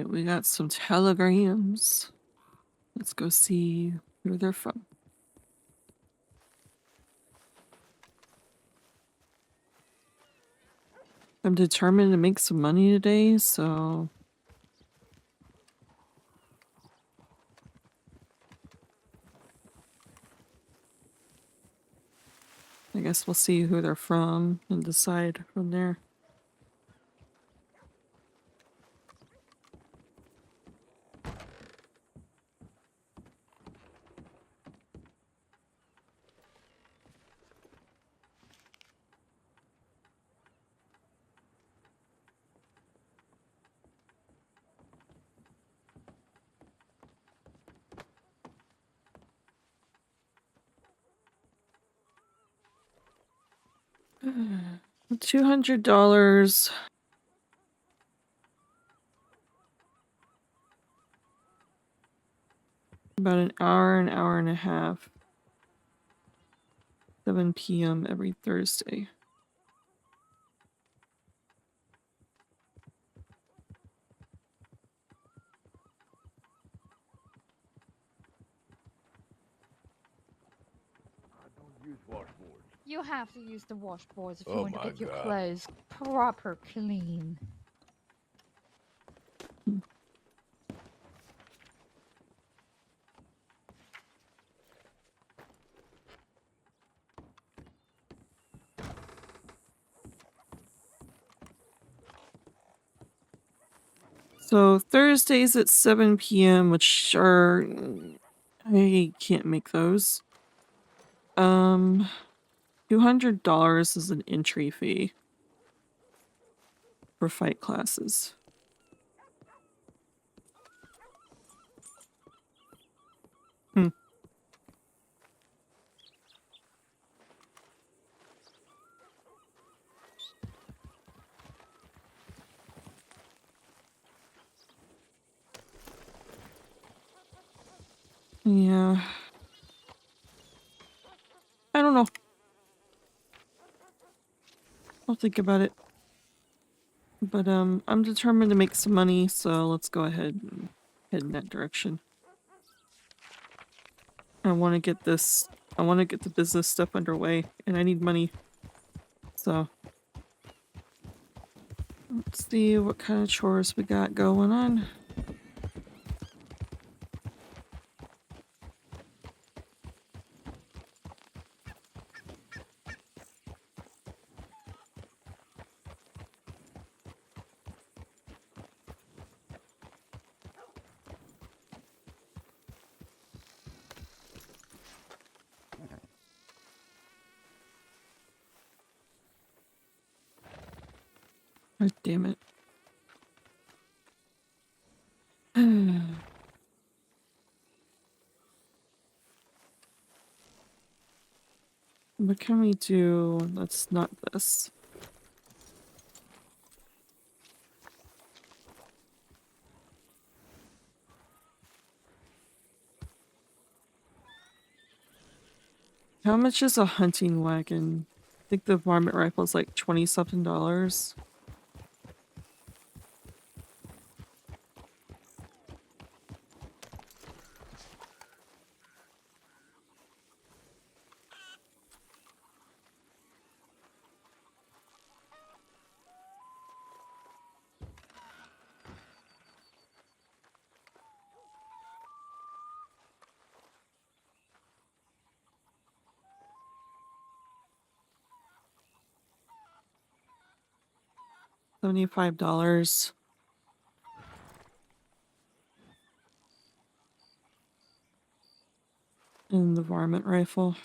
we got some telegrams. Let's go see where they're from. I'm determined to make some money today, so I guess we'll see who they're from and decide from there. $200. About an hour and a half. 7 p.m. every Thursday. You have to use the washboards if you want to get your clothes proper clean. So Thursdays at 7 p.m., which are... I can't make those. $200 is an entry fee for fight classes. Yeah. I don't know. I'll think about it. But I'm determined to make some money, so let's go ahead and head in that direction. I want to get the business stuff underway, and I need money. So let's see what kind of chores we got going on. Oh, damn it. What can we do that's not this? How much is a hunting wagon? I think the varmint rifle is like $20-something. $75. And the varmint rifle.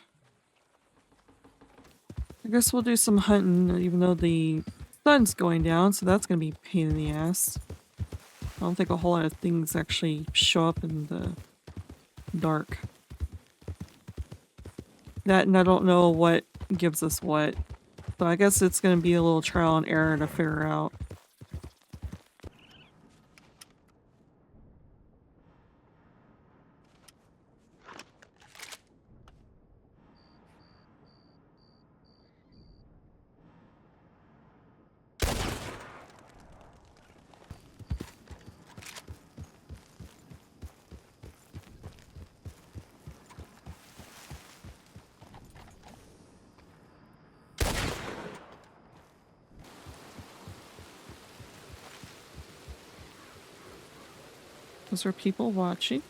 I guess we'll do some hunting, even though the sun's going down, so that's gonna be a pain in the ass. I don't think a whole lot of things actually show up in the dark. That, and I don't know what gives us what. So I guess it's gonna be a little trial and error to figure out. Those are people watching.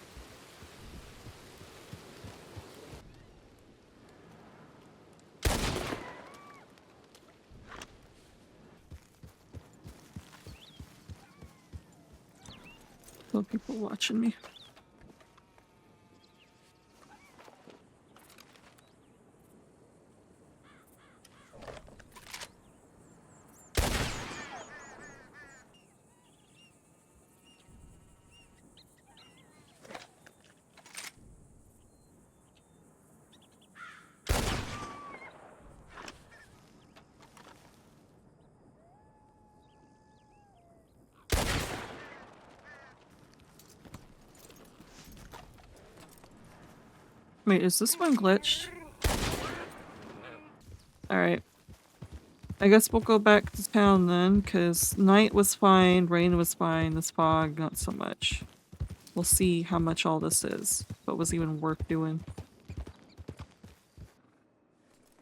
Still people watching me. Wait, is this one glitched? Alright. I guess we'll go back to town then, because night was fine, rain was fine, this fog, not so much. We'll see how much all this is. If it was even worth doing.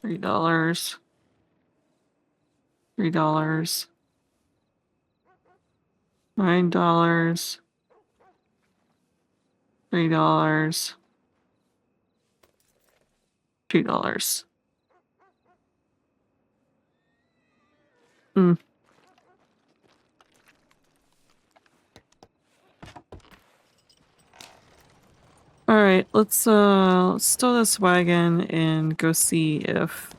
$3. $3. $9. $3. $2. Alright, let's tow this wagon and go see if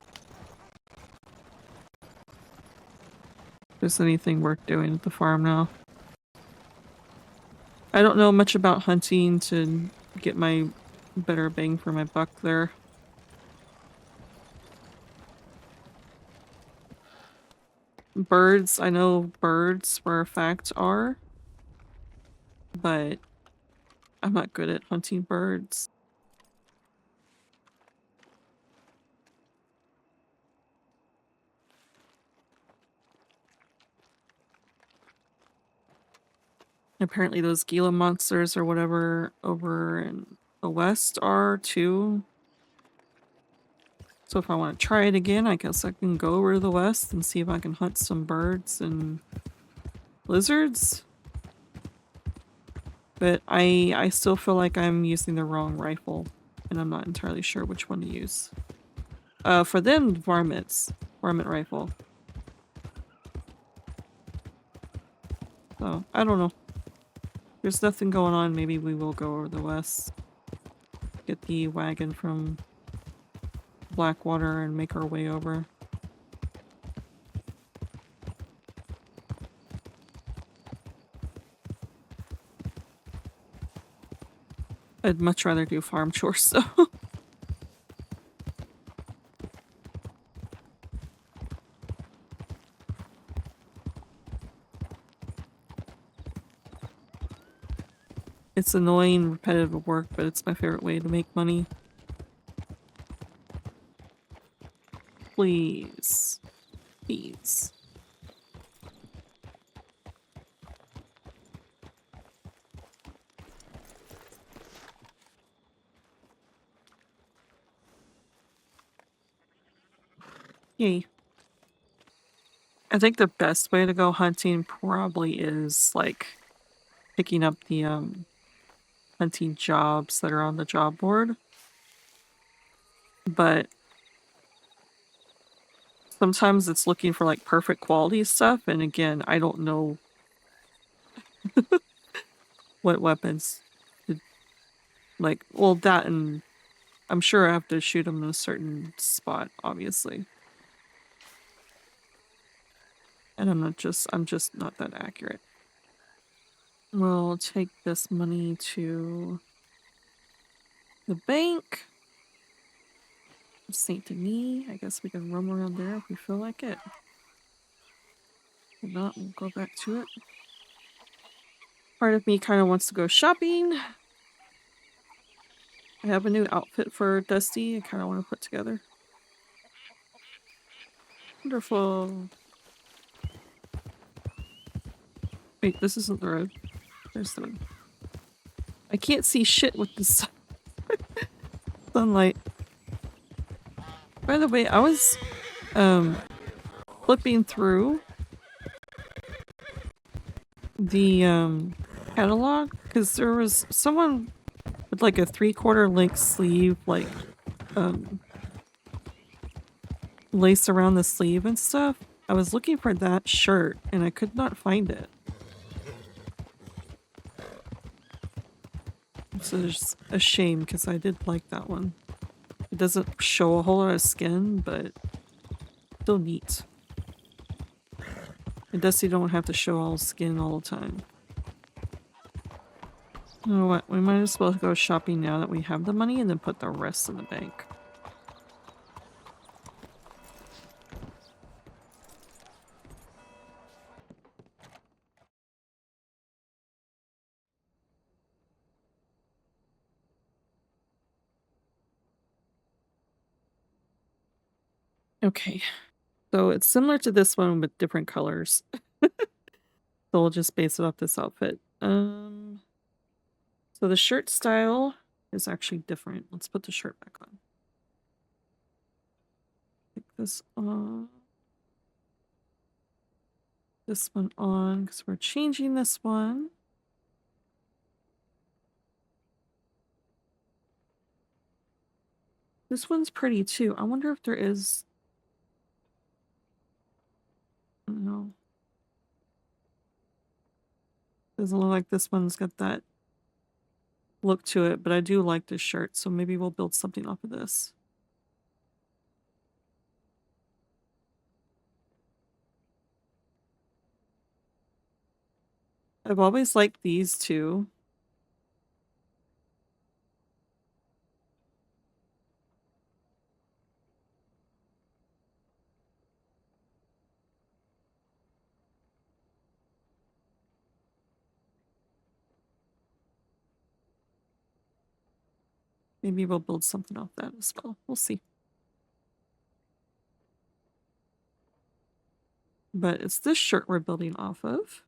there's anything worth doing at the farm now. I don't know much about hunting to get my better bang for my buck there. Birds, I know birds for a fact are, but I'm not good at hunting birds. Apparently those Gila monsters or whatever over in the west are too. So if I want to try it again, I guess I can go over to the west and see if I can hunt some birds and lizards. But I still feel like I'm using the wrong rifle, and I'm not entirely sure which one to use. For them, varmints. Varmint rifle. So, I don't know. There's nothing going on, maybe we will go over the west. Get the wagon from Blackwater and make our way over. I'd much rather do farm chores though. It's annoying, repetitive work, but it's my favorite way to make money. Please. Please. Yay. I think the best way to go hunting probably is like picking up the hunting jobs that are on the job board. But sometimes it's looking for like perfect quality stuff, and again, I don't know what weapons to, like, well, that, and I'm sure I have to shoot them in a certain spot, obviously. And I'm just not that accurate. We'll take this money to the bank. St. Denis. I guess we can roam around there if we feel like it. If not, we'll go back to it. Part of me kind of wants to go shopping. I have a new outfit for Dusty I kind of want to put together. Wonderful. Wait, this isn't the road. There's the road. I can't see shit with this sunlight. By the way, I was flipping through the catalog Because there was someone with like a 3/4 length sleeve, like, lace around the sleeve and stuff. I was looking for that shirt and I could not find it. So it's a shame because I did like that one. It doesn't show a whole lot of skin, but still neat. And Dusty don't have to show all skin all the time. You know what? We might as well go shopping now that we have the money and then put the rest in the bank. Okay. So it's similar to this one with different colors. So we'll just base it off this outfit. So the shirt style is actually different. Let's put the shirt back on. Take this off. This one on because we're changing this one. This one's pretty too. I wonder if there is. I don't know. Doesn't look like this one's got that look to it, but I do like this shirt, so maybe we'll build something off of this. I've always liked these two. Maybe we'll build something off that as well. We'll see. But it's this shirt we're building off of.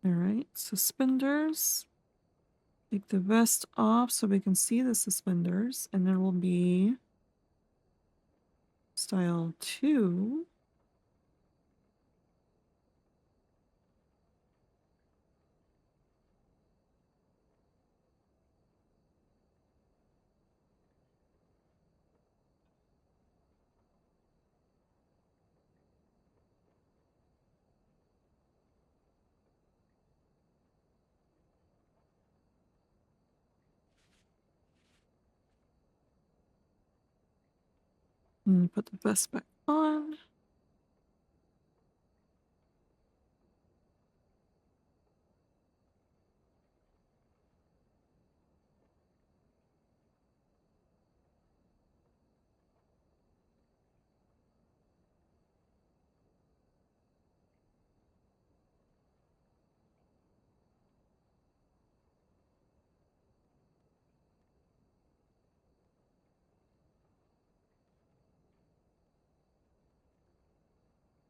All right, suspenders. Take the vest off so we can see the suspenders, and there will be style 2. And put the vest back on.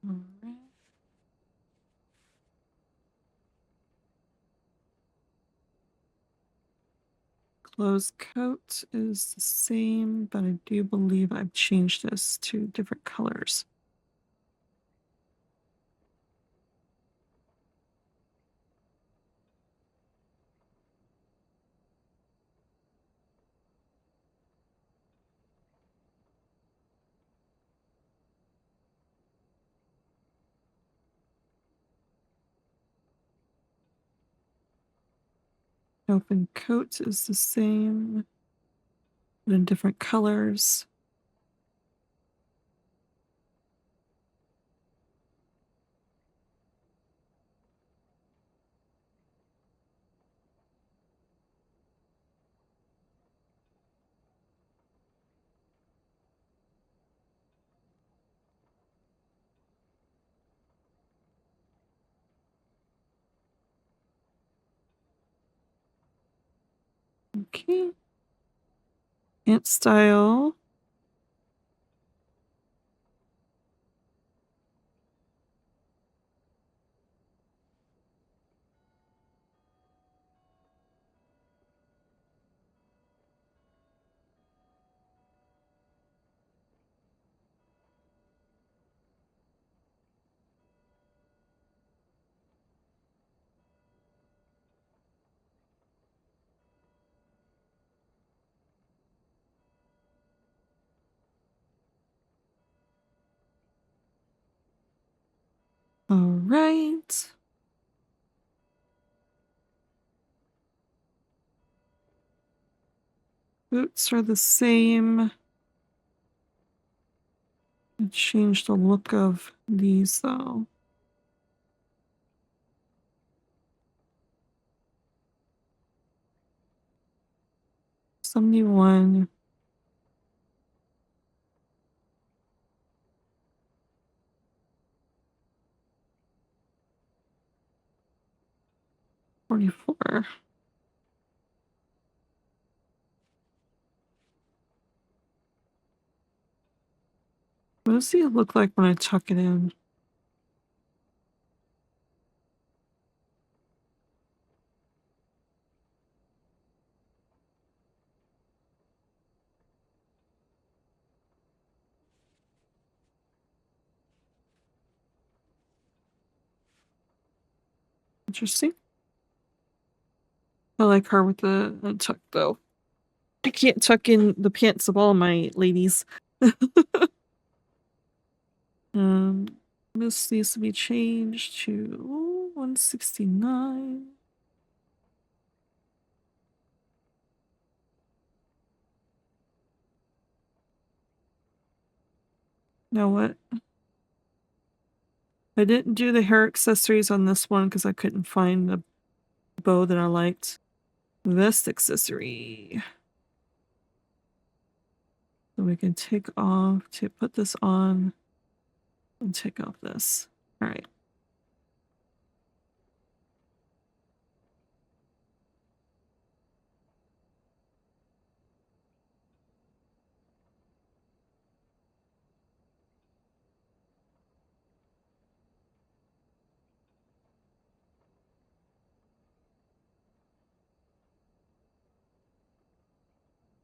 All right. Closed coat is the same, but I do believe I've changed this to different colors. Open coat is the same, but in different colors. Okay. Pant style. All right. Boots are the same. Change the look of these though. $71. $44. What does he look like when I tuck it in? Interesting. I like her with the tuck though. I can't tuck in the pants of all my ladies. This needs to be changed to 169. Now what? I didn't do the hair accessories on this one because I couldn't find the bow that I liked. Vest accessory. So we can take off to put this on and take off this. All right.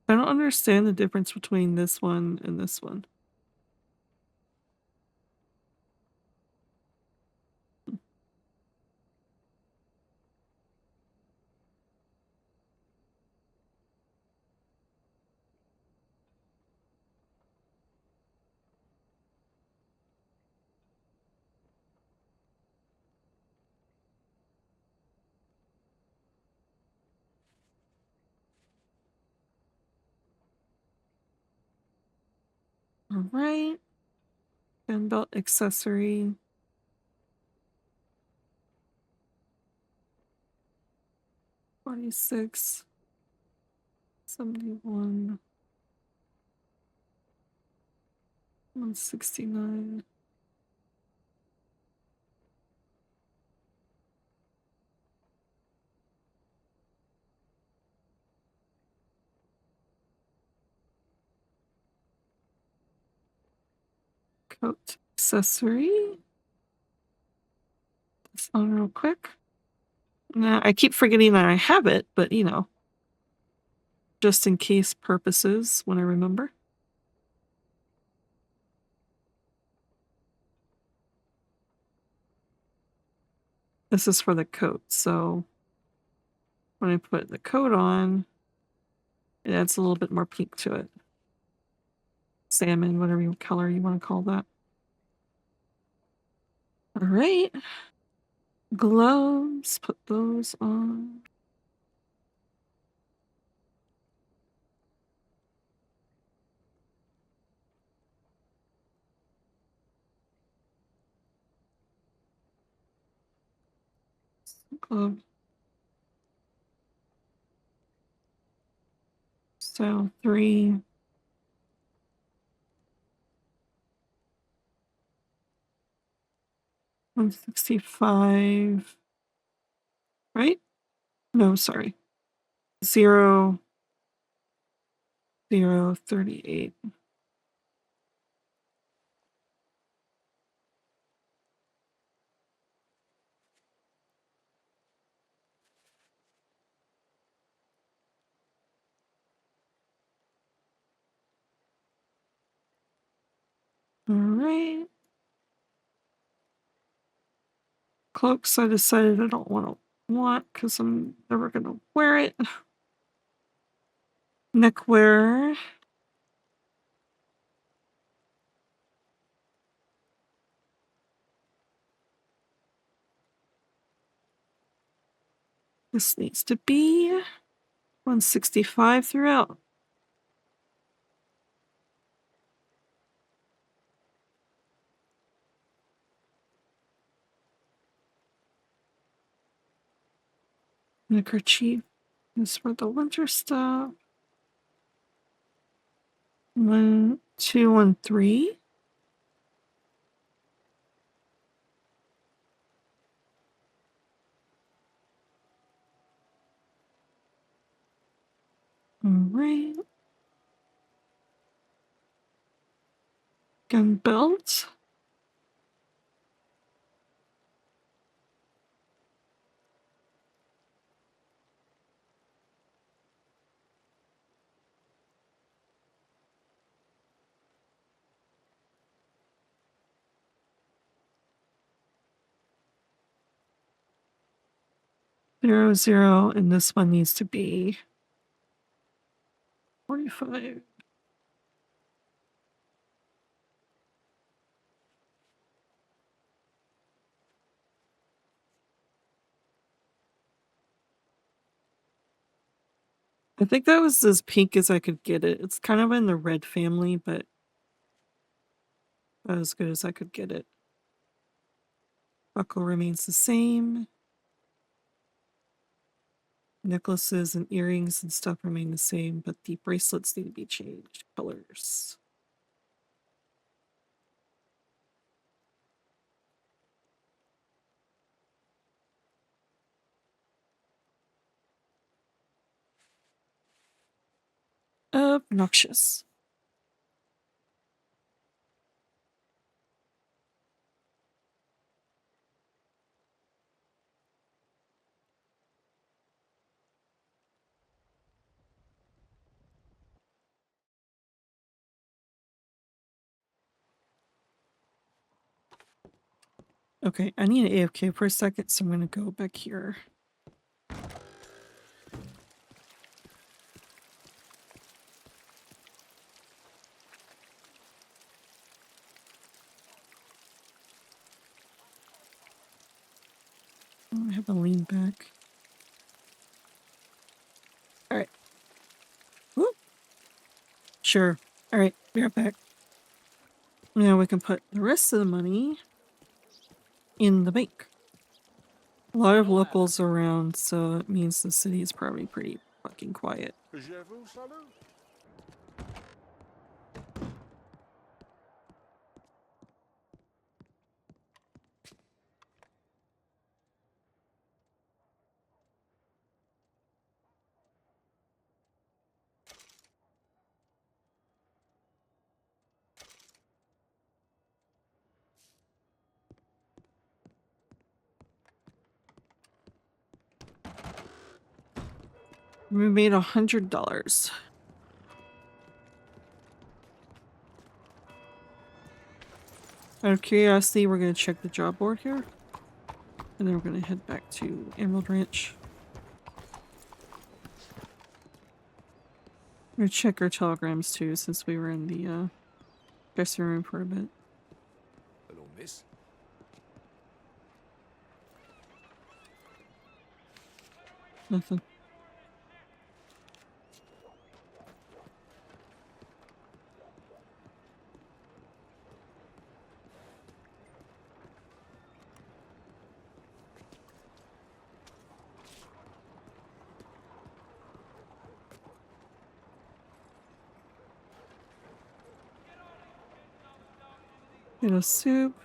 I don't understand the difference between this one and this one. All right. Gun belt accessory. $46. $71. $169. Coat accessory. This on real quick. Now I keep forgetting that I have it, but you know, just in case purposes when I remember. This is for the coat, so when I put the coat on, it adds a little bit more pink to it. Salmon, whatever color you want to call that. All right. Gloves, put those on. Glove. Style 3. $165. Right? No, sorry. 0. 038. All right. Cloaks I decided I don't want because I'm never going to wear it. Neckwear. This needs to be 165 throughout. Neckerchief is for the winter stuff. 1, 2, and 3. All right. Gun belt. Zero, 0, and this one needs to be 45. I think that was as pink as I could get it. It's kind of in the red family, but about as good as I could get it. Buckle remains the same. Necklaces and earrings and stuff remain the same, but the bracelets need to be changed colors. Obnoxious. Okay, I need an AFK for a second, so I'm gonna go back here. Oh, I have a lean back. Alright. Whoop. Sure. Alright, be right back. Now we can put the rest of the money in the bank. A lot of locals around, so it means the city is probably pretty fucking quiet. We made $100. Out of curiosity, we're gonna check the job board here. And then we're gonna head back to Emerald Ranch. We're gonna check our telegrams too, since we were in the dressing room for a bit. Hello, miss. Nothing. Potato soup.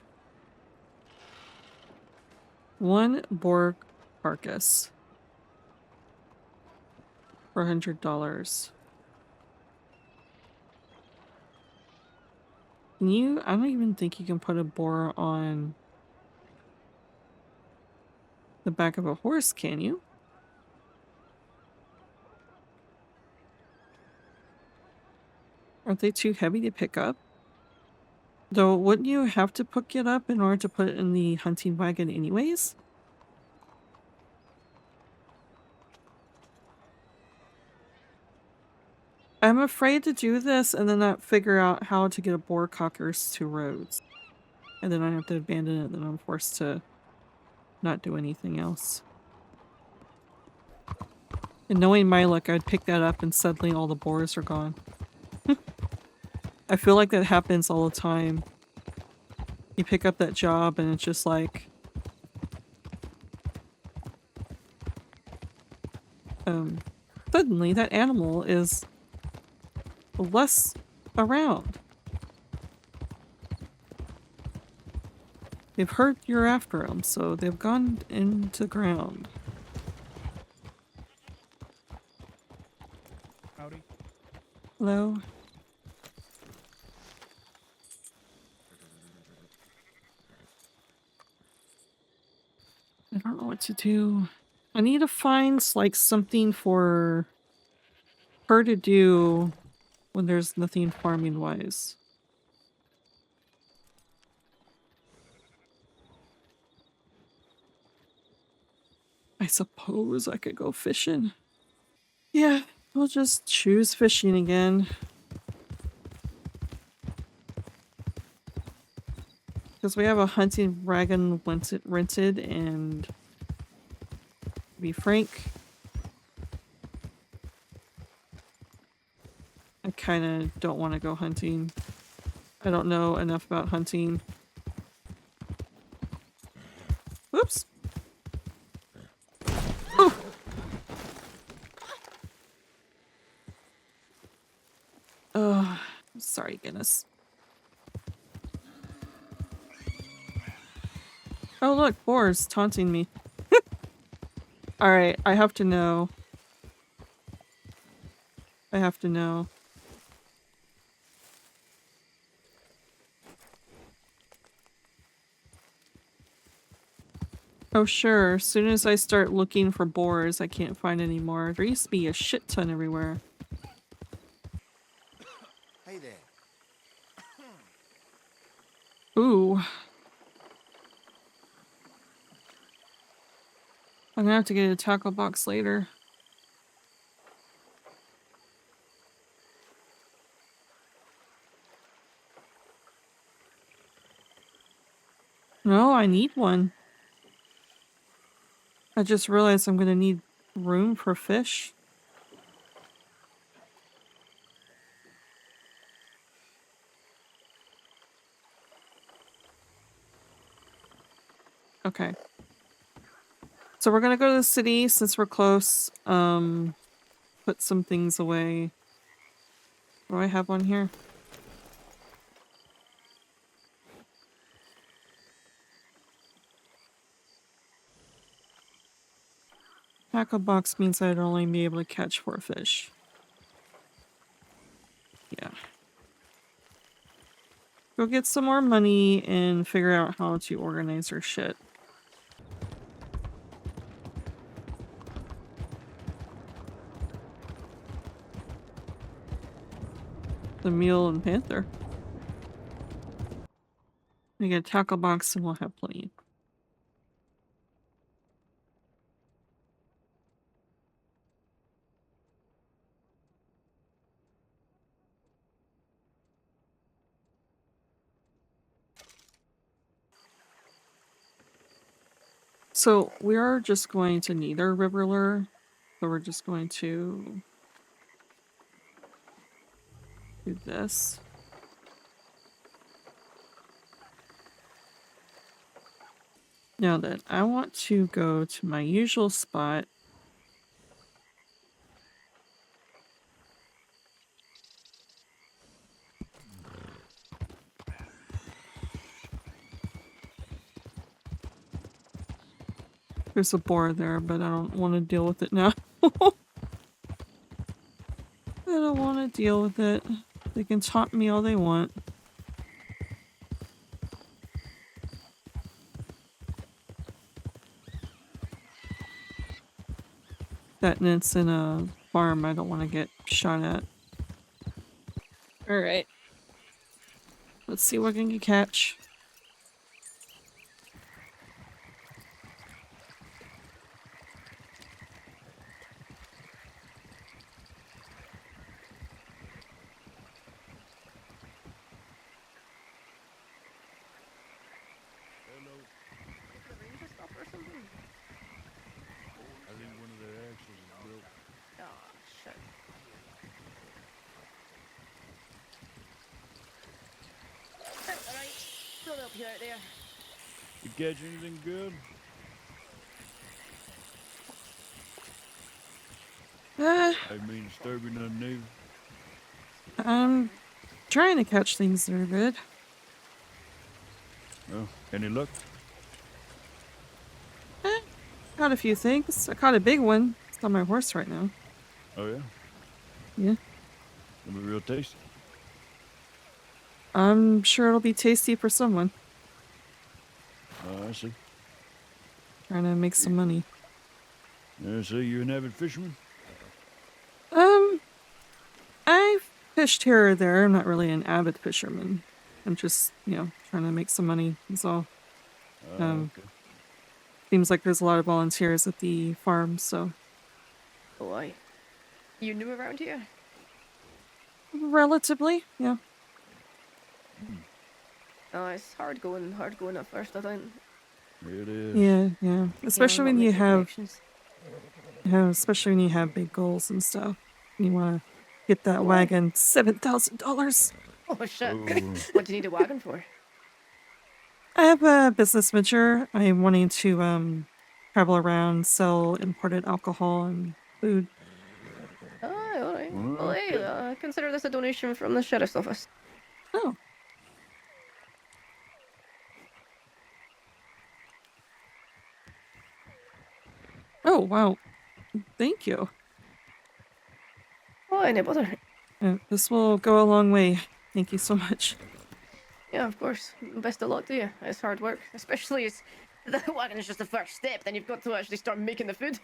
1 Borg carcass. For $100. Can you? I don't even think you can put a boar on the back of a horse, can you? Aren't they too heavy to pick up? Though, wouldn't you have to pick it up in order to put it in the hunting wagon anyways? I'm afraid to do this and then not figure out how to get a boar cockers to roads. And then I have to abandon it, then I'm forced to not do anything else. And knowing my luck, I'd pick that up and suddenly all the boars are gone. I feel like that happens all the time. You pick up that job and it's just like... suddenly that animal is less around. They've heard you're after them, so they've gone into the ground. Howdy. Hello? I don't know what to do. I need to find, like, something for her to do when there's nothing farming-wise. I suppose I could go fishing. Yeah, we'll just choose fishing again. Because we have a hunting wagon rented, and to be frank, I kind of don't want to go hunting. I don't know enough about hunting. Whoops! Oh! Oh, sorry, Guinness. Oh look, boars taunting me. Alright, I have to know. I have to know. Oh sure, as soon as I start looking for boars, I can't find any more. There used to be a shit ton everywhere. Hey there. Ooh. I'm gonna have to get a tackle box later. No, I need one. I just realized I'm gonna need room for fish. Okay. So we're gonna go to the city since we're close. Put some things away. Do I have one here? Tackle box means I'd only be able to catch 4 fish. Yeah. Go get some more money and figure out how to organize our shit. The mule and panther. We get a tackle box and we'll have plenty. So we are just going to need our river lure. So we're just going to do this. Now then, I want to go to my usual spot. There's a boar there, but I don't want to deal with it now. I don't want to deal with it. They can taunt me all they want. and it's in a farm. I don't want to get shot at. Alright. Let's see what we can catch. I think one of their axles is broke. Oh, shit. Alright, we'll help you out there. You catch anything good? I mean, disturbing nothing neither. I'm trying to catch things that are good. Oh, any luck? Caught a few things. I caught a big one. It's on my horse right now. Oh, yeah? Yeah. It'll be real tasty. I'm sure it'll be tasty for someone. Oh, I see. Trying to make some money. Yeah, so you're an avid fisherman? I fished here or there. I'm not really an avid fisherman. I'm just, trying to make some money. That's all. Okay. Seems like there's a lot of volunteers at the farm, so. Oh, aye. You new around here? Relatively, yeah. Oh, it's hard going at first, I think. It is. Yeah. Especially when you have, especially when you have big goals and stuff. You want to get that wagon $7,000. Oh, shit. Oh. What do you need a wagon for? I have a business venture. I'm wanting to travel around, sell imported alcohol and food. Oh, alright. Well, hey, consider this a donation from the sheriff's office. Oh. Oh, wow. Thank you. Oh, any bother. This will go a long way. Thank you so much. Yeah, of course. Best of luck to you. It's hard work, especially as the wagon is just the first step. Then you've got to actually start making the food.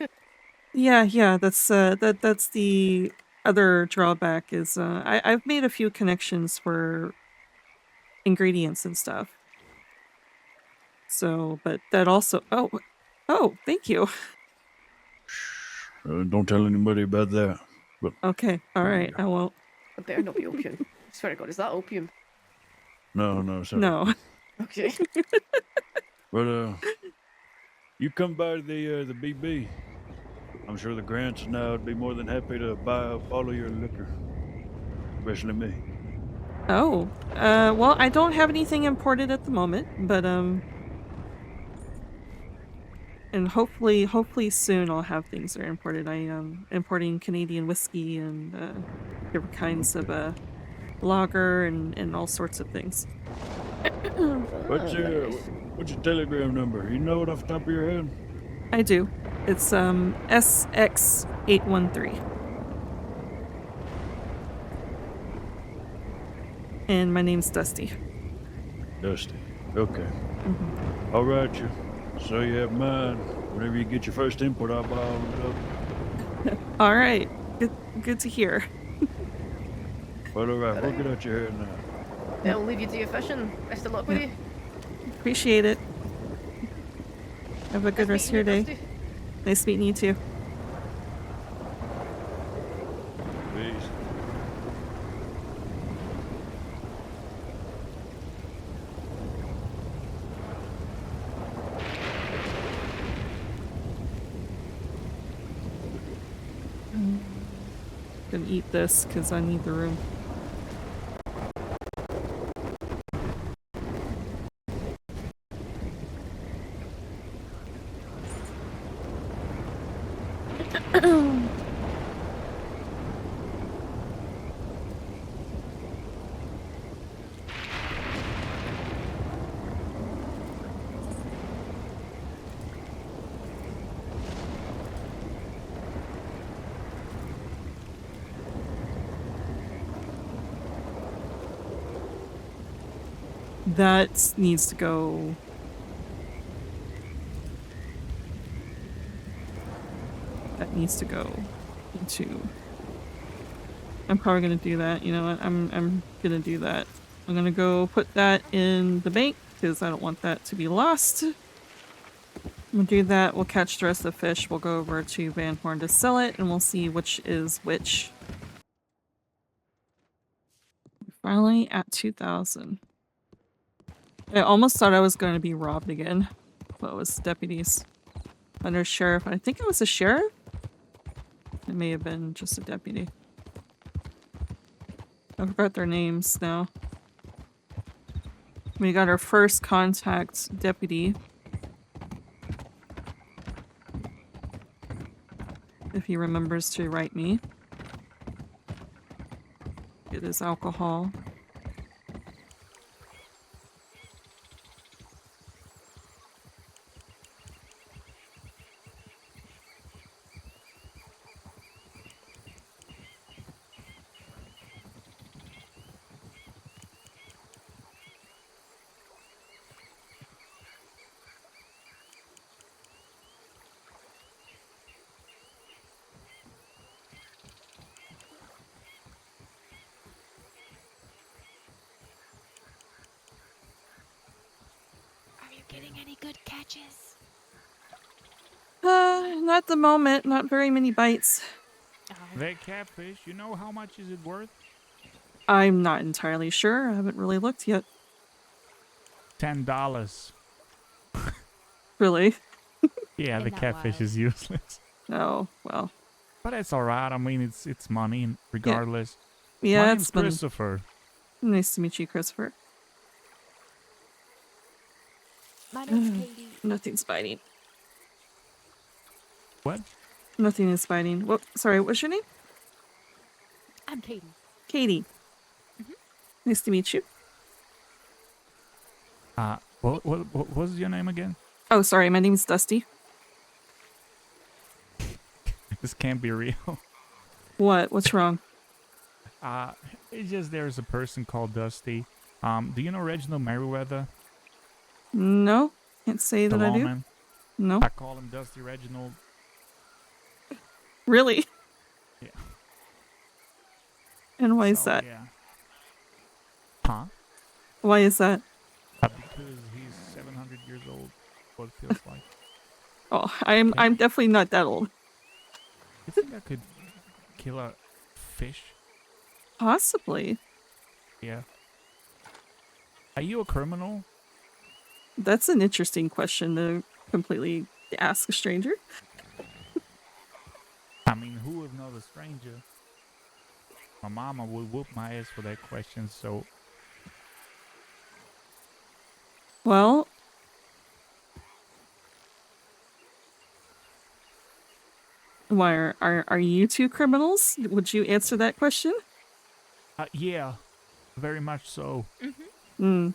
Yeah. That's that's the other drawback. Is I've made a few connections for ingredients and stuff. So, but that also. Oh, thank you. Don't tell anybody about that. But Okay, all right, I won't. It better not be opium. I swear to God, is that opium? no, sorry. No. Okay. But you come by the BB. I'm sure the Grants now would be more than happy to buy up all of your liquor, especially me. Oh, well, I don't have anything imported at the moment, but and hopefully soon I'll have things that are imported. I importing Canadian whiskey and different kinds of lager and all sorts of things. What's your telegram number? You know it off the top of your head? I do. It's SX813. And my name's Dusty. Dusty. Okay. All right, you. So you have mine. Whenever you get your first import, I'll buy all of it up. All right. Good to hear. Well, all right. We'll get out your hair now. Yeah, we'll leave you to your fishing. Best of luck with you. Appreciate it. Have a good rest of your day. Dusty. Nice meeting you too. Peace. Gonna eat this because I need the room. That needs to go. needs to go into. I'm probably gonna do that. You know what? I'm gonna do that. I'm gonna go put that in the bank because I don't want that to be lost. We'll do that. We'll catch the rest of the fish. We'll go over to Van Horn to sell it, and we'll see which is which. Finally at 2,000. I almost thought I was going to be robbed again. But it was deputies. Under sheriff. I think it was a sheriff? It may have been just a deputy. I forgot their names now. We got our first contact deputy. If he remembers to write me. Get his alcohol. Getting any good catches? Not at the moment. Not very many bites. That catfish, you know how much is it worth? I'm not entirely sure. I haven't really looked yet. $10. Really? Yeah, the catfish is useless. Oh, well. But it's alright. I mean, it's money regardless. Yeah, My it's name's money. Christopher. Nice to meet you, Christopher. My name's Katie. Nothing's biting. What? Nothing is biting. What? Sorry, what's your name? I'm Katie. Katie. Nice to meet you. What was your name again? Oh, sorry, my name's Dusty. This can't be real. What? What's wrong? It's just there's a person called Dusty. Do you know Reginald Merriweather? No, can't say The that I do. lawman? No. I call him Dusty Reginald. Really? Yeah. And why is So, that? Yeah. Huh? Why is that? Because he's 700 years old. What it feels like. Oh, I'm definitely not that old. You think I could kill a fish? Possibly. Yeah. Are you a criminal? That's an interesting question to completely ask a stranger. I mean, who would know the stranger? My mama would whoop my ass for that question, so... Well, why are you two criminals? Would you answer that question? Yeah. Very much so. Hmm.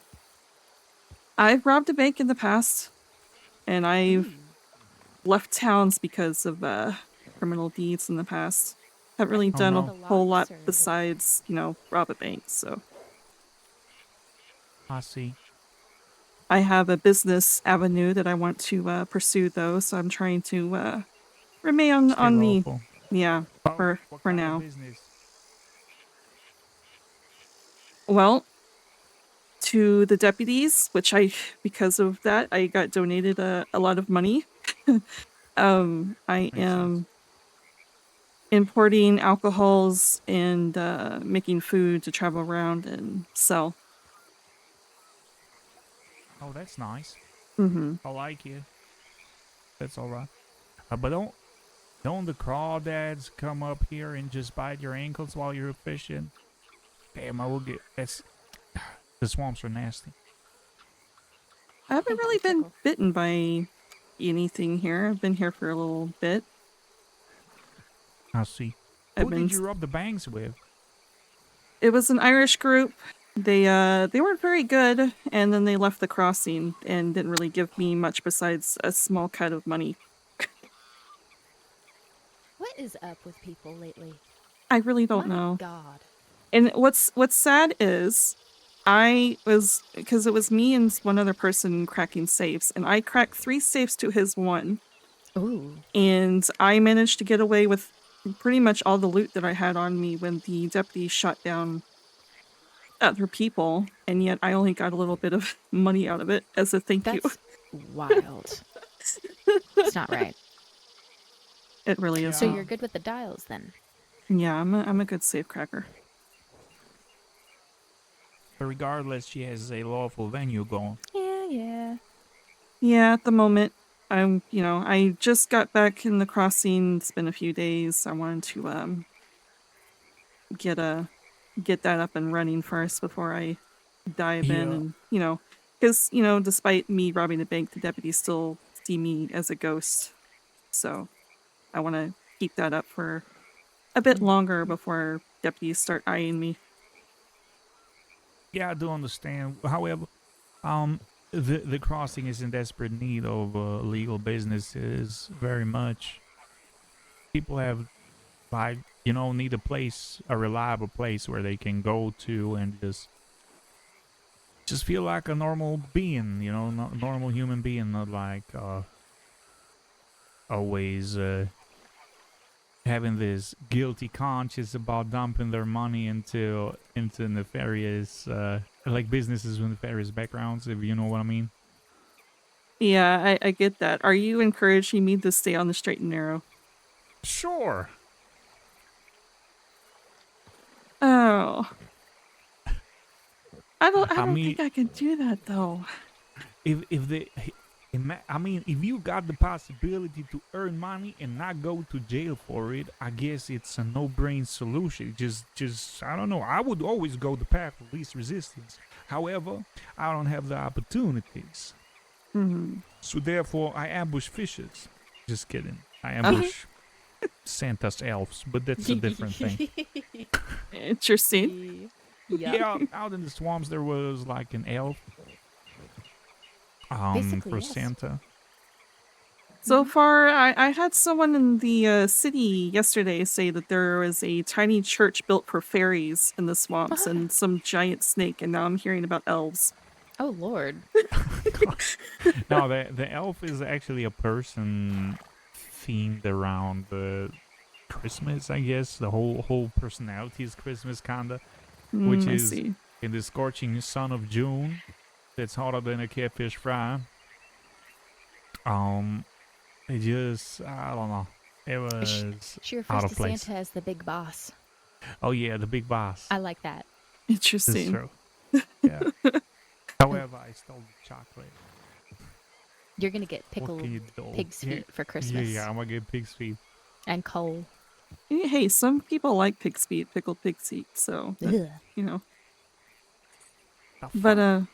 I've robbed a bank in the past, and I've left towns because of criminal deeds in the past. Haven't really done no. a whole lot besides, you know, rob a bank, so. I see. I have a business avenue that I want to pursue, though, so I'm trying to remain Stay on the... lawful. Yeah, Oh, for what kind of now. business? Well, to the deputies, which because of that, I got donated a lot of money. I Makes am sense. importing alcohols and making food to travel around and sell. Oh, that's nice. Mm-hmm. I like it. That's alright. But don't the crawdads come up here and just bite your ankles while you're fishing? Damn, I will get... That's... The swamps are nasty. I haven't really been bitten by anything here. I've been here for a little bit. I see. I've Who been... did you rob the banks with? It was an Irish group. They weren't very good, and then they left the crossing and didn't really give me much besides a small cut of money. What is up with people lately? I really don't My know. God. And what's sad is because it was me and one other person cracking safes, and I cracked 3 safes to his 1. Ooh. And I managed to get away with pretty much all the loot that I had on me when the deputies shot down other people, and yet I only got a little bit of money out of it as a thank you. That's wild. It's not right. It really Yeah. is So not. you're good with the dials then? Yeah, I'm a good safecracker. But regardless, she has a lawful venue going. Yeah. Yeah, at the moment, I just got back in the crossing. It's been a few days. I wanted to get that up and running first before I dive in, Yeah. and because despite me robbing the bank, the deputies still see me as a ghost. So I want to keep that up for a bit longer before deputies start eyeing me. Yeah, I do understand. However, the crossing is in desperate need of legal businesses very much. People have need a reliable place where they can go to and just feel like a normal being, normal human being, not like always having this guilty conscience about dumping their money into nefarious like businesses with nefarious backgrounds, if you know what I mean. Yeah, I get that. Are you encouraging me to stay on the straight and narrow? Sure. Oh. I don't mean, think I can do that though. if you got the possibility to earn money and not go to jail for it, I guess it's a no-brain solution. Just I don't know. I would always go the path of least resistance. However, I don't have the opportunities. Mm-hmm. So therefore, I ambush fishes. Just kidding. I ambush Santa's elves, but that's a different thing. Interesting. Yeah, out in the swamps there was like an elf. Basically, for yes. Santa. So far, I had someone in the city yesterday say that there was a tiny church built for fairies in the swamps and some giant snake, and now I'm hearing about elves. Oh Lord. No, the elf is actually a person themed around Christmas, I guess. The whole personality is Christmas, kinda, which I is see. in the scorching sun of June. That's hotter than a catfish fry. It just, I don't know. It was She out refers of to place. Santa as the big boss. Oh yeah, the big boss. I like that. That's Interesting. true. Yeah. However, I stole the chocolate. You're gonna get What can you pickled do? pig's Yeah, feet for Christmas. Yeah, I'm gonna get pig's feet. And coal. Hey, some people like pig's feet, pickled pig's feet, so Ugh. The But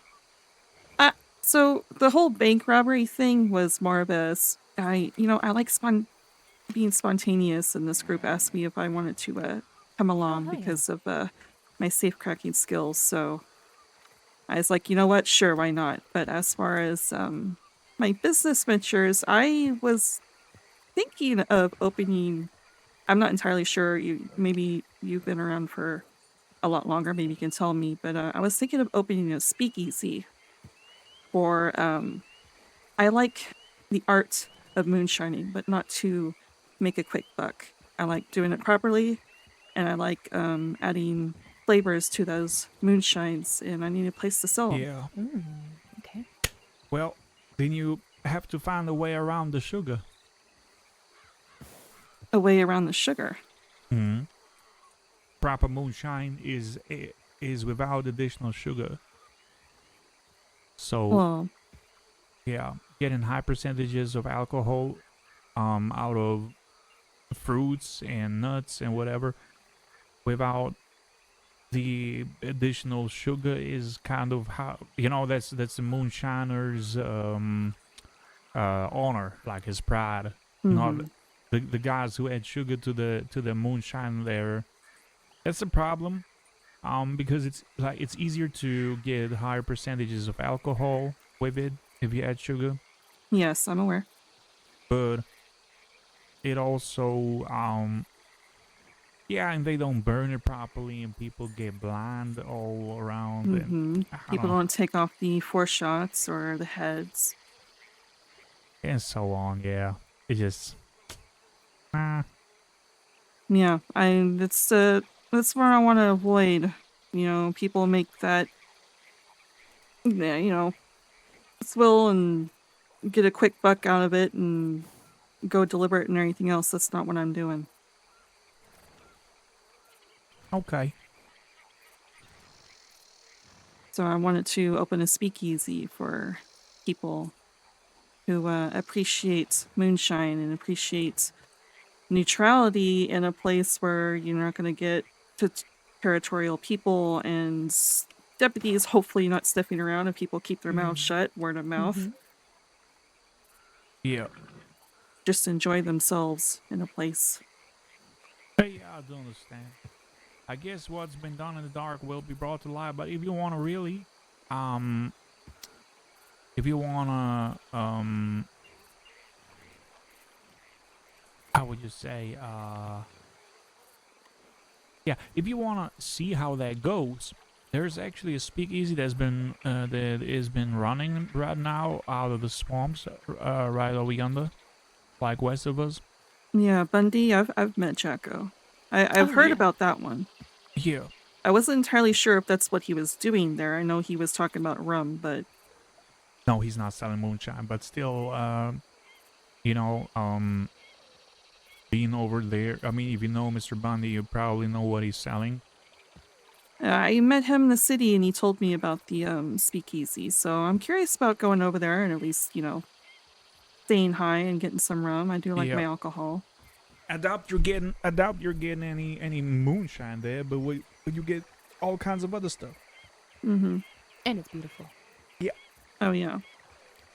fuck? so the whole bank robbery thing was more of I like being spontaneous, and this group asked me if I wanted to come along hell yeah. because of my safe cracking skills. So I was like, you know what, sure, why not? But as far as my business ventures, I was thinking of opening. I'm not entirely sure. Maybe you've been around for a lot longer. Maybe you can tell me. But I was thinking of opening a speakeasy. For I like the art of moonshining, but not to make a quick buck. I like doing it properly, and I like adding flavors to those moonshines, and I need a place to sell them. Yeah. Okay. Well, then you have to find a way around the sugar. A way around the sugar. Mm-hmm. Proper moonshine is without additional sugar. So Well, yeah, getting high percentages of alcohol out of fruits and nuts and whatever without the additional sugar is kind of how that's the moonshiner's honor, like his pride. Not the guys who add sugar to the moonshine there. That's a problem. Because it's easier to get higher percentages of alcohol with it if you add sugar, yes, I'm aware. but it also and they don't burn it properly, and people get blind all around. And People don't take off the 4 shots or the heads. and so on. Yeah, It just Yeah, that's where I want to avoid. You know, people make that, yeah, you know, swill and get a quick buck out of it and go deliberate and everything else. That's not what I'm doing. okay. So I wanted to open a speakeasy for people who appreciate moonshine and appreciate neutrality in a place where you're not going to get to territorial people and deputies hopefully not sniffing around if people keep their mouths shut, word of mouth. Yeah. Just enjoy themselves in a place. Hey, I don't understand. I guess what's been done in the dark will be brought to light, but if you want to really, if you want to, I would just say, yeah, if you want to see how that goes, there's actually a speakeasy that has been running right now out of the swamps, right over yonder, like west of us. Yeah, Bundy, I've met Jacko. I've heard about that one. Yeah. I wasn't entirely sure if that's what he was doing there. I know he was talking about rum, but No, he's not selling moonshine, but still, you know, being over there. I mean, if you know Mr. Bundy, you probably know what he's selling. I met him in the city and he told me about the speakeasy. So I'm curious about going over there and at least, you know, staying high and getting some rum. I do like my alcohol. I doubt you're getting any moonshine there, but you get all kinds of other stuff. Mm-hmm. And it's beautiful. Yeah. Oh yeah.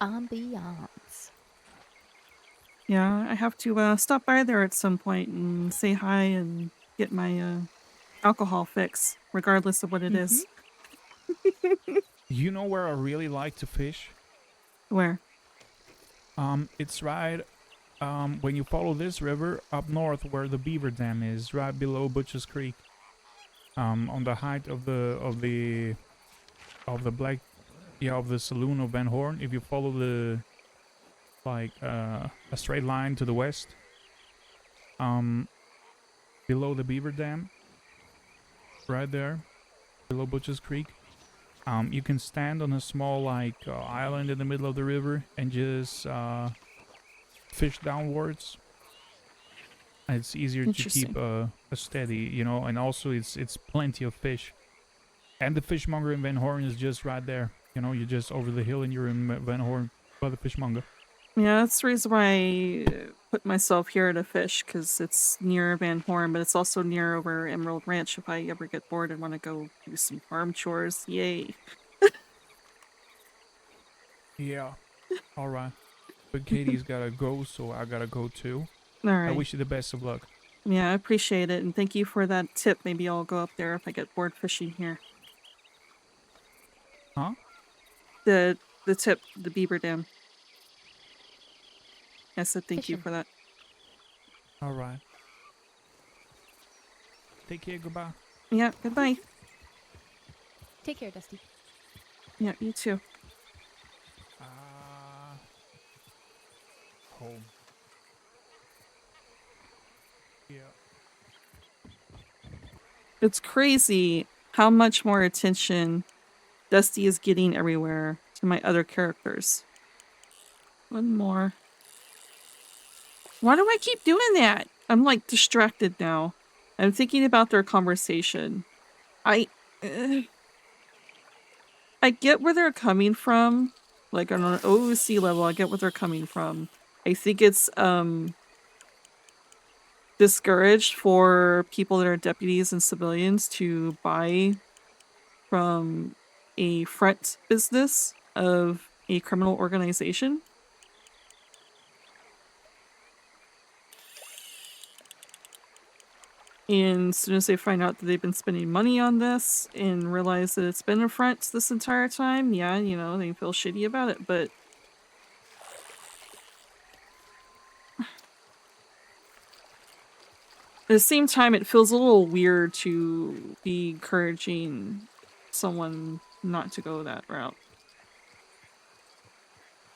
Ambiance. Yeah, I have to stop by there at some point and say hi and get my alcohol fix, regardless of what it is. You know where I really like to fish? Where? It's right when you follow this river up north where the beaver dam is, right below Butcher's Creek. On the height of the saloon of Van Horn. If you follow the a straight line to the west, below the beaver dam, right there, below Butcher's Creek, you can stand on a small island in the middle of the river and just fish downwards. It's easier to keep a steady, you know, and also it's plenty of fish. And the fishmonger in Van Horn is just right there. You know, you're just over the hill and you're in Van Horn by the fishmonger. Yeah, that's the reason why I put myself here to fish, because it's near Van Horn, but it's also near over Emerald Ranch if I ever get bored and want to go do some farm chores. Yay. Yeah. All right. But Katie's gotta go, so I gotta go too. All right. I wish you the best of luck. Yeah, I appreciate it, and thank you for that tip. Maybe I'll go up there if I get bored fishing here. Huh? The tip, the beaver dam. I said thank you Fishing. for that. All right. Take care. Goodbye. Yeah, goodbye. Take care, Dusty. Yeah, you too. Home. Yeah. It's crazy how much more attention Dusty is getting everywhere to my other characters. One more. Why do I keep doing that? I'm like distracted now. I'm thinking about their conversation. I get where they're coming from. Like on an OOC level, I get where they're coming from. I think it's discouraged for people that are deputies and civilians to buy from a front business of a criminal organization. And as soon as they find out that they've been spending money on this and realize that it's been a front this entire time, yeah, you know, they feel shitty about it, but at the same time, it feels a little weird to be encouraging someone not to go that route.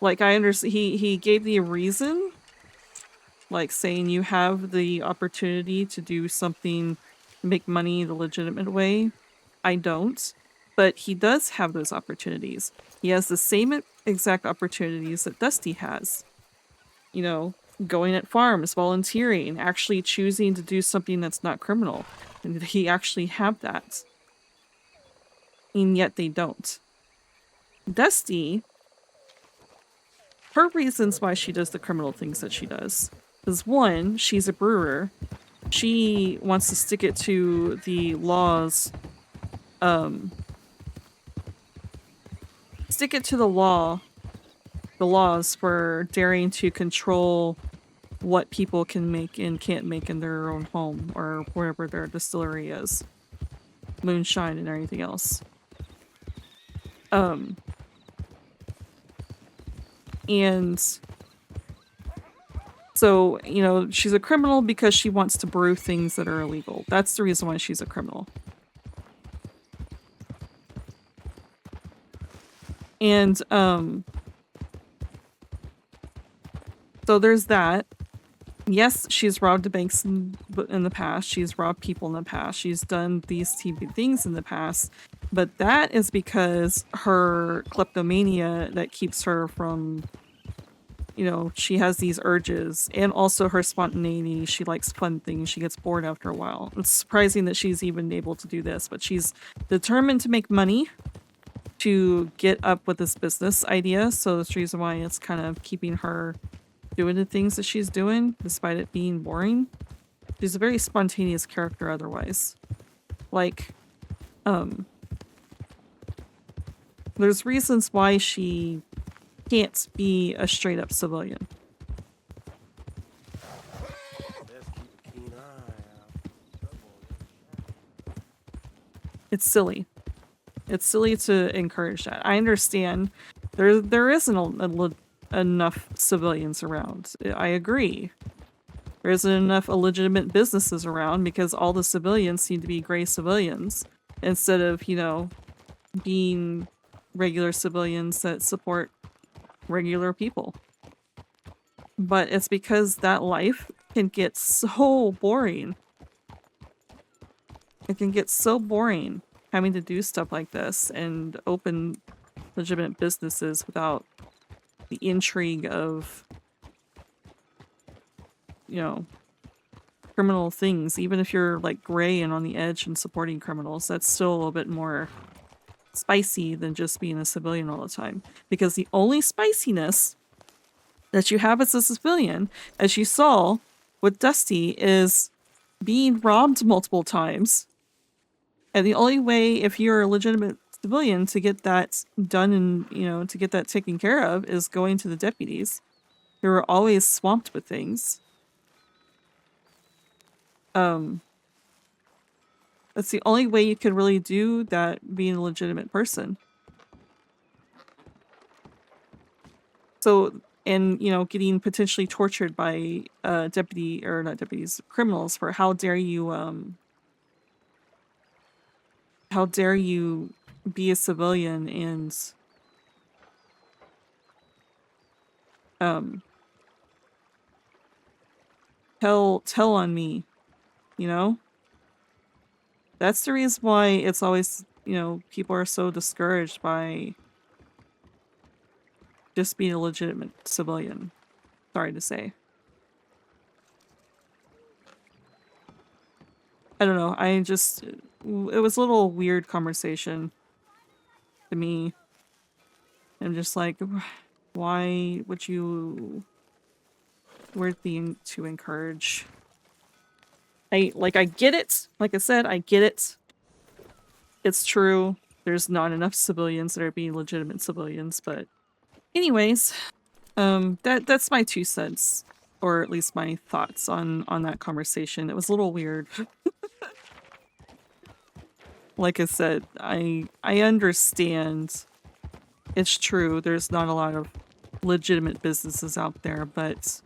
Like, I understand he gave the reason, like saying you have the opportunity to do something, make money the legitimate way. I don't, but he does have those opportunities. He has the same exact opportunities that Dusty has. You know, going at farms, volunteering, actually choosing to do something that's not criminal. And he actually have that. And yet they don't. Dusty, her reasons why she does the criminal things that she does is, one, she's a brewer. She wants to stick it to the laws, stick it to the laws for daring to control what people can make and can't make in their own home or wherever their distillery is. Moonshine and everything else. And so, you know, she's a criminal because she wants to brew things that are illegal. That's the reason why she's a criminal. And, so there's that. Yes, she's robbed banks in the past. She's robbed people in the past. She's done these things in the past. But that is because her kleptomania that keeps her from, you know, she has these urges. And also her spontaneity. She likes fun things. She gets bored after a while. It's surprising that she's even able to do this. But she's determined to make money to get up with this business idea. So that's the reason why it's kind of keeping her doing the things that she's doing, despite it being boring. She's a very spontaneous character otherwise. Like, there's reasons why she can't be a straight up civilian. It's silly. It's silly to encourage that. I understand there isn't enough civilians around. I agree. There isn't enough illegitimate businesses around because all the civilians seem to be gray civilians instead of, you know, being regular civilians that support regular people. But it's because that life can get so boring. It can get so boring having to do stuff like this and open legitimate businesses without the intrigue of, you know, criminal things. Even if you're like gray and on the edge and supporting criminals, that's still a little bit more spicy than just being a civilian all the time. Because the only spiciness that you have as a civilian, as you saw with Dusty, is being robbed multiple times. And the only way, if you're a legitimate civilian, to get that done and, you know, to get that taken care of is going to the deputies, who are always swamped with things. That's the only way you could really do that, being a legitimate person. So, and, you know, getting potentially tortured by not deputies, criminals for how dare you be a civilian and tell on me, you know? That's the reason why it's always, you know, people are so discouraged by just being a legitimate civilian. Sorry to say. I don't know, it was a little weird conversation to me. I'm just like, why would you... Weird thing to encourage. I get it. Like I said, I get it. It's true. There's not enough civilians that are being legitimate civilians, but anyways, that's my 2 cents, or at least my thoughts on that conversation. It was a little weird. Like I said, I understand. It's true. There's not a lot of legitimate businesses out there, but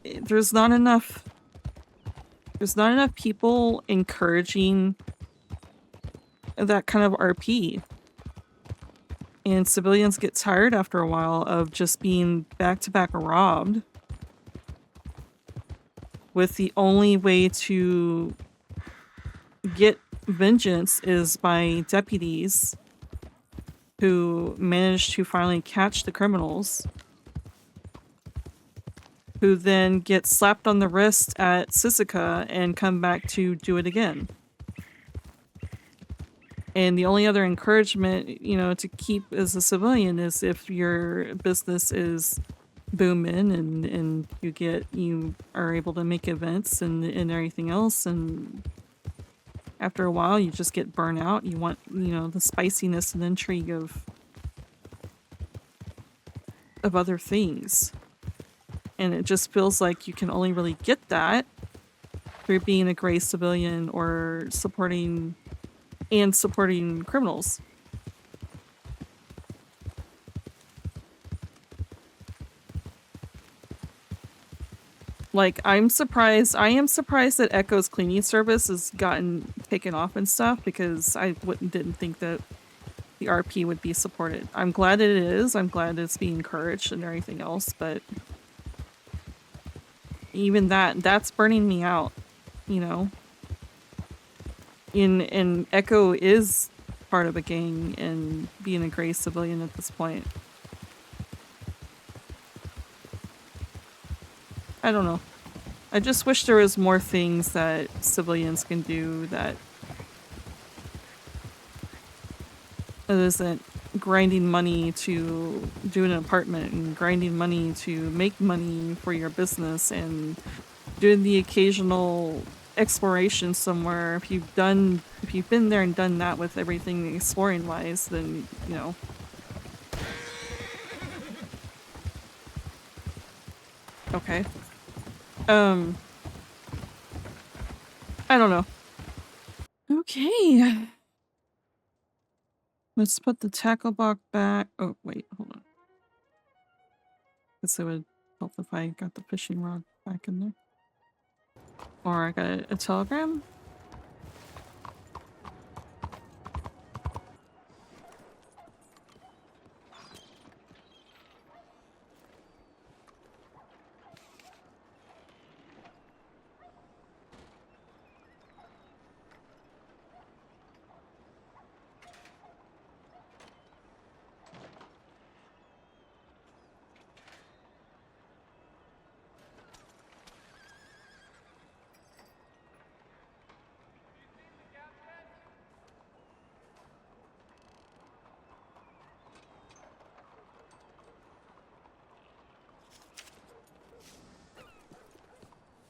there's not enough people encouraging that kind of RP. And civilians get tired after a while of just being back-to-back robbed with the only way to get vengeance is by deputies who manage to finally catch the criminals, who then get slapped on the wrist at Sisika and come back to do it again. And the only other encouragement, you know, to keep as a civilian is if your business is booming and you are able to make events and everything else, and after a while you just get burnt out. You want, you know, the spiciness and intrigue of other things. And it just feels like you can only really get that through being a gray civilian or supporting criminals. Like, I am surprised that Echo's cleaning service has gotten taken off and stuff, because I didn't think that the RP would be supported. I'm glad it is. I'm glad it's being encouraged and everything else, but even that's burning me out, you know? And Echo is part of a gang and being a gray civilian at this point. I don't know. I just wish there was more things that civilians can do that isn't grinding money to do an apartment and grinding money to make money for your business and doing the occasional exploration somewhere. If you've been there and done that with everything exploring wise, then, you know. Okay. I don't know. Okay. Let's put the tackle box back. Oh, wait, hold on. Guess it would help if I got the fishing rod back in there. Or I got a telegram.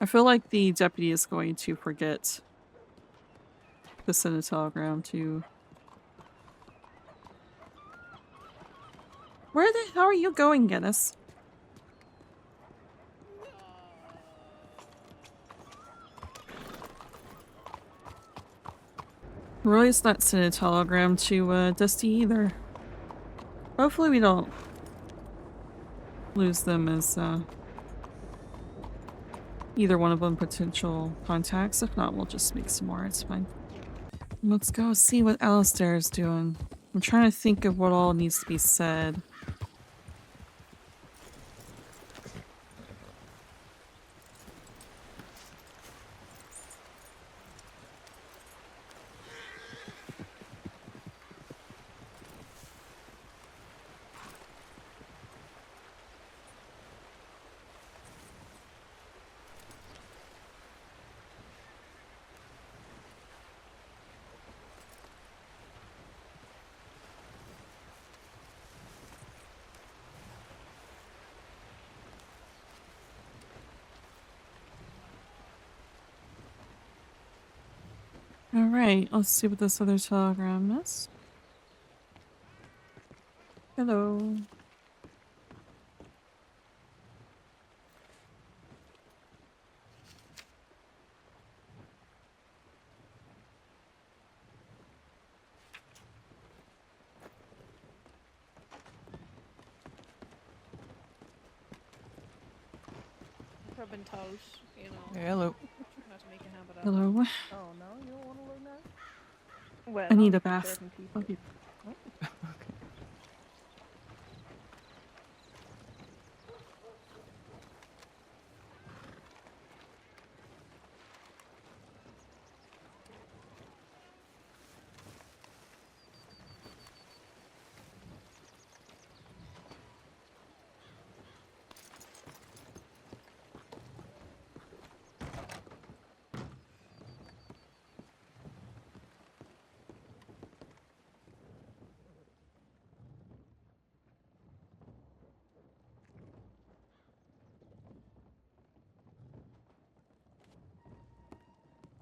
I feel like the deputy is going to forget to send a telegram to... Where the hell are you going, Guinness? Roy's not sent a telegram to Dusty either. Hopefully we don't lose them as either one of them potential contacts. If not, we'll just make some more. It's fine. Let's go see what Alistair is doing. I'm trying to think of what all needs to be said. Alright, let's see what this other telegram is. Hello. Rubbing toes, you know. Hello. Not to make a habit of. Hello. Oh no, you don't want to look now? Well, I need a for bath. certain people. Okay.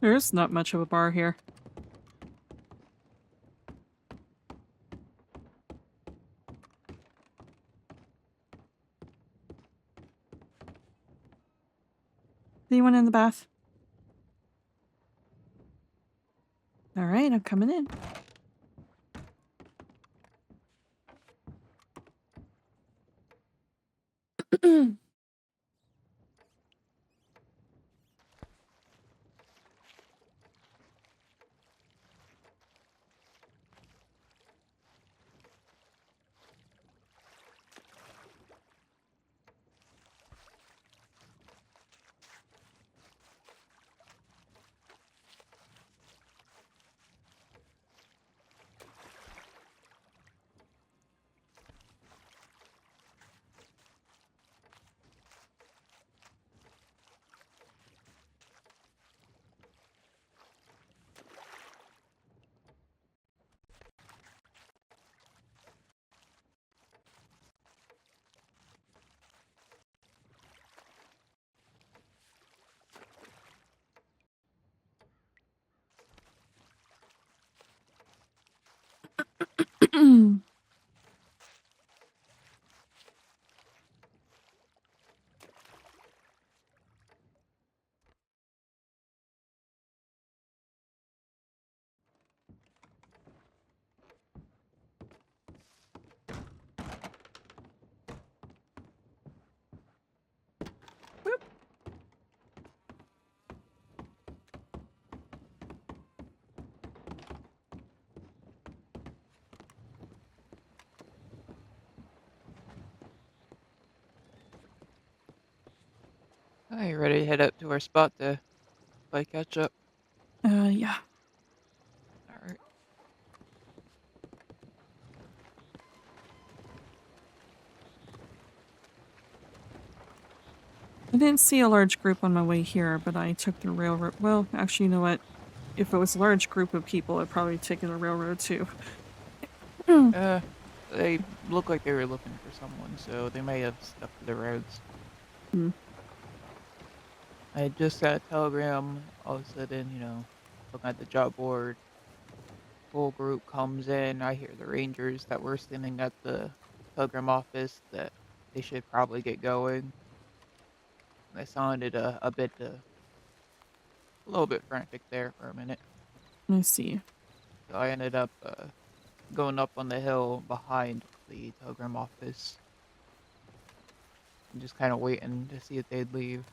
There's not much of a bar here. Anyone in the bath? All right, I'm coming in. Oh, you ready to head up to our spot to play catch up? Yeah. Alright. I didn't see a large group on my way here, but I took the railroad. Well, actually, you know what? If it was a large group of people, I'd probably taken the railroad too. They look like they were looking for someone, so they may have stuck to the roads. Hmm. I just got a telegram all of a sudden, looking at the job board. Full group comes in. I hear the rangers that were standing at the telegram office that they should probably get going. They sounded a little bit frantic there for a minute. I see. So I ended up going up on the hill behind the telegram office and just kind of waiting to see if they'd leave.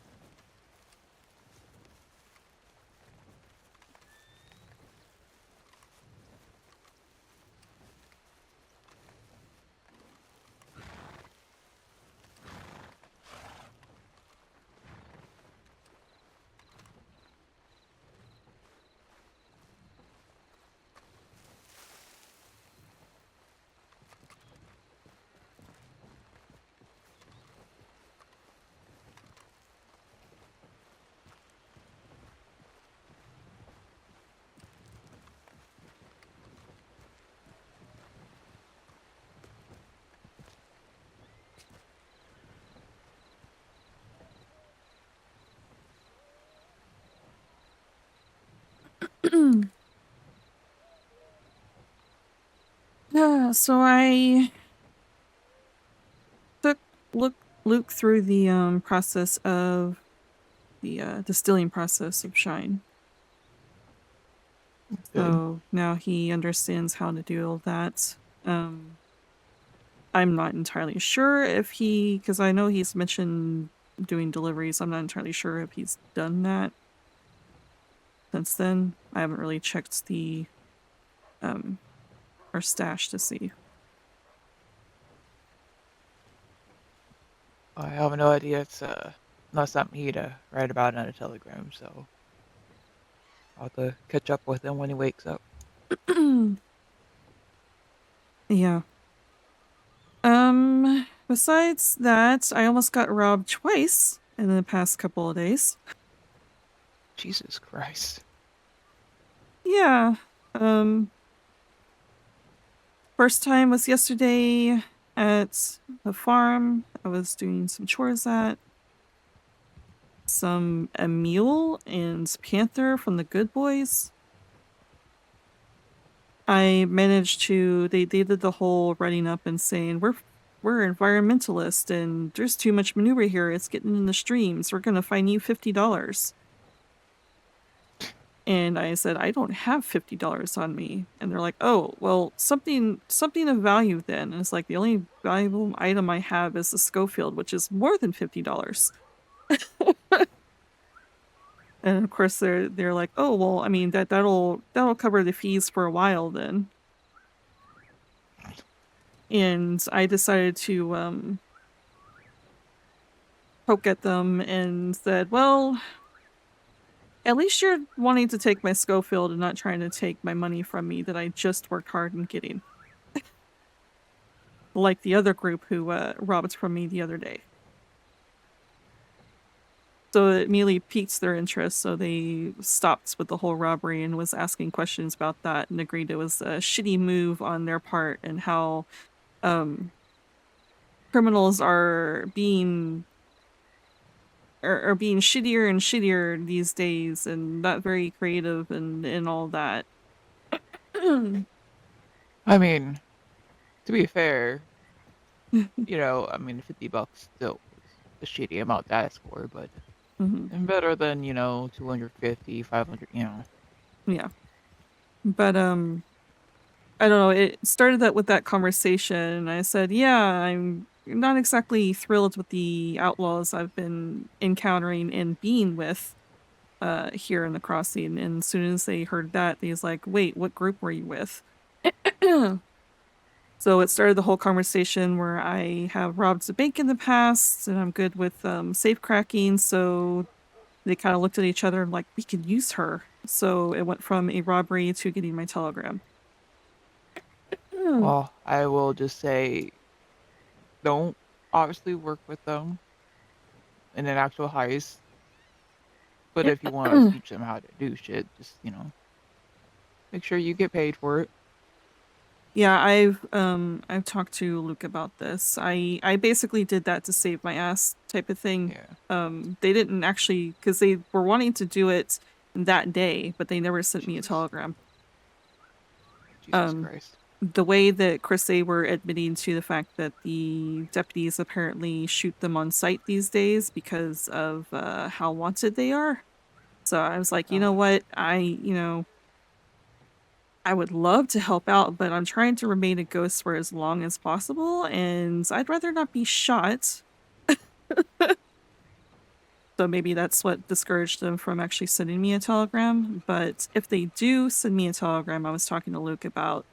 Yeah, so I took Luke through the process of the distilling process of shine. Good. So now he understands how to do all that. I'm not entirely sure if because I know he's mentioned doing deliveries. I'm not entirely sure if he's done that since then. I haven't really checked our stash to see. I have no idea. It's not something he'd write about on a telegram, so I'll have to catch up with him when he wakes up. Yeah. Besides that, I almost got robbed twice in the past couple of days. Jesus Christ. Yeah. First time was yesterday at the farm I was doing some chores at. some Emil and Panther from the Good Boys. I managed to they did the whole writing up and saying we're environmentalists and there's too much manure here, it's getting in the streams, we're gonna fine you $50. And I said, I don't have $50 on me. And they're like, oh, well, something of value then. And it's like, the only valuable item I have is the Schofield, which is more than $50. And of course they're like, oh, well, I mean that'll cover the fees for a while then. And I decided to poke at them and said, well, at least you're wanting to take my Schofield and not trying to take my money from me that I just worked hard in getting. Like the other group who robbed from me the other day. So it immediately piqued their interest, so they stopped with the whole robbery and was asking questions about that and agreed it was a shitty move on their part and how criminals are being shittier and shittier these days and not very creative and all that. I mean, to be fair, you know, I mean, $50 still was a shitty amount to ask for, but and better than, you know, 250, 500, you know. Yeah. But I don't know, it started that with that conversation and I said, yeah, I'm not exactly thrilled with the outlaws I've been encountering and being with here in the crossing. And as soon as they heard that, they was like, wait, what group were you with? So it started the whole conversation where I have robbed a bank in the past and I'm good with safe cracking. So they kind of looked at each other and like, we could use her. So it went from a robbery to getting my telegram. Well, I will just say, don't obviously work with them in an actual heist. But if you want to teach them how to do shit, just, you know, make sure you get paid for it. Yeah, I've talked to Luke about this. I basically did that to save my ass type of thing. Yeah. They didn't actually, because they were wanting to do it that day, but they never sent me a Jesus. telegram. Jesus Christ. The way that they were admitting to the fact that the deputies apparently shoot them on sight these days because of how wanted they are. So I was like, you know what, I would love to help out, but I'm trying to remain a ghost for as long as possible, and I'd rather not be shot. So maybe that's what discouraged them from actually sending me a telegram. But if they do send me a telegram, I was talking to Luke about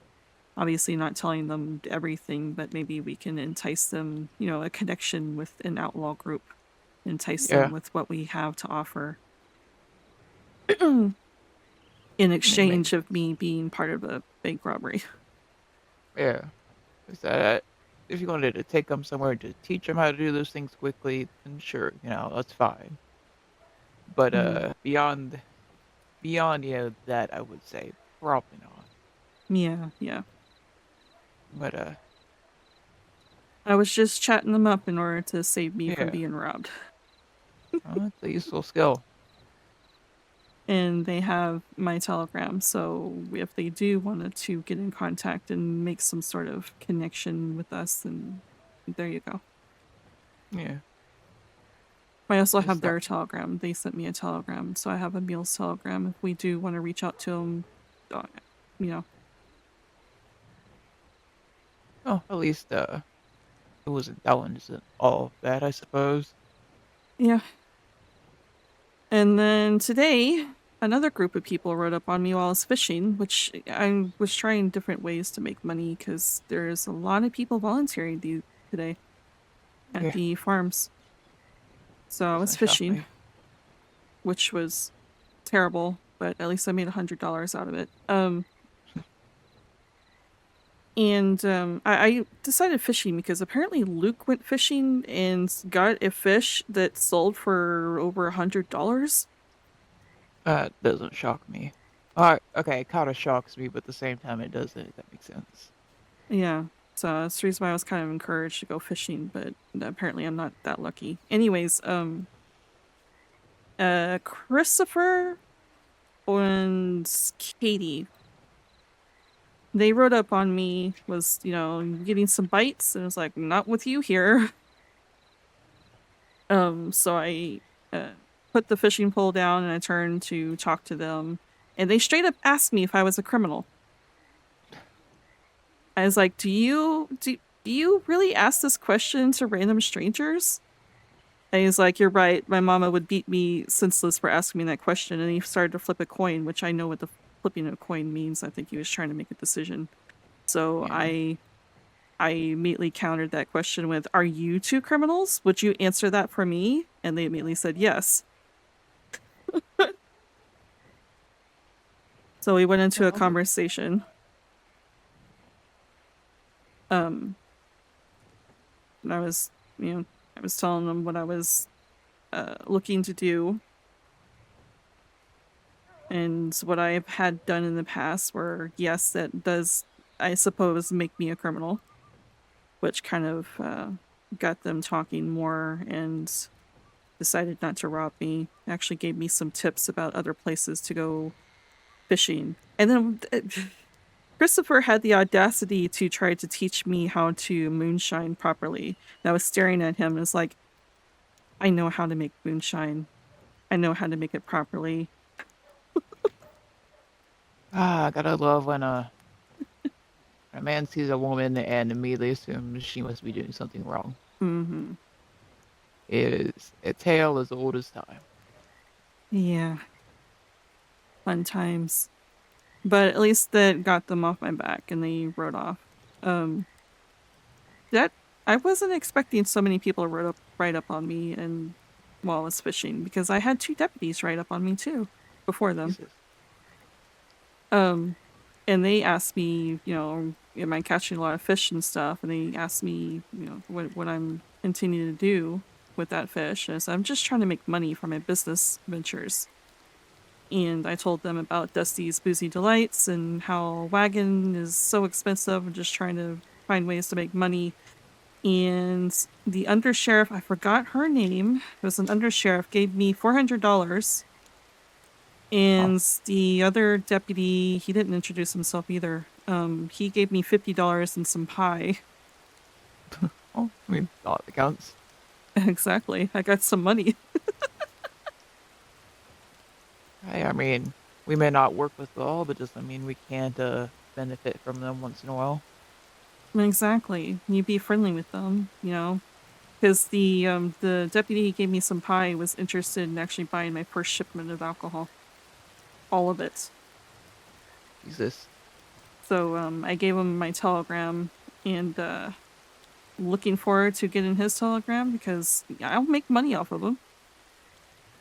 obviously not telling them everything, but maybe we can entice them, you know, a connection with an outlaw group, entice them with what we have to offer. In exchange of me being part of a bank robbery. Yeah. Is that if you wanted to take them somewhere to teach them how to do those things quickly, then sure, you know, that's fine. But beyond you know, that, I would say probably not. Yeah. But I was just chatting them up in order to save me from being robbed. Well, it's a useful skill. And they have my telegram, so if they do want to get in contact and make some sort of connection with us, then there you go. Yeah. I also have their telegram. They sent me a telegram, so I have Emil's telegram if we do want to reach out to them, you know. Oh, at least it wasn't that one isn't all bad, I suppose. Yeah. And then today, another group of people rode up on me while I was fishing, which I was trying different ways to make money because there's a lot of people volunteering today at the farms. So I was fishing, which was terrible, but at least I made $100 out of it. I decided fishing because apparently Luke went fishing and got a fish that sold for over $100. That doesn't shock me. Okay, it kind of shocks me, but at the same time it doesn't, if that makes sense. Yeah, so that's the reason why I was kind of encouraged to go fishing, but apparently I'm not that lucky. Anyways, Christopher and Katie. They rode up on me, was, you know, getting some bites, and I was like, not with you here. So I put the fishing pole down and I turned to talk to them, and they straight up asked me if I was a criminal. I was like, do you really ask this question to random strangers? And he's like, you're right, my mama would beat me senseless for asking me that question. And he started to flip a coin, which I know what the flipping a coin means. I think he was trying to make a decision. So Yeah. I immediately countered that question with, are you two criminals? Would you answer that for me? And they immediately said yes. So we went into a conversation. And I was, you know, I was telling them what I was looking to do. And what I've had done in the past where, yes, that does, I suppose, make me a criminal. Which kind of got them talking more and decided not to rob me. Actually gave me some tips about other places to go fishing. And then Christopher had the audacity to try to teach me how to moonshine properly. And I was staring at him and was like, I know how to make moonshine. I know how to make it properly. I gotta love when a man sees a woman and immediately assumes she must be doing something wrong. Mm-hmm. It is a tale as old as time. Yeah. Fun times. But at least that got them off my back and they rode off. That I wasn't expecting so many people to ride up on me and while I was fishing, because I had 2 deputies ride up on me too before them. Jesus. And they asked me, you know, am I catching a lot of fish and stuff? And they asked me, you know, what I'm intending to do with that fish. And I said, I'm just trying to make money from my business ventures. And I told them about Dusty's Boozy Delights and how wagon is so expensive and just trying to find ways to make money. And the undersheriff, I forgot her name, it was an undersheriff, gave me $400. And the other deputy, he didn't introduce himself either. He gave me $50 and some pie. Oh, I mean, all that counts. Exactly. I got some money. Hey, I mean, we may not work with all, but just, I mean, we can't benefit from them once in a while. Exactly. You be friendly with them, you know. Because the deputy who gave me some pie was interested in actually buying my first shipment of alcohol. All of it. Jesus. So I gave him my telegram and looking forward to getting his telegram because I'll make money off of him.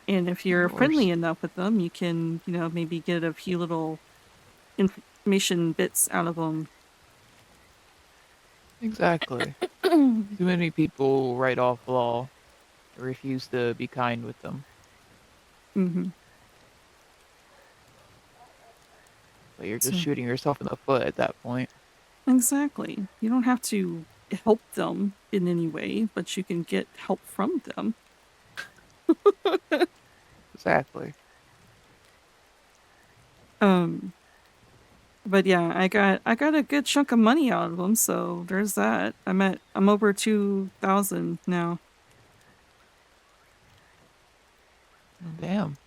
And if you're friendly enough with them, you can, you know, maybe get a few little information bits out of them. Exactly. Too many people write off law or refuse to be kind with them. Mm-hmm. But you're just shooting yourself in the foot at that point. Exactly. You don't have to help them in any way, but you can get help from them. Exactly. But yeah, I got a good chunk of money out of them, so there's that. I'm over 2,000 now. Damn.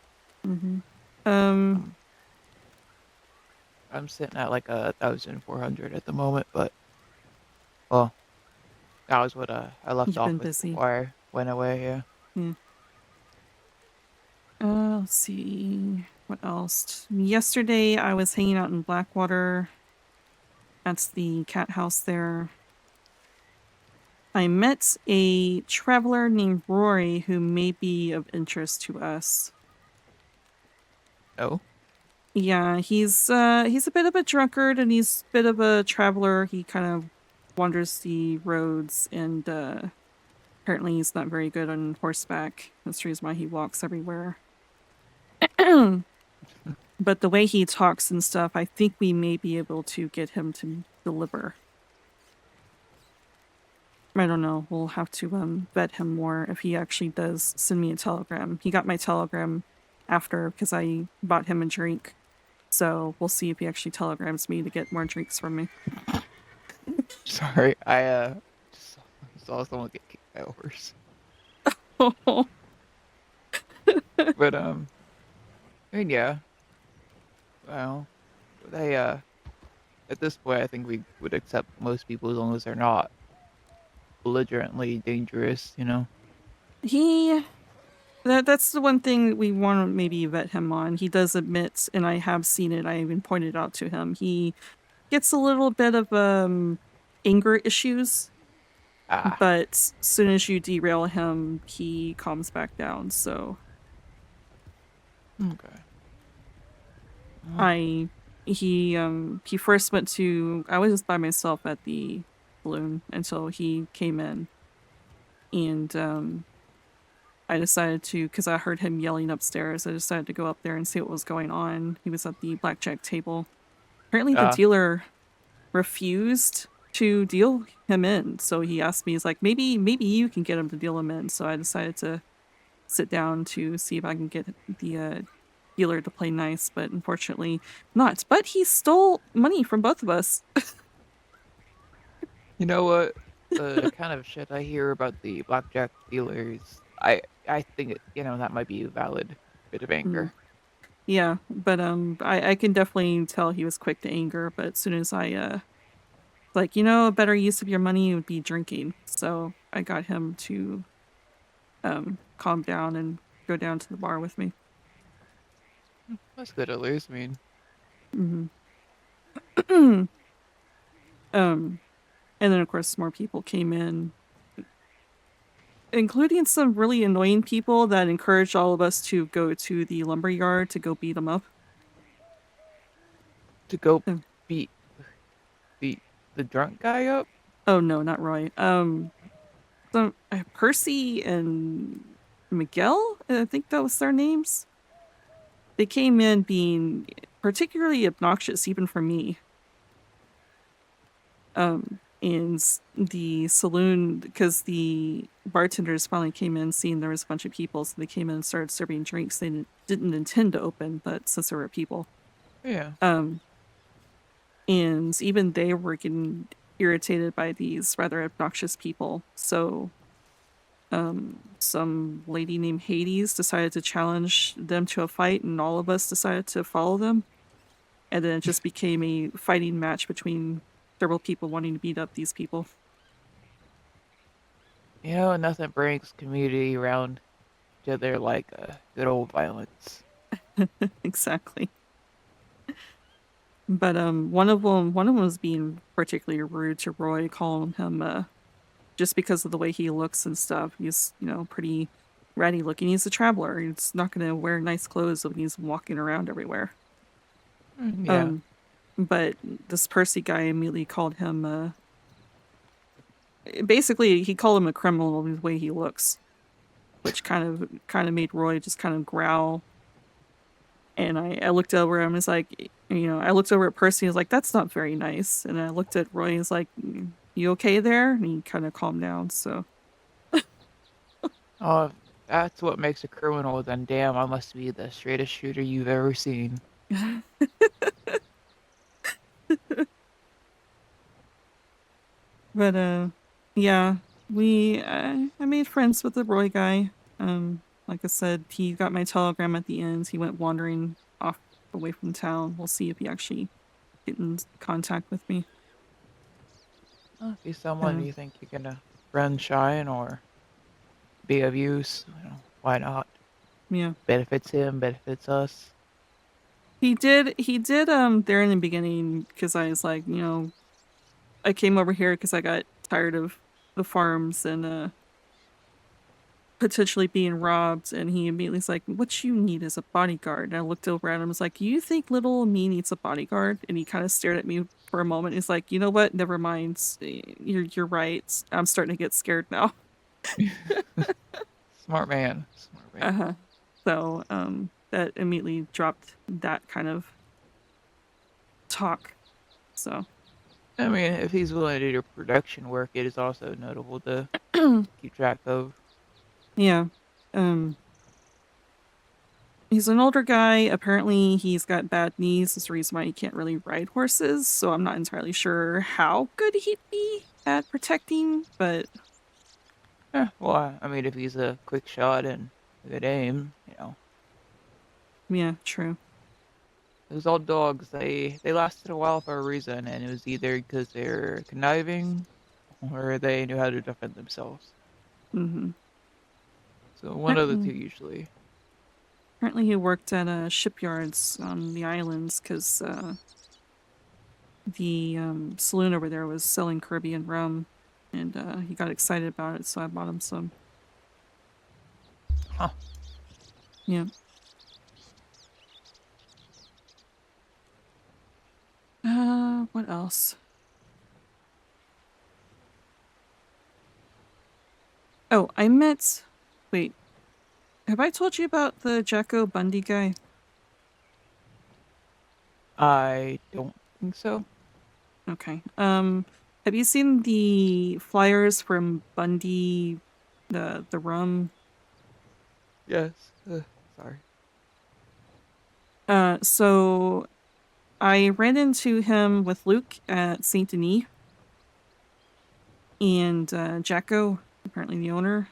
Mm-hmm. I'm sitting at like 1,400 at the moment, but well, that was what I left off with before I went away. Yeah. Yeah. Let's see what else. Yesterday I was hanging out in Blackwater. That's the cat house there. I met a traveler named Rory who may be of interest to us. Oh? Yeah, he's a bit of a drunkard and he's a bit of a traveler. He kind of wanders the roads and apparently he's not very good on horseback. That's the reason why he walks everywhere. But the way he talks and stuff, I think we may be able to get him to deliver. I don't know. We'll have to vet him more if he actually does send me a telegram. He got my telegram after because I bought him a drink. So we'll see if he actually telegrams me to get more drinks from me. Sorry, I just saw someone get kicked by a horse. But I mean, yeah. Well, they at this point, I think we would accept most people as long as they're not belligerently dangerous. You know. That's the one thing that we want to maybe vet him on. He does admit, and I have seen it, I even pointed out to him, he gets a little bit of anger issues, Ah, but as soon as you derail him, he calms back down. So okay. Well, he first went to, I was just by myself at the saloon until he came in, and I decided to, because I heard him yelling upstairs, I decided to go up there and see what was going on. He was at the blackjack table. Apparently the dealer refused to deal him in, so he asked me, he's like, maybe you can get him to deal him in. So I decided to sit down to see if I can get the dealer to play nice, but unfortunately not. But he stole money from both of us. you know what? The kind of shit I hear about the blackjack dealers, I think that might be a valid bit of anger. Yeah, but I can definitely tell he was quick to anger, but as soon as I like, a better use of your money would be drinking. So I got him to calm down and go down to the bar with me. That's good at least. I mean, And then of course more people came in, including some really annoying people that encouraged all of us to go to the lumberyard to go beat them up. to go beat the drunk guy up. Oh no, not Roy. So Percy and Miguel, I think that was their names. They came in being particularly obnoxious even for me. And the saloon, because the bartenders finally came in seeing there was a bunch of people, so they came in and started serving drinks they didn't intend to open, but since there were people. Yeah. And even they were getting irritated by these rather obnoxious people. So some lady named Hades decided to challenge them to a fight, and all of us decided to follow them. And then it just became a fighting match between several people wanting to beat up these people. Nothing brings community around each other like good old violence. Exactly. But one of them was being particularly rude to Roy, calling him just because of the way he looks and stuff. He's pretty ratty looking. He's a traveler. He's not going to wear nice clothes when he's walking around everywhere. Yeah. But this Percy guy immediately called him basically he called him a criminal the way he looks, which kind of made Roy just kind of growl. And I looked over him, it's like, I looked over at Percy and was like, that's not very nice. And I looked at Roy and was like, you okay there? And he kind of calmed down, so. Oh, if that's what makes a criminal, then damn, I must be the straightest shooter you've ever seen. But yeah, I made friends with the Roy guy. Like I said, he got my telegram at the end. He went wandering off away from town. We'll see if he actually get in contact with me. If he's someone you think you're gonna run shine or be of use, why not? Yeah. Benefits him, benefits us. He did there in the beginning, because I was like, I came over here because I got tired of the farms and potentially being robbed, and he immediately was like, what you need is a bodyguard. And I looked over at him and was like, you think little me needs a bodyguard? And he kind of stared at me for a moment. He's like, you know what, never mind, you're right, I'm starting to get scared now. Smart man. So that immediately dropped that kind of talk. So I mean, if he's willing to do production work, it is also notable to keep track of. Yeah. He's an older guy. Apparently, he's got bad knees. That's the reason why he can't really ride horses. So I'm not entirely sure how good he'd be at protecting, but Well, I mean, if he's a quick shot and a good aim, yeah, true. those old dogs, they lasted a while for a reason, and it was either because they're conniving or they knew how to defend themselves. Mm-hmm. So one of the two usually. Apparently, he worked at shipyards on the islands because the saloon over there was selling Caribbean rum, and he got excited about it, so I bought him some. Huh. Yeah. What else? Oh, I met... Wait. Have I told you about the Jacko Bundy guy? I don't think so. Okay. Have you seen the flyers from Bundy, the rum? Yes. Sorry. So I ran into him with Luke at Saint Denis, and Jacko, apparently the owner.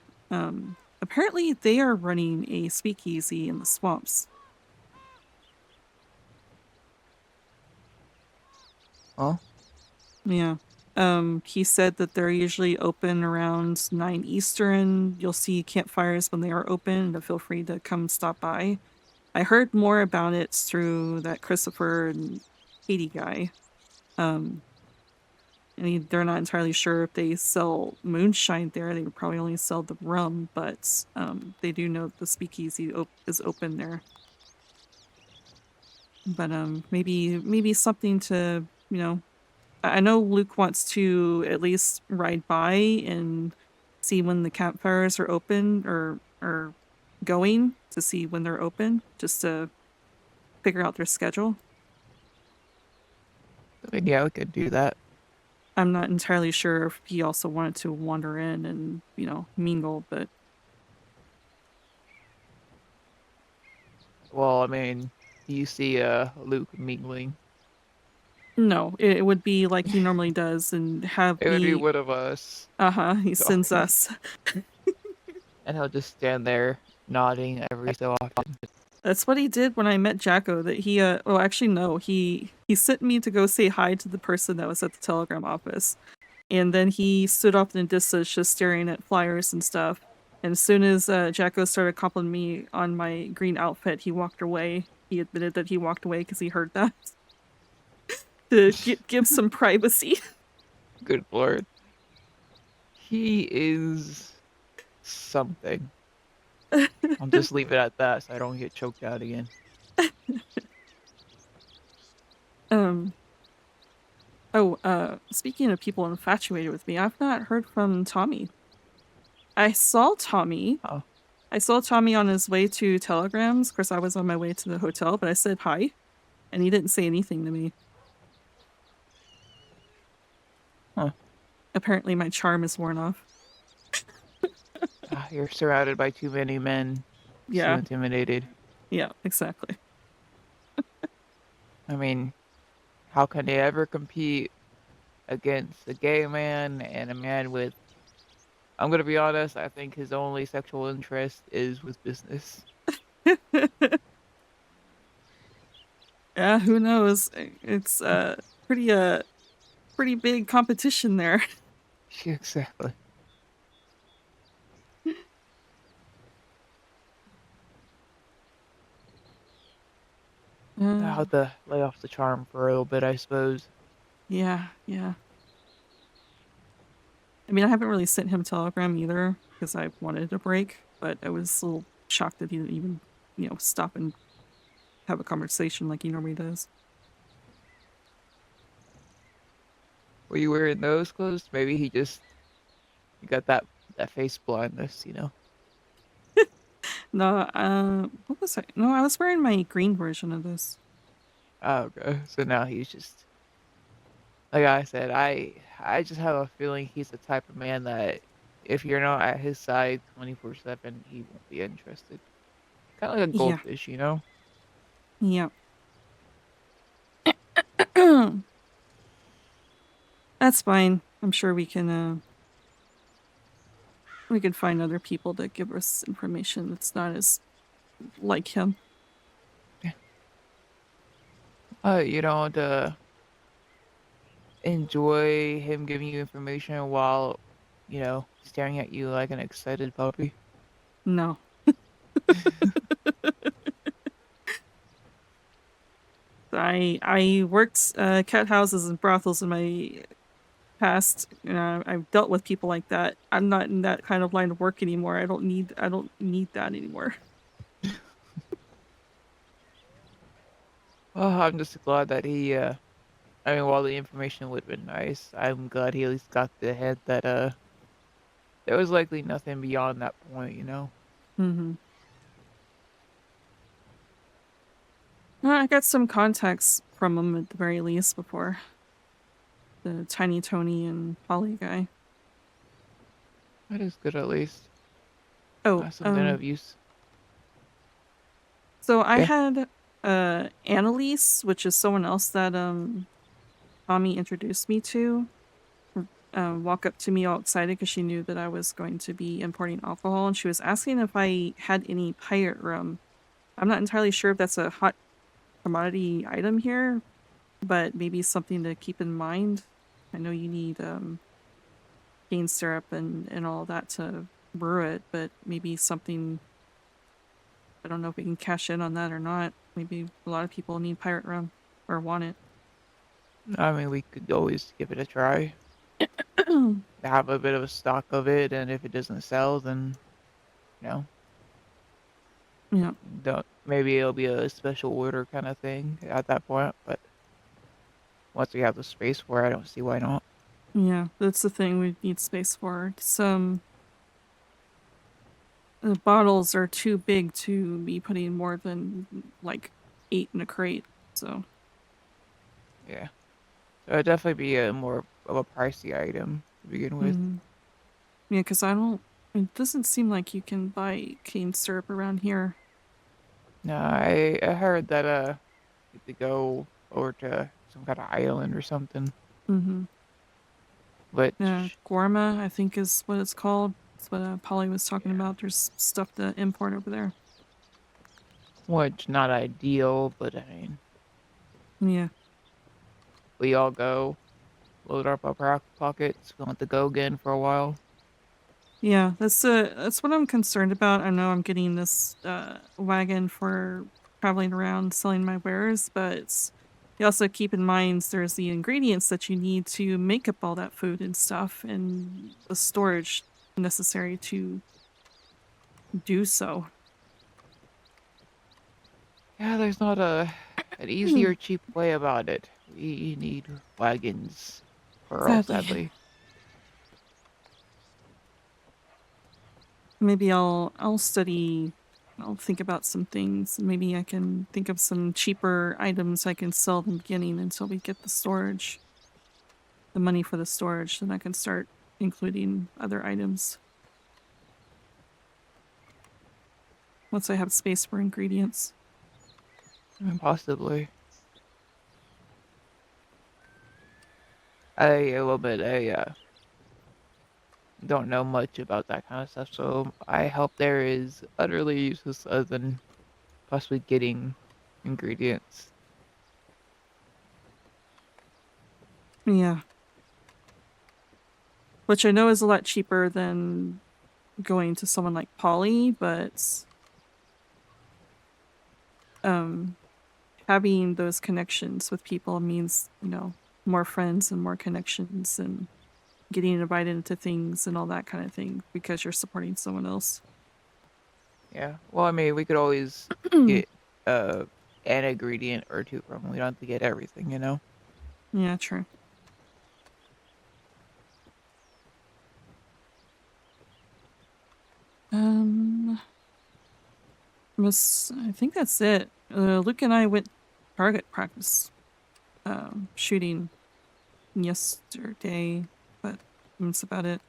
Apparently they are running a speakeasy in the swamps. Huh? Yeah. He said that they're usually open around 9 Eastern. You'll see campfires when they are open, but feel free to come stop by. I heard more about it through that Christopher and Katie guy. They're not entirely sure if they sell moonshine there. They would probably only sell the rum, but they do know the speakeasy is open there. But maybe something to, I know Luke wants to at least ride by and see when the campfires are open or going, to see when they're open, just to figure out their schedule. I mean, yeah, we could do that. I'm not entirely sure if he also wanted to wander in and, mingle, but... Well, I mean, you see Luke mingling. No, it would be like he normally does and have It would be me... one of us. he sends us. And he'll just stand there nodding every so often. That's what he did when I met Jacko, that he, well, actually, no, he sent me to go say hi to the person that was at the telegram office. And then he stood off in the distance just staring at flyers and stuff. And as soon as Jacko started complimenting me on my green outfit, he walked away. He admitted that he walked away because he heard that. To give some privacy. Good lord. He is something. I'll just leave it at that so I don't get choked out again. Speaking of people infatuated with me, I've not heard from Tommy. I saw Tommy. Oh. I saw Tommy on his way to telegrams. Of course, I was on my way to the hotel, but I said hi, and he didn't say anything to me. Huh. Apparently my charm is worn off. You're surrounded by too many men. Yeah. So intimidated. Yeah, exactly. I mean, how can they ever compete against a gay man and a man with... I'm gonna be honest, I think his only sexual interest is with business. Yeah, who knows? It's pretty big competition there. Exactly. I'll have to lay off the charm for a little bit, I suppose. Yeah. I mean, I haven't really sent him a telegram either because I wanted a break, but I was a little shocked that he didn't even, stop and have a conversation like he normally does. Were you wearing those clothes? Maybe he got that face blindness, No, what was I? No, I was wearing my green version of this. Oh, okay. So now he's just like I said, I just have a feeling he's the type of man that if you're not at his side 24/7, he won't be interested. Kind of like a Yeah. goldfish, you know? Yeah. That's fine. I'm sure we can find other people to give us information that's not as like him. You don't enjoy him giving you information while, staring at you like an excited puppy. No. I worked cat houses and brothels in my past. I've dealt with people like that. I'm not in that kind of line of work anymore. I don't need that anymore. Well, I'm just glad that I mean, while the information would have been nice, I'm glad he at least got the head that there was likely nothing beyond that point, you know? Mhm. I got some contacts from him at the very least before. The Tiny Tony and Polly guy. That is good at least. Oh, Something of use. so I Yeah. had Annalise, which is someone else that Tommy introduced me to, walk up to me all excited because she knew that I was going to be importing alcohol, and she was asking if I had any pirate rum. I'm not entirely sure if that's a hot commodity item here, but maybe something to keep in mind. I know you need cane syrup and all that to brew it, but maybe something. I don't know if we can cash in on that or not. Maybe a lot of people need pirate rum or want it. I mean, we could always give it a try. Have a bit of a stock of it, and if it doesn't sell, then, you know, Yeah. don't maybe it'll be a special order kind of thing at that point. But once we have the space for it, I don't see why not. Yeah, that's the thing we need space for. Some the bottles are too big to be putting more than like 8 in a crate. So Yeah. So it'd definitely be a more of a pricey item to begin with. yeah, because I don't. It doesn't seem like you can buy cane syrup around here. No, I heard that you have to go over to some kind of island or something. Mm-hmm. Which Gorma, I think is what it's called. That's what Polly was talking yeah, about. There's stuff to import over there. which not ideal, but I mean, Yeah. we all go load up our pockets. We want to go again for a while. Yeah, that's what I'm concerned about. I know I'm getting this wagon for traveling around selling my wares, but you also keep in mind there's the ingredients that you need to make up all that food and stuff, and the storage necessary to do so. Yeah, there's not an easy or cheap way about it. We need wagons for all, Sadly, sadly. maybe I'll study. I'll think about some things. Maybe I can think of some cheaper items I can sell in the beginning until we get the money for the storage, then I can start including other items. Once I have space for ingredients. Possibly. A little bit. I don't know much about that kind of stuff, so I help there is utterly useless other than possibly getting ingredients. Yeah. Which I know is a lot cheaper than going to someone like Polly, but having those connections with people means, more friends and more connections and getting invited into things and all that kind of thing because you're supporting someone else. Yeah. Well, I mean, we could always get an ingredient or two from them. We don't have to get everything, you know? Yeah, true. I think that's it. Luke and I went target practice shooting yesterday, but that's about it.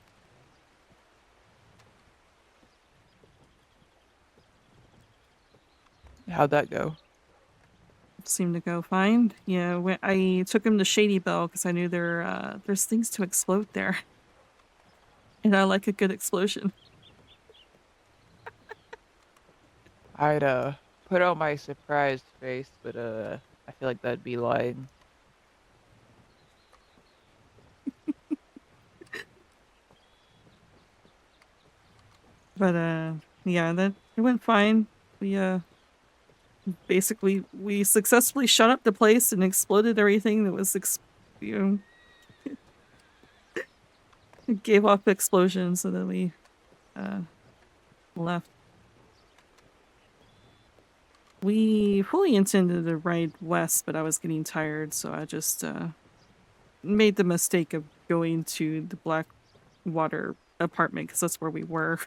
How'd that go? Seemed to go fine. Yeah, I took him to Shady Bell because I knew there's things to explode there, and I like a good explosion. I'd put on my surprised face, but I feel like that'd be lying. But yeah, that it went fine. We basically we successfully shut up the place and exploded everything that was you know, it gave off explosions, so then we left. We fully intended to ride west, but I was getting tired, so I just made the mistake of going to the Blackwater apartment because that's where we were.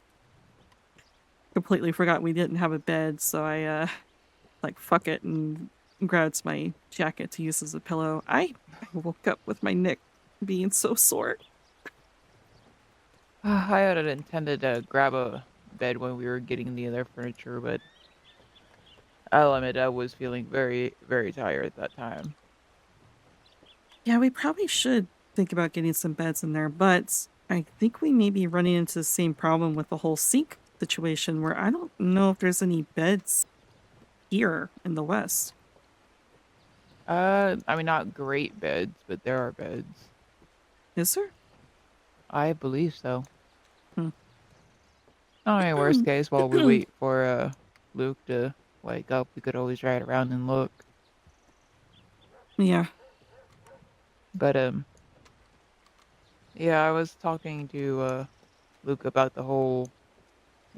Completely forgot we didn't have a bed, so I like fuck it and grabbed my jacket to use as a pillow. I woke up with my neck being so sore. I had intended to grab a bed when we were getting the other furniture, but I'll admit I was feeling very, very tired at that time. Yeah, we probably should think about getting some beds in there, but I think we may be running into the same problem with the whole sink situation where I don't know if there's any beds here in the West. I mean, not great beds, but there are beds. Is there? I believe so. Hmm. I mean, worst case, while we wait for Luke to wake up, we could always ride around and look. Yeah. But yeah, I was talking to Luke about the whole,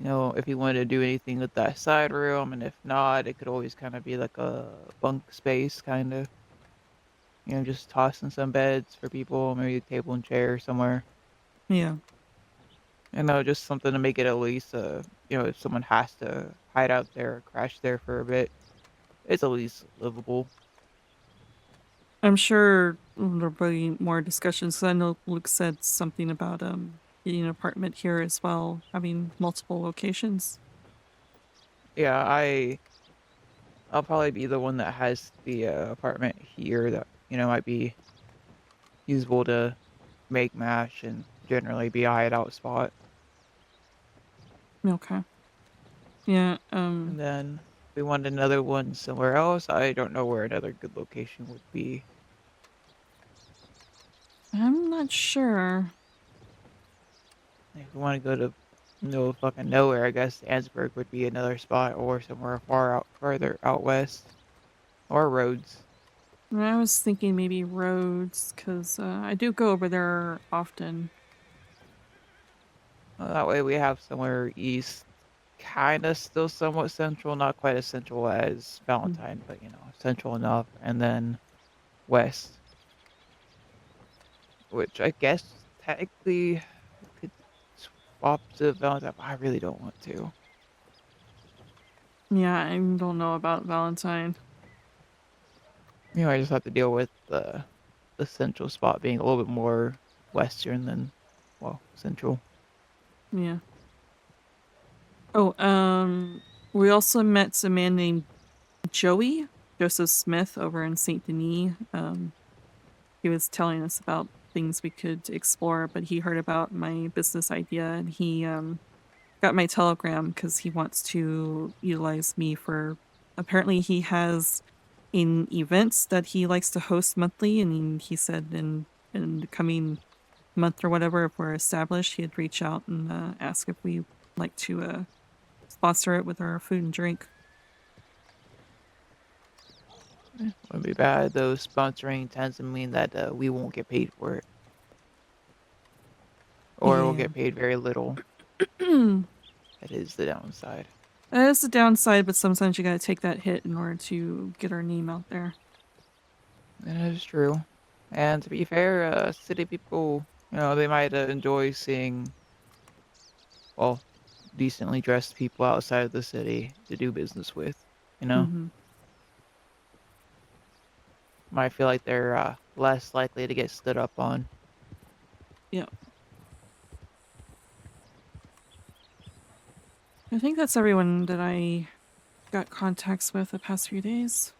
if he wanted to do anything with that side room, and if not, it could always kind of be like a bunk space, kind of. Just tossing some beds for people, maybe a table and chair somewhere. Yeah. Just something to make it at least, if someone has to hide out there or crash there for a bit, it's at least livable. I'm sure there'll be more discussions 'cause I know Luke said something about getting an apartment here as well, having multiple locations. Yeah, I'll probably be the one that has the apartment here that might be usable to make mash and generally be a hideout spot. Okay. Yeah, And then if we want another one somewhere else, I don't know where another good location would be. I'm not sure. If we want to go to no fucking nowhere, I guess Ansburg would be another spot, or somewhere further out west, or Rhodes. I was thinking maybe Rhodes, because I do go over there often. Well, that way we have somewhere east, kind of still somewhat central, not quite as central as Valentine, but central enough, and then west, which I guess technically could swap to Valentine, but I really don't want to. Yeah, I don't know about Valentine. I just have to deal with the central spot being a little bit more western than, well, central. Yeah. Oh, we also met a man named Joseph Smith over in Saint Denis. He was telling us about things we could explore, but he heard about my business idea and he got my telegram because he wants to utilize me for. Apparently, he has in events that he likes to host monthly, and he said in the coming month or whatever, if we're established, he'd reach out and ask if we like to sponsor it with our food and drink. Wouldn't be bad, though. Sponsoring tends to mean that we won't get paid for it, or we'll Yeah. get paid very little. That is the downside. That is the downside, but sometimes you gotta take that hit in order to get our name out there. That is true. And to be fair, city people, they might enjoy seeing, well, decently dressed people outside of the city to do business with, Mm-hmm. Might feel like they're less likely to get stood up on. Yeah. I think that's everyone that I got contacts with the past few days.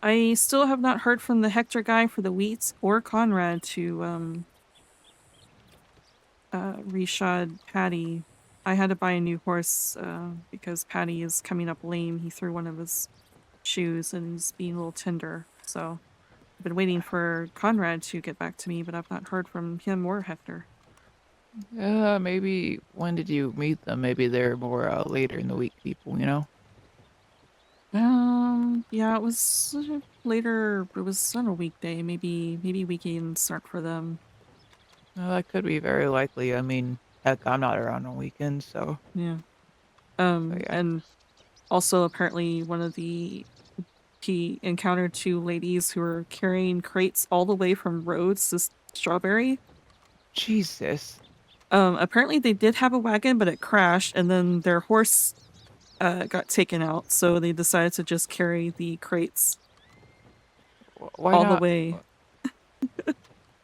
I still have not heard from the Hector guy for the wheats or Conrad to reshod Patty. I had to buy a new horse because Patty is coming up lame. He threw one of his shoes and he's being a little tender. So I've been waiting for Conrad to get back to me, but I've not heard from him or Hector. Maybe when did you meet them? Maybe they're more later in the week people, you know? Yeah, it was later. It was on a weekday. Maybe weekends start for them. That could be very likely. I mean, heck, I'm not around on weekends, so Yeah. yeah. And also apparently he encountered two ladies who were carrying crates all the way from Rhodes to Strawberry. Jesus. Apparently they did have a wagon, but it crashed, and then their horse got taken out, so they decided to just carry the crates Why all not? the way.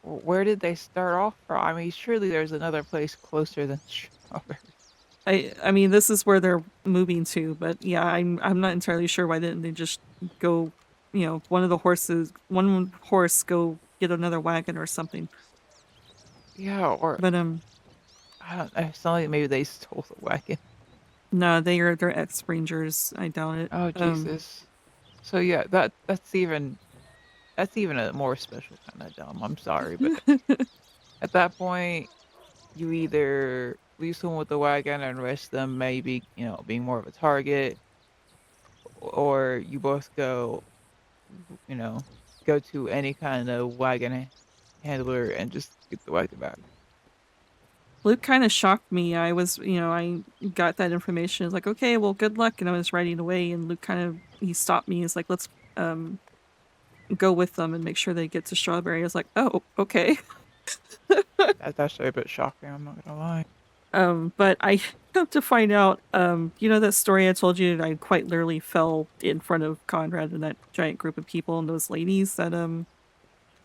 Where did they start off from? I mean, surely there's another place closer than Strawberry. I mean, this is where they're moving to, but yeah, I'm not entirely sure why didn't they just go, you know, one horse go get another wagon or something. Yeah, or But I don't know. It's not like maybe they stole the wagon. no, they're ex-rangers. I doubt it. Oh Jesus. So yeah, that's even a more special kind of dumb. I'm sorry, but at that point, you either leave someone with the wagon and risk them maybe, you know, being more of a target, or you both go, you know, go to any kind of wagon handler and just get the wagon back. Luke kind of shocked me. I was, you know, I got that information. It's like, okay, well, good luck. And I was riding away, and Luke he stopped me. He's like, let's go with them and make sure they get to Strawberry. I was like, oh, okay. That's actually a bit shocking. I'm not gonna lie. But I come to find out, you know that story I told you that I quite literally fell in front of Conrad and that giant group of people and those ladies that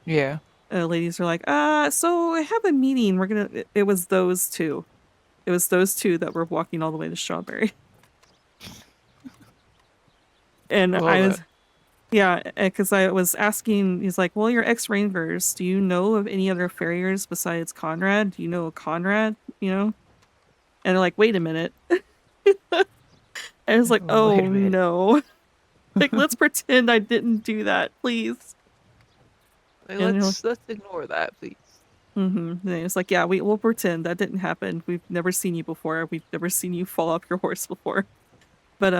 Yeah. ladies are like, so I have a meeting. It was those two. It was those two that were walking all the way to Strawberry. And I was, yeah, because I was asking, he's like, well, you're ex-Rangers. Do you know of any other farriers besides Conrad? Do you know a Conrad? You know? And they're like, wait a minute. And I was like, oh no. Like, let's pretend I didn't do that, please. Like, let's ignore that, please. And it's like, yeah, we'll pretend that didn't happen. We've never seen you before. We've never seen you fall off your horse before. But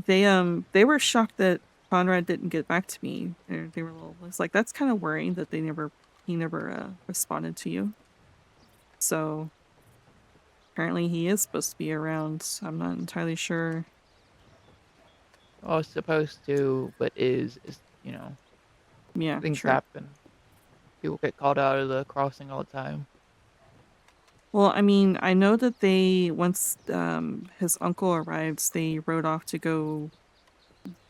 they were shocked that Conrad didn't get back to me. They were a little. It's like, that's kind of worrying that he never responded to you. So apparently he is supposed to be around. I'm not entirely sure. Well, supposed to, but is you know. Yeah, things true. happen. People get called out of the crossing all the time. Well, I mean, I know that once his uncle arrived, they rode off to go.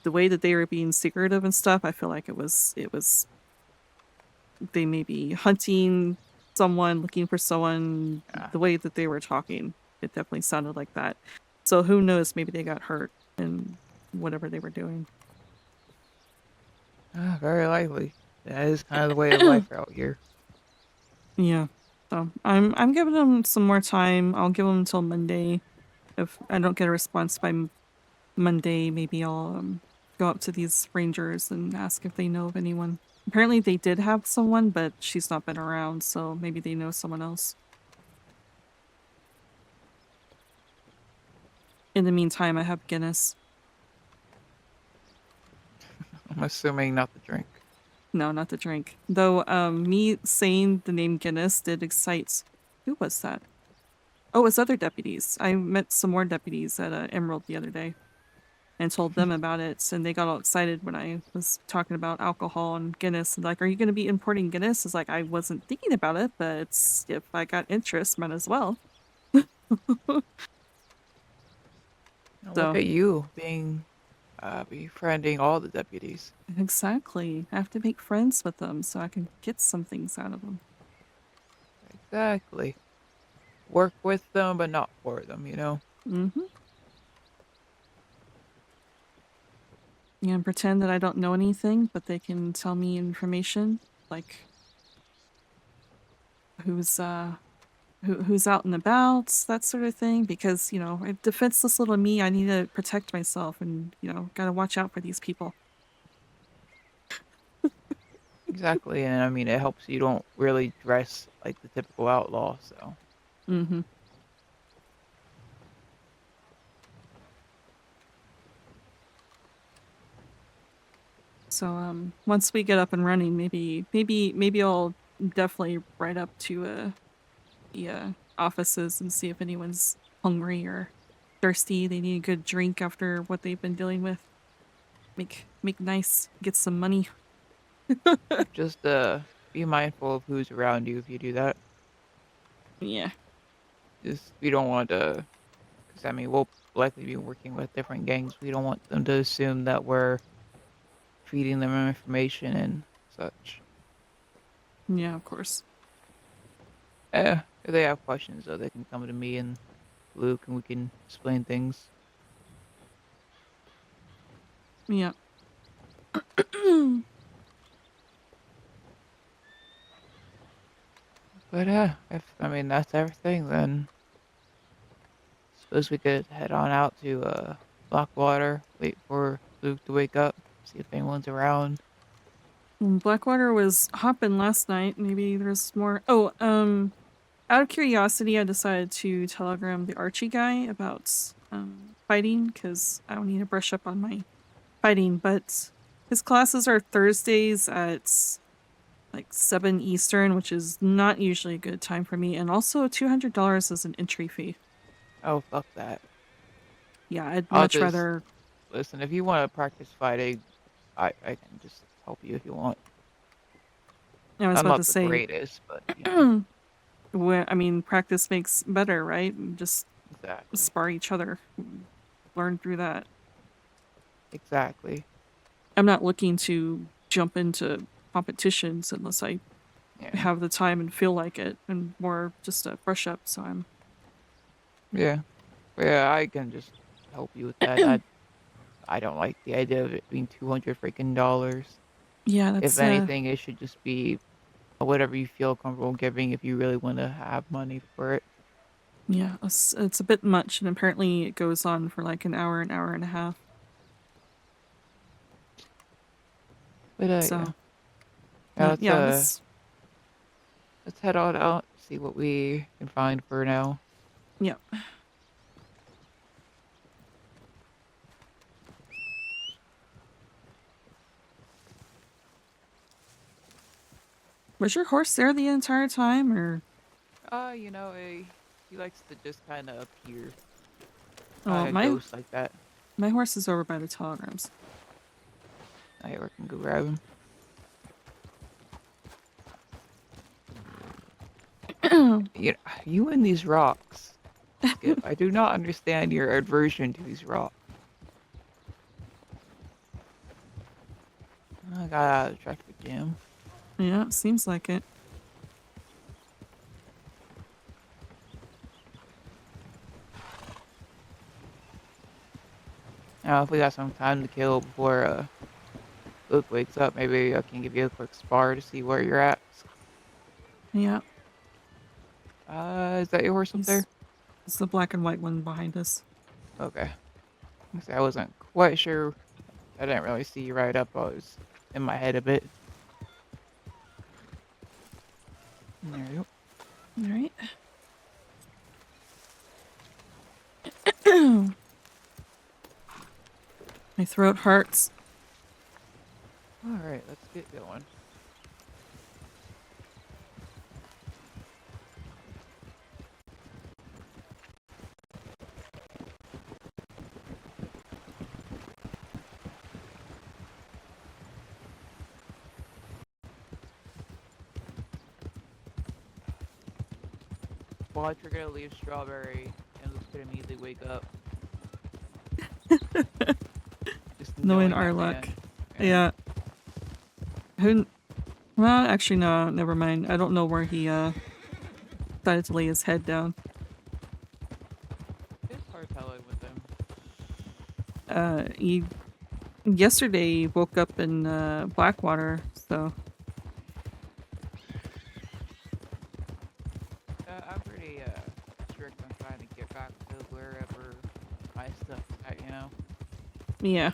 The way that they were being secretive and stuff, I feel like it was they may be hunting someone, looking for someone. Yeah. The way that they were talking, it definitely sounded like that. So who knows? Maybe they got hurt in whatever they were doing. Very likely. That is kind of the way of life out here. Yeah. So I'm giving them some more time. I'll give them until Monday. If I don't get a response by Monday, maybe I'll go up to these rangers and ask if they know of anyone. Apparently they did have someone, but she's not been around, so maybe they know someone else. In the meantime, I have Guinness. I'm assuming not the drink. No, not the drink. Though me saying the name Guinness did excite... Who was that? Oh, it was other deputies. I met some more deputies at Emerald the other day and told them about it, and they got all excited when I was talking about alcohol and Guinness. And like, are you going to be importing Guinness? It's like, I wasn't thinking about it, but if I got interest, might as well. Look at you being befriending all the deputies. Exactly. I have to make friends with them so I can get some things out of them. Exactly. Work with them, but not for them, you know? Mm-hmm. And pretend that I don't know anything, but they can tell me information, like who's who's out and about, that sort of thing. Because defenseless little me, I need to protect myself, and gotta watch out for these people. Exactly, and I mean, it helps you don't really dress like the typical outlaw, so. Mm-hmm. So once we get up and running, maybe I'll definitely write up to the offices and see if anyone's hungry or thirsty. They need a good drink after what they've been dealing with. Make nice, get some money. Just be mindful of who's around you if you do that. Yeah. Just we don't want to, because I mean, we'll likely be working with different gangs. We don't want them to assume that we're feeding them information and such. Yeah, of course. If they have questions, though, they can come to me and Luke, and we can explain things. Yeah. But if I mean that's everything, then suppose we could head on out to Blackwater, wait for Luke to wake up, see if anyone's around. Blackwater was hopping last night. Maybe there's more. Oh, out of curiosity, I decided to telegram the Archie guy about fighting, because I don't need to brush up on my fighting, but his classes are Thursdays at like 7 Eastern, which is not usually a good time for me, and also $200 is an entry fee. Oh, fuck that. Yeah, I'd I'll much just rather... listen. If you want to practice fighting, I can just help you if you want. I was I'm about to not the say, greatest, but you know. I mean, practice makes better, right? Just Exactly. spar each other, learn through that. Exactly. I'm not looking to jump into competitions unless I have the time and feel like it, and more just a brush up, so I'm... Yeah. Yeah, I can just help you with that. I don't like the idea of it being 200 freaking dollars. Yeah, If that's anything, it should just be whatever you feel comfortable giving if you really want to have money for it. yeah, it's a bit much, and apparently it goes on for like an hour and a half. But So, yeah, let's let's head on out, see what we can find for now. Yep. Was your horse there the entire time, or? You know, he likes to just kind of appear. Oh, A ghost like that. my horse is over by the telegrams. I can go grab him. You and these rocks. Skip, I do not understand your aversion to these rocks. I got out of the traffic jam. Yeah, seems like it. Now, if we got some time to kill before Luke wakes up, maybe I can give you a quick spar to see where you're at. Yeah. Is that your horse up there? It's the black and white one behind us. Okay. I wasn't quite sure. I didn't really see you right up. I was in my head a bit. There you go. Alright. My throat hurts. Alright, let's get going. Watch, you're gonna leave Strawberry and Luke's gonna immediately wake up. Just knowing our that luck. man. Yeah. Who? Well, actually, no. Never mind. I don't know where he decided to lay his head down. It's hard telling with them. He yesterday woke up in Blackwater, so. I'm pretty strict on trying to get back to wherever my stuff is at, you know? Yeah.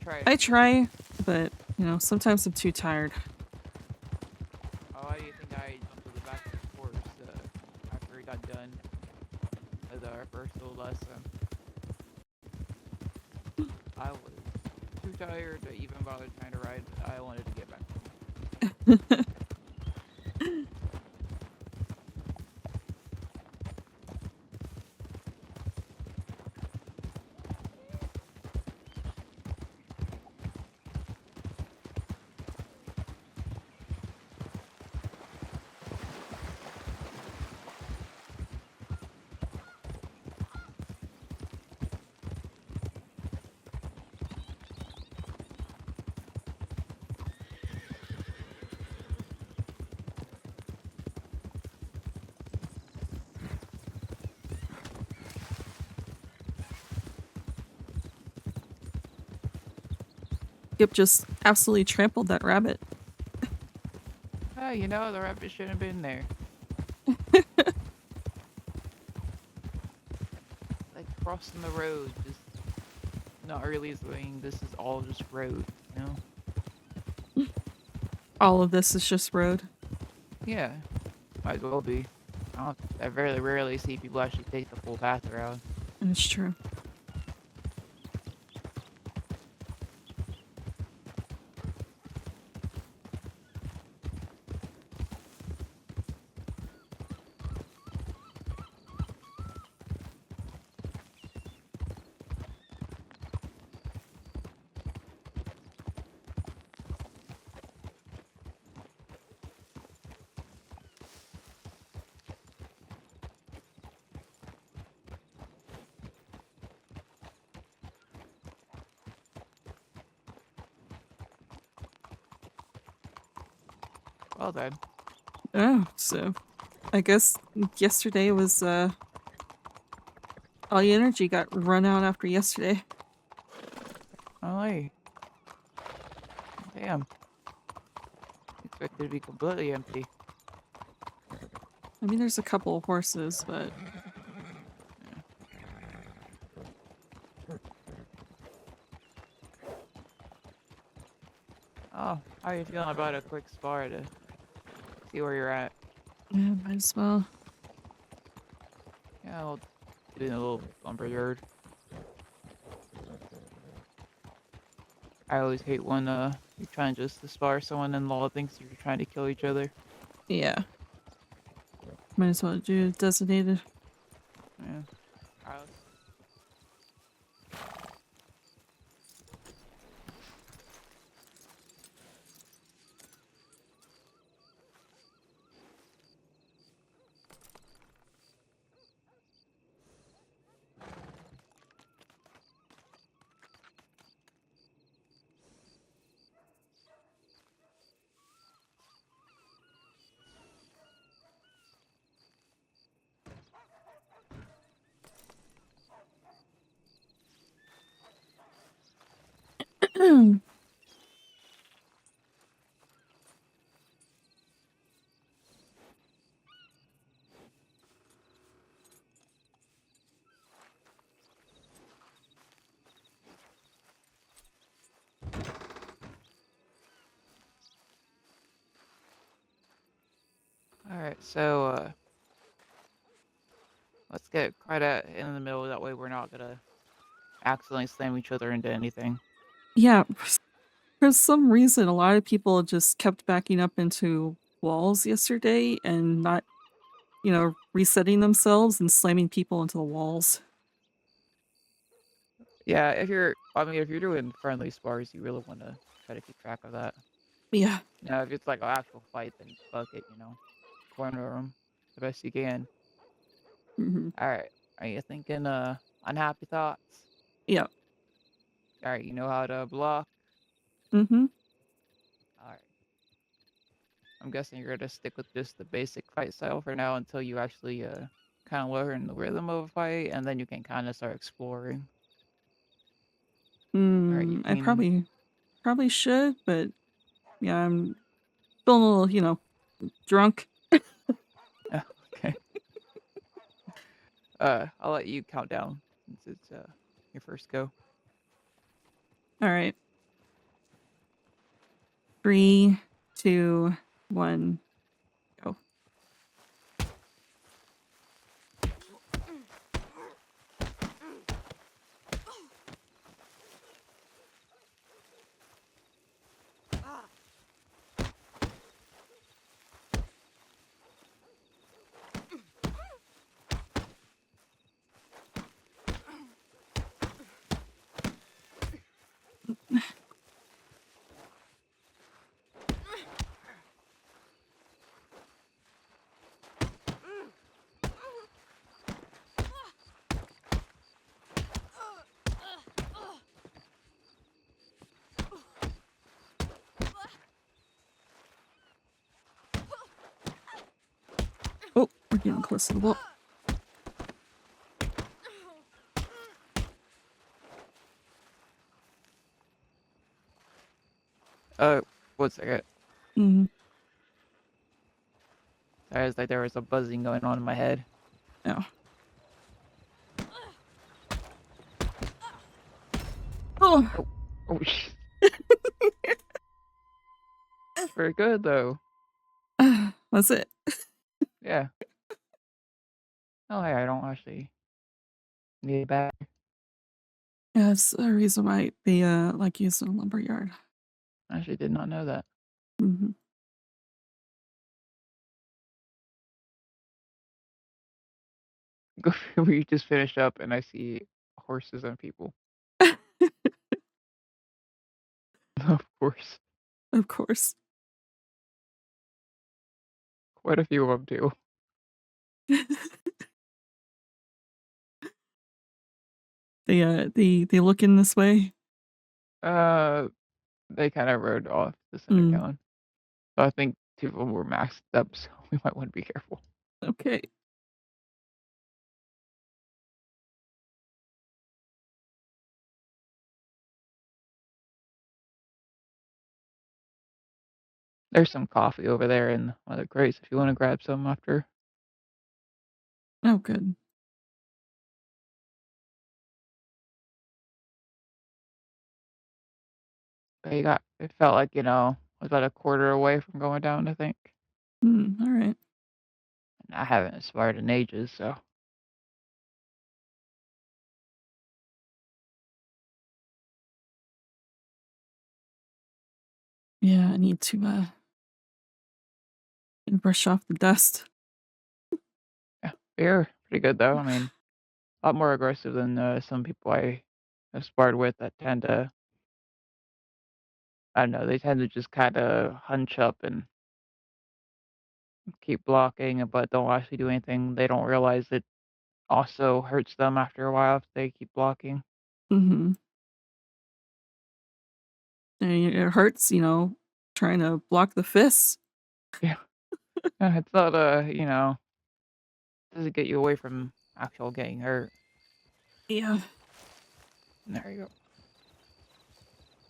Try. I try, but, you know, sometimes I'm too tired. Why do you think I jumped to the back of the course after we got done with our first little lesson? I was too tired to even bother trying to ride, but I wanted to get back home. Skip just absolutely trampled that rabbit. Oh, you know, the rabbit shouldn't have been there. Like crossing the road, just not really saying this is all just road, you know? All of this is just road. Yeah, might as well be. I very rarely see people actually take the full path around. It's true. Well then. Oh, so I guess yesterday was all the energy got run out after yesterday. Oh, hey. Damn. Expected to be completely empty. I mean, there's a couple of horses, but Oh, how are you feeling about a quick spar to see where you're at? yeah, might as well. Yeah, I'll do a little lumberyard. I always hate when you're trying just to spar someone and law thinks you're trying to kill each other. Yeah. Might as well do designated. Yeah. Alice. Alright, so let's get right in the middle, that way we're not gonna accidentally slam each other into anything. Yeah, for some reason, a lot of people just kept backing up into walls yesterday and not, you know, resetting themselves and slamming people into the walls. Yeah, if you're doing friendly spars, you really want to try to keep track of that. Yeah. Now, if it's like an actual fight, then fuck it, you know, corner them the best you can. Mm-hmm. All right, are you thinking unhappy thoughts? Yeah. Alright, you know how to block? Mm-hmm. Alright. I'm guessing you're gonna stick with just the basic fight style for now until you actually kind of learn the rhythm of a fight, and then you can kind of start exploring. Alright, you I can. probably should, but yeah, I'm feeling a little, drunk. Oh, okay. I'll let you count down since it's your first go. All right. 3, 2, 1, go. Oh, we're getting close to the wall. One second. Mm-hmm. I was like there was a buzzing going on in my head. Oh. Oh. Oh, very good though. That's it. Yeah. Oh, hey, I don't actually need it back. Yeah, that's the reason why they like using a lumber yard. I actually did not know that. Mm-hmm. We just finished up, and I see horses and people. Of course, Of course. quite a few of them too. They look in this way. They kind of rode off the center Mm, town. So I think 2 of them were maxed up, so we might want to be careful. okay. There's some coffee over there in one of the crates if you want to grab some after. Oh, good. But it felt like, was about a quarter away from going down, I think. All right. And I haven't aspired in ages, so. Yeah, I need to brush off the dust. Yeah, you're pretty good though. I mean, a lot more aggressive than some people I have sparred with that tend to, I don't know, they tend to just kind of hunch up and keep blocking, but don't actually do anything. They don't realize it also hurts them after a while if they keep blocking. Mm-hmm. And it hurts, trying to block the fists. Yeah, it's not doesn't get you away from actual getting hurt. Yeah. There you go.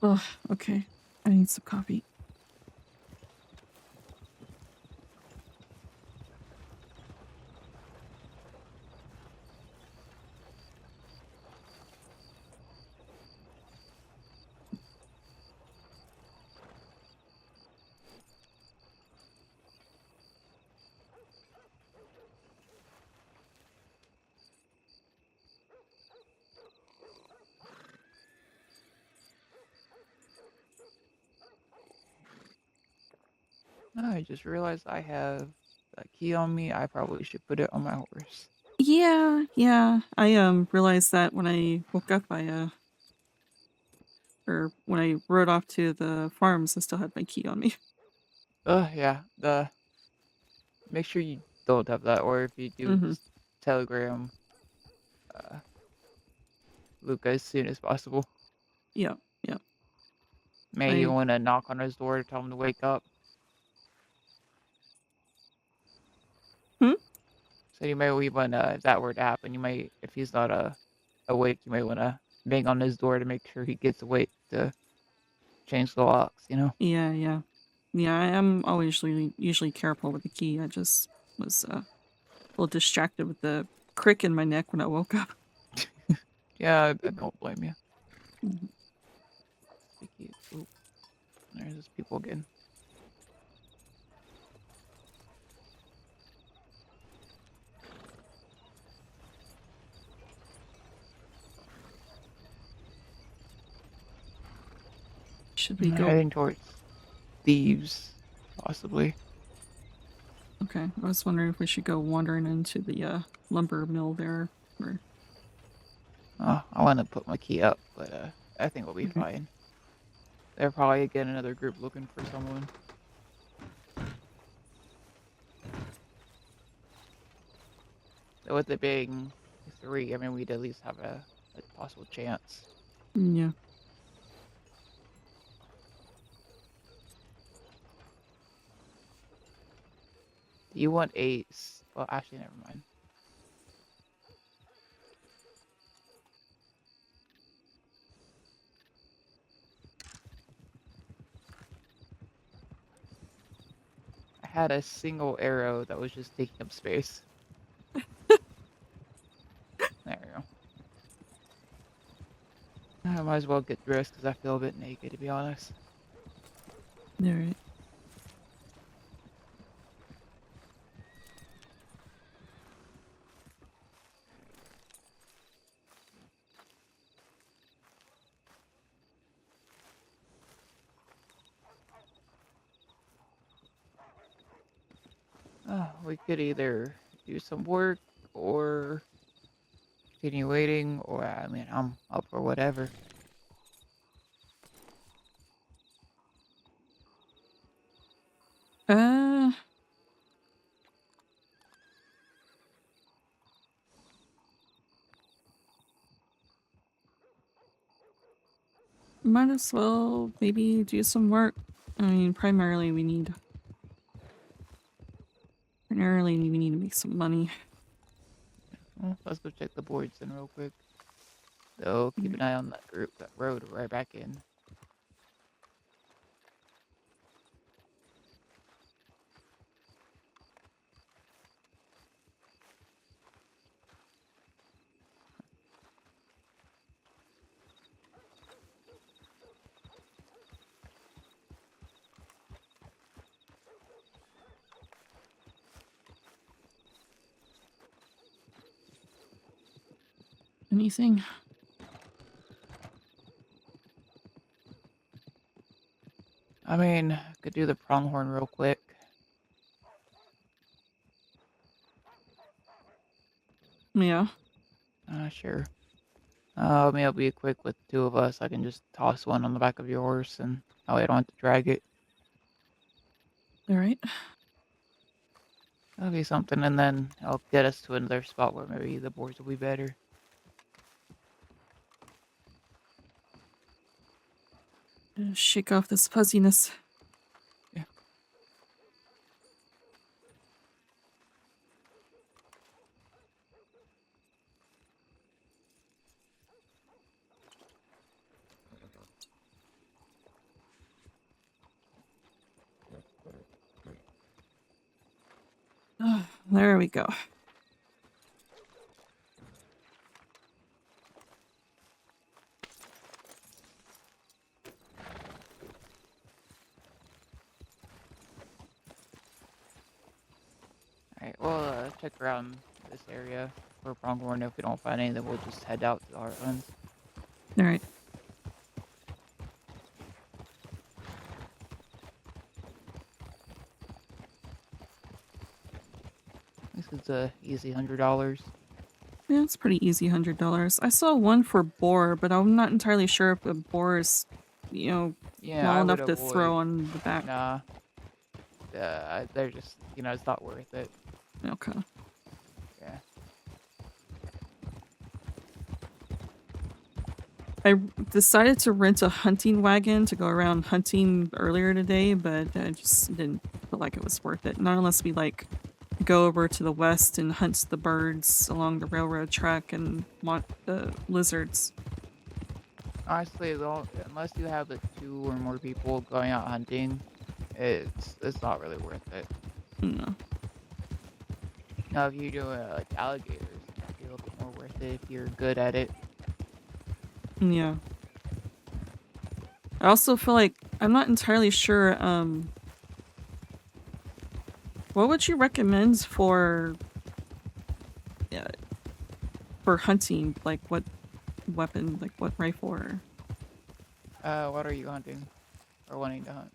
Oh, okay. I need some coffee. I just realized I have a key on me. I probably should put it on my horse. Yeah. I realized that when I woke up, or when I rode off to the farms, I still had my key on me. Yeah. Make sure you don't have that, or if you do, Mm-hmm. just telegram Luca as soon as possible. Yeah, yeah. May you want to knock on his door to tell him to wake up. Hmm? So you may want to, if that were to happen, you may, if he's not awake, you may want to bang on his door to make sure he gets awake to change the locks, you know? Yeah, yeah. Yeah, I am always usually careful with the key. I just was a little distracted with the crick in my neck when I woke up. Yeah, I don't blame you. Mhm. Oop, there's those people again. Should we I'm go? heading towards thieves, possibly. Okay, I was wondering if we should go wandering into the lumber mill there. Or... I want to put my key up, but I think we'll be Okay. fine. They're probably again another group looking for someone. So with it being 3, I mean, we'd at least have a possible chance. Yeah. Do you want Ace? Well, actually, never mind. I had a single arrow that was just taking up space. There we go. I might as well get dressed because I feel a bit naked, to be honest. Alright. We could either do some work or continue waiting, or I mean, I'm up for whatever. Might as well maybe do some work. I mean, primarily we need to make some money. Well, let's go check the boards then real quick. So keep an eye on that group, that road right back in. Anything? I mean, could do the pronghorn real quick. Yeah. Sure. I mean, it'll be quick with 2 of us. I can just toss one on the back of your horse, and I don't have to drag it. Alright. That'll be something, and then I'll get us to another spot where maybe the boards will be better. Shake off this fuzziness. Yeah. There we go. Alright, we'll check around this area for pronghorn. If we don't find any, then we'll just head out to the heartlands. Alright. This is a easy $100. Yeah, it's pretty easy $100. I saw one for boar, but I'm not entirely sure if the boar is, Yeah, small I enough would to avoid. throw on the back. Nah. They're just, it's not worth it. Okay. Yeah. I decided to rent a hunting wagon to go around hunting earlier today, but I just didn't feel like it was worth it. Not unless we like go over to the west and hunt the birds along the railroad track and want the lizards. Honestly, unless you have like 2 or more people going out hunting, it's not really worth it. No. Now, if you do like alligators, it might be a little bit more worth it if you're good at it. Yeah. I also feel like I'm not entirely sure. What would you recommend for hunting? Like what weapon? Like what rifle? Or... What are you hunting or wanting to hunt?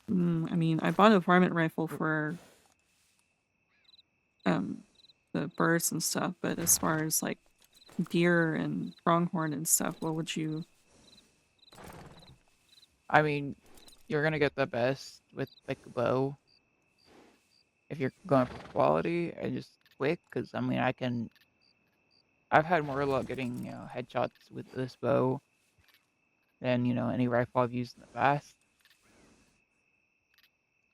I mean, I bought a varmint rifle for the birds and stuff, but as far as like deer and pronghorn and stuff, what would you? I mean, you're gonna get the best with like a bow if you're going for quality and just quick. Because I mean, I've had more luck getting headshots with this bow than any rifle I've used in the past.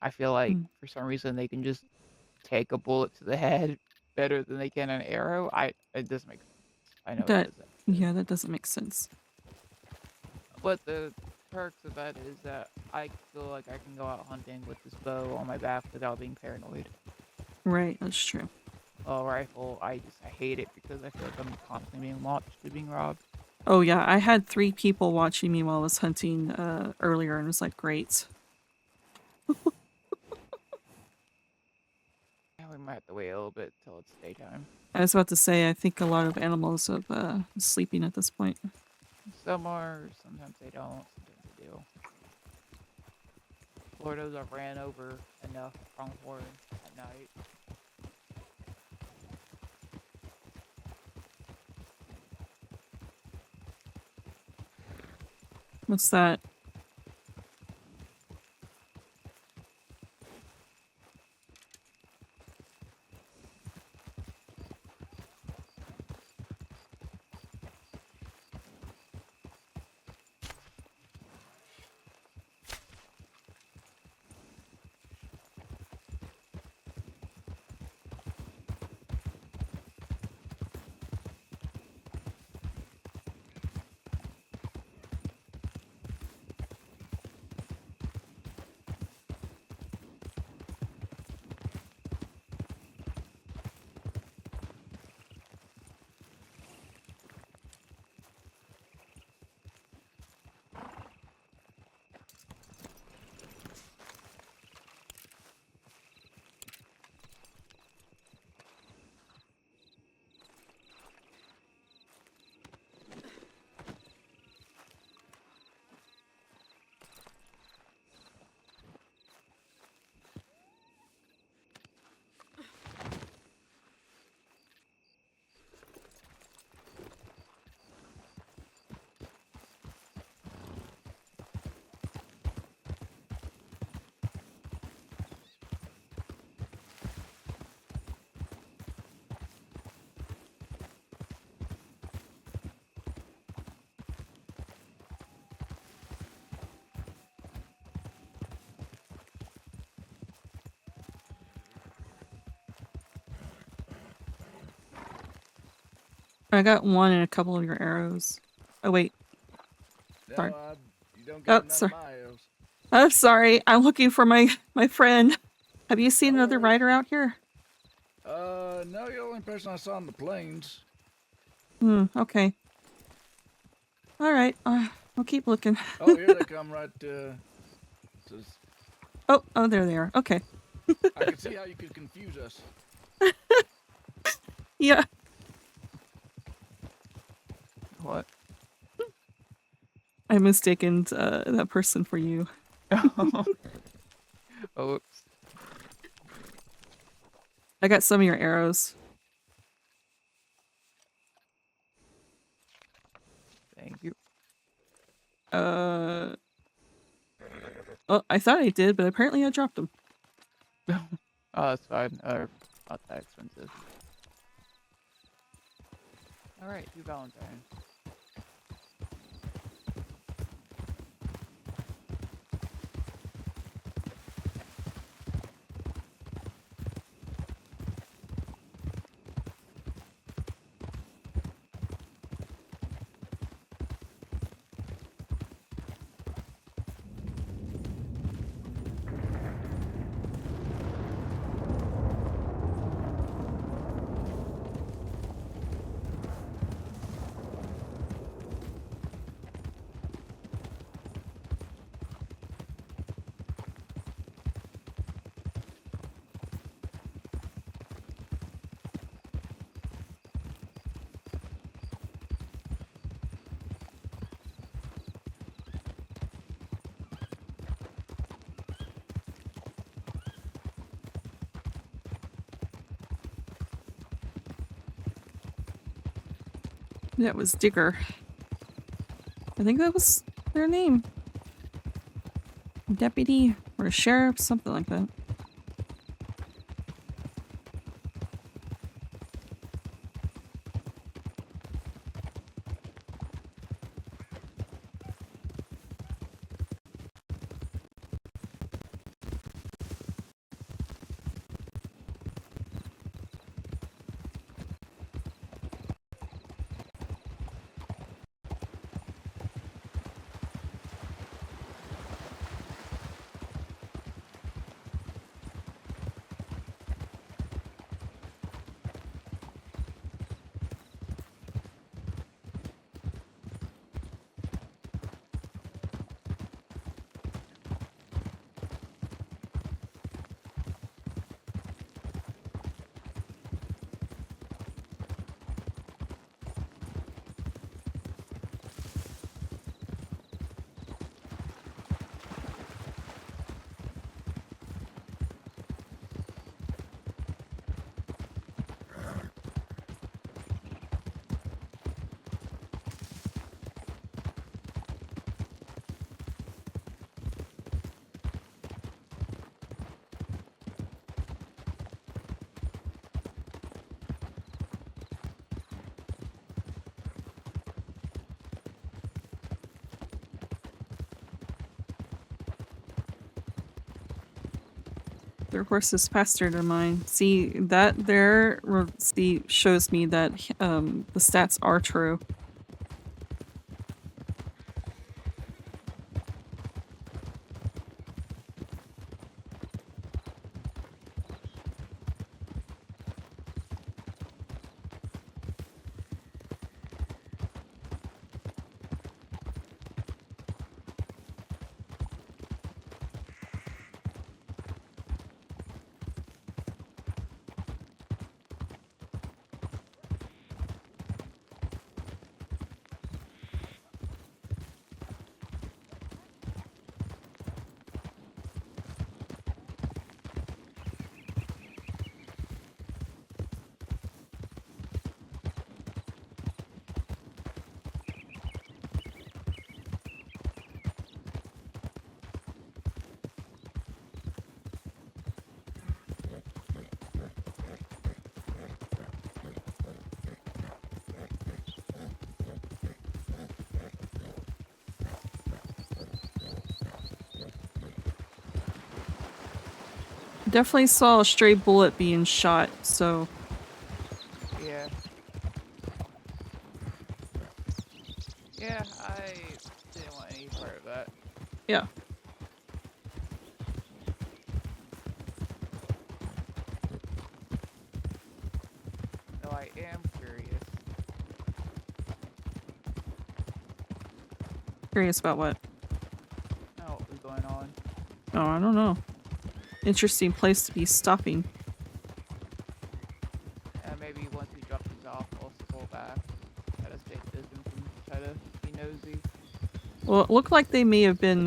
I feel like for some reason they can just take a bullet to the head better than they can an arrow. It doesn't make sense. I know That it doesn't. yeah, that doesn't make sense. But the perks of that is that I feel like I can go out hunting with this bow on my back without being paranoid. Right, that's true. A rifle, I hate it because I feel like I'm constantly being watched and being robbed. Oh yeah, I had 3 people watching me while I was hunting earlier, and it was like great. Yeah, we might have to wait a little bit till it's daytime. I was about to say, I think a lot of animals have sleeping at this point. Some are, sometimes they don't, sometimes they do. Florida's I've ran over enough pronghorn at night. What's that? I got 1 and a couple of your arrows. Oh wait. Sorry. You don't get sorry. my arrows. I'm sorry. I'm looking for my friend. Have you seen another worries. rider out here? No, you're the only person I saw on the plains. Okay. Alright, I'll keep looking. Oh, here they come right, Oh, there they are. Okay. I can see how you could confuse us. Yeah. What? I mistaken that person for you. Oops. I got some of your arrows. Thank you. Oh, I thought I did, but apparently I dropped them. Oh, that's fine. Not that expensive. Alright, you Valentine. That was Digger. I think that was their name. Deputy or sheriff, something like that. Their horse is faster than mine. See, that there shows me that the stats are true. Definitely saw a stray bullet being shot, so... Yeah. Yeah, I didn't want any part of that. Yeah. No, I am curious. Curious about what? What was going on? Oh, I don't know. Interesting place to be stopping. Maybe once we drop these off, I'll scroll back. Try to stay distance and try to be nosy. Well, it looked like they may have been,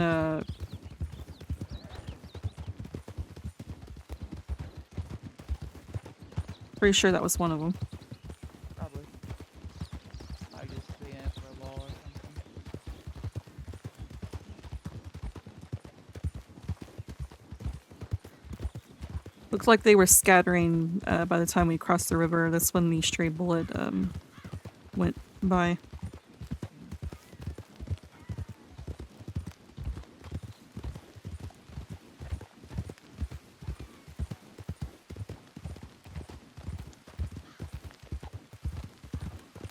pretty sure that was one of them. Probably. I just seeing it for a wall or something. Looks like they were scattering by the time we crossed the river. That's when the stray bullet went by.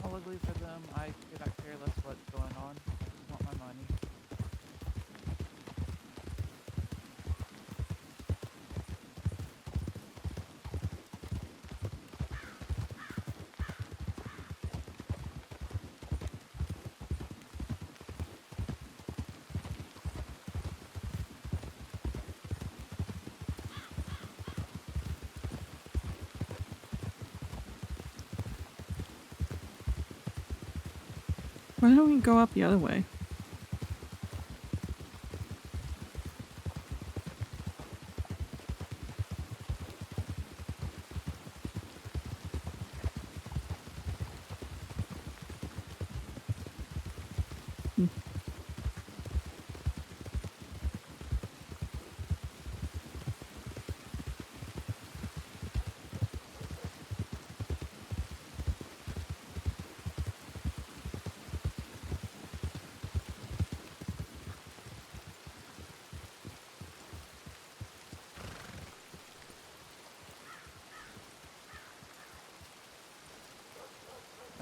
Luckily for them, I could not care less what's going on. I just want my money. Why don't we go up the other way?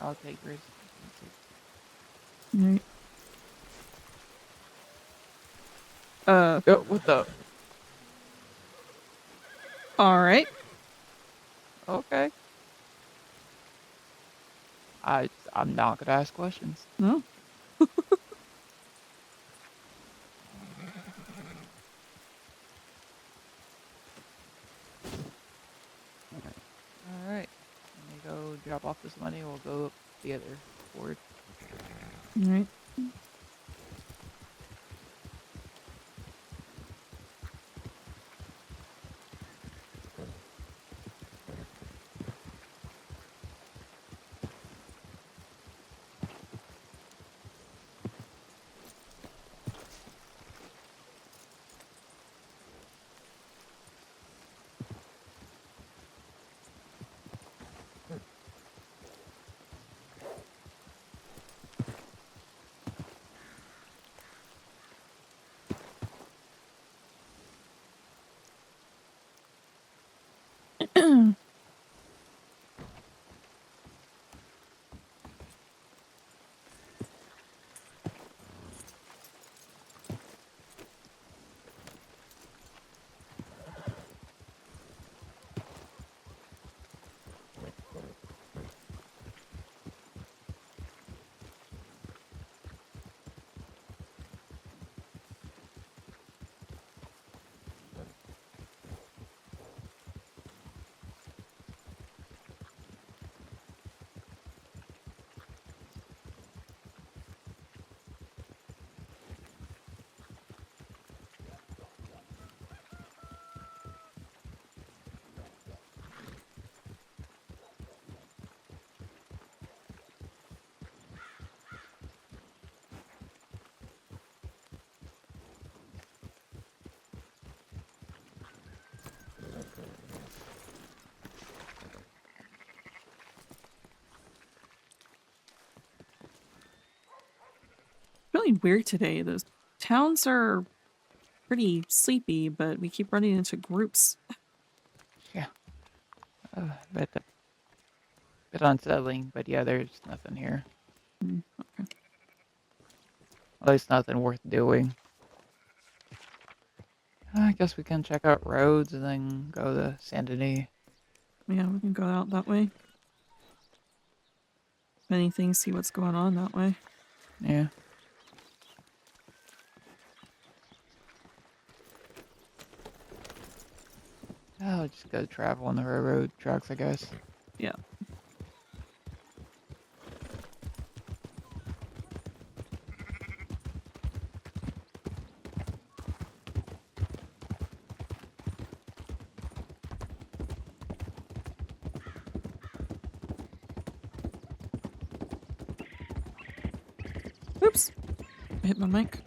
I'll take yours. Right. Oh, what the? All right. Okay. I'm not gonna ask questions. No. All right. Let me go drop off this money. We'll go up the other board. All right. Really weird today. The towns are pretty sleepy, but we keep running into groups. Yeah. Bit unsettling, but yeah, there's nothing here. Okay. At least nothing worth doing. I guess we can check out roads and then go to Saint Denis. Yeah, we can go out that way. If anything, see what's going on that way. Yeah. I'll just go travel on the railroad tracks, I guess. Yeah. Oops. I hit my mic.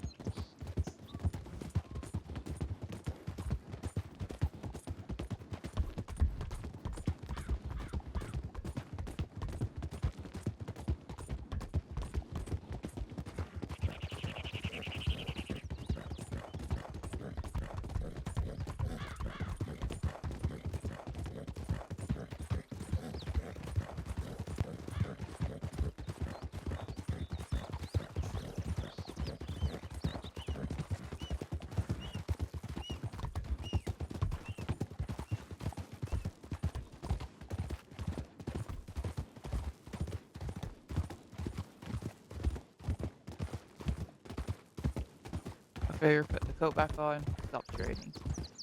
I figure put the coat back on, stop trading.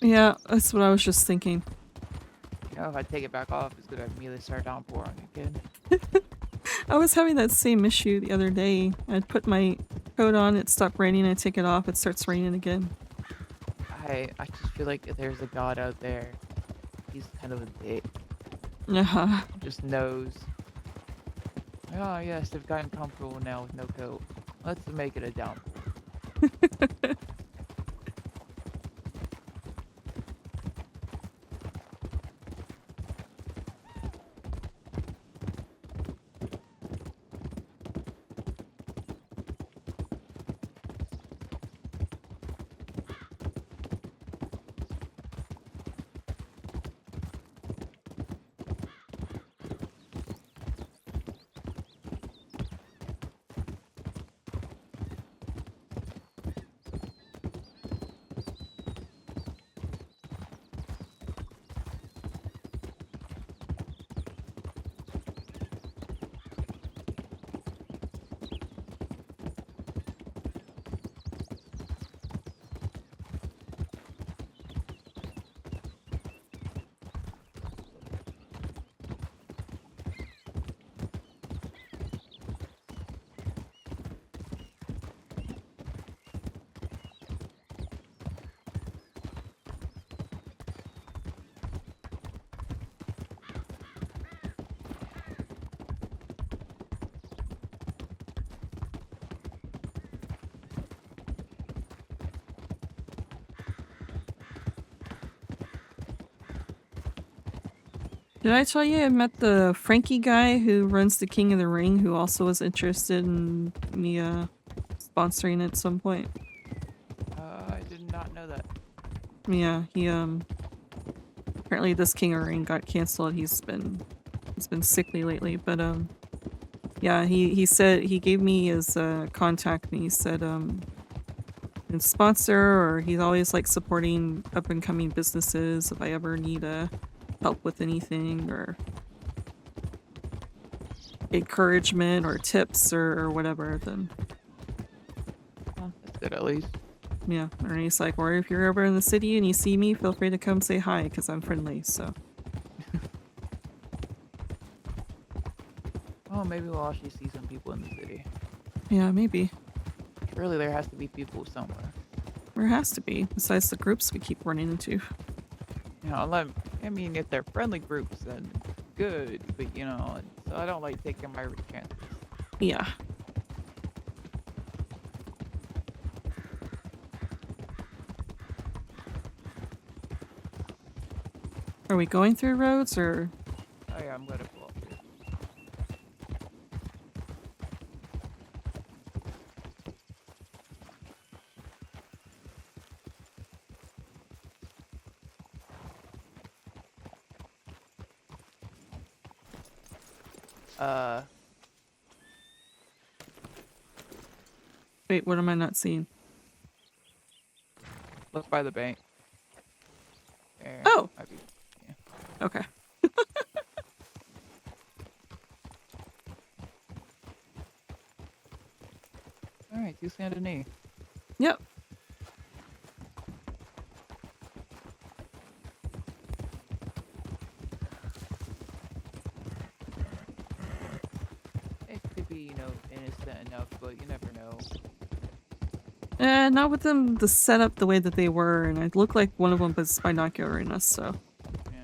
Yeah, that's what I was just thinking. You know, if I take it back off, it's gonna immediately start downpouring again. I was having that same issue the other day. I'd put my coat on, it stopped raining, I take it off, it starts raining again. I just feel like if there's a god out there, he's kind of a dick. Uh-huh. Just knows. Oh yes, they've gotten comfortable now with no coat. Let's make it a downpour. Did I tell you I met the Frankie guy who runs the King of the Ring, who also was interested in me sponsoring at some point? I did not know that. Yeah, he apparently this King of the Ring got canceled. He's been sickly lately, but yeah, he said he gave me his contact and he said and sponsor, or he's always like supporting up and coming businesses if I ever need help with anything or encouragement or tips or whatever, then Well, that's good at least. yeah. Or he's like, or if you're ever in the city and you see me, feel free to come say hi because I'm friendly. So Oh, maybe we'll actually see some people in the city. yeah, maybe Surely there has to be people somewhere. there has to be, besides the groups we keep running into. You know, I mean, if they're friendly groups, then good. But you know, so I don't like taking my chances. Yeah. Are we going through roads or? Oh yeah, I'm gonna pull up here. Wait, what am I not seeing? Look by the bank. There. Oh! Might be- Okay. Alright, to Saint Denis. Yep. It could be, you know, innocent enough, but you never know. Not with them the setup the way that they were, and it looked like one of them was binocularing us, so. Yeah.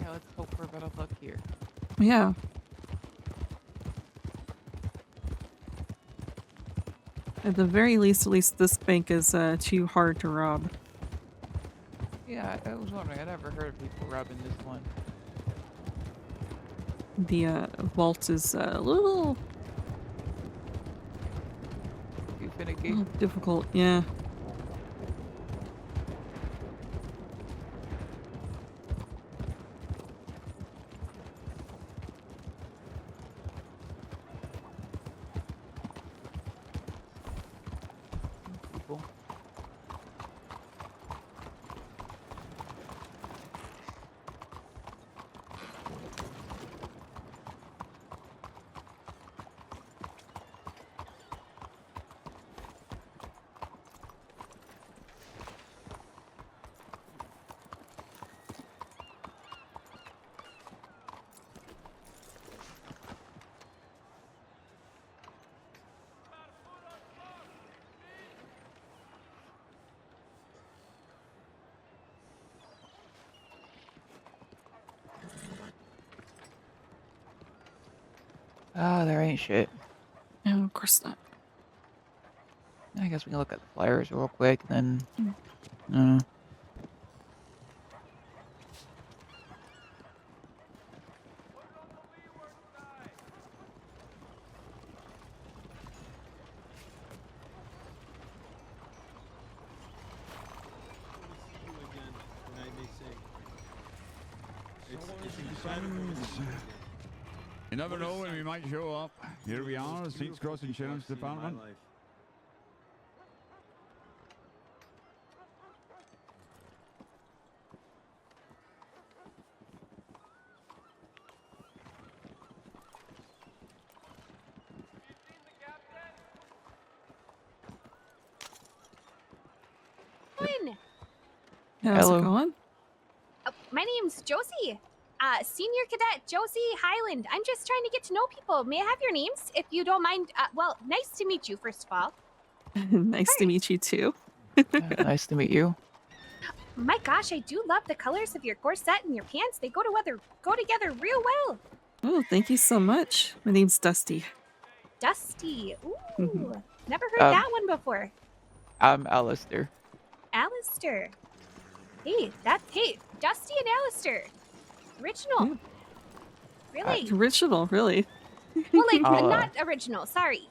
Yeah, let's hope for better luck here. Yeah. At the very least, at least this bank is too hard to rob. Yeah, I was wondering. I never heard of people robbing this one. The vault is a little Too finicky. difficult, yeah. People. Ah, there ain't shit. No, of course not. I guess we can look at the flyers real quick, then. You never know when we might show up. Here we are, Seats Crossing Sheriff's Department. How's Hello. it going? My name's Josie. Senior Cadet Josie Highland. I'm just trying to get to know people. May I have your names, if you don't mind? Well, nice to meet you, first of all. Nice to meet you too. Nice to meet you. My gosh, I do love the colors of your corset and your pants. They go together real well. Oh, thank you so much. My name's Dusty. Dusty. Ooh, Mhm. never heard that one before. I'm Alistair. Alistair. Hey, Dusty and Alistair. Original. Yeah. Really? Original, really. Well, like, I'll, not original, sorry.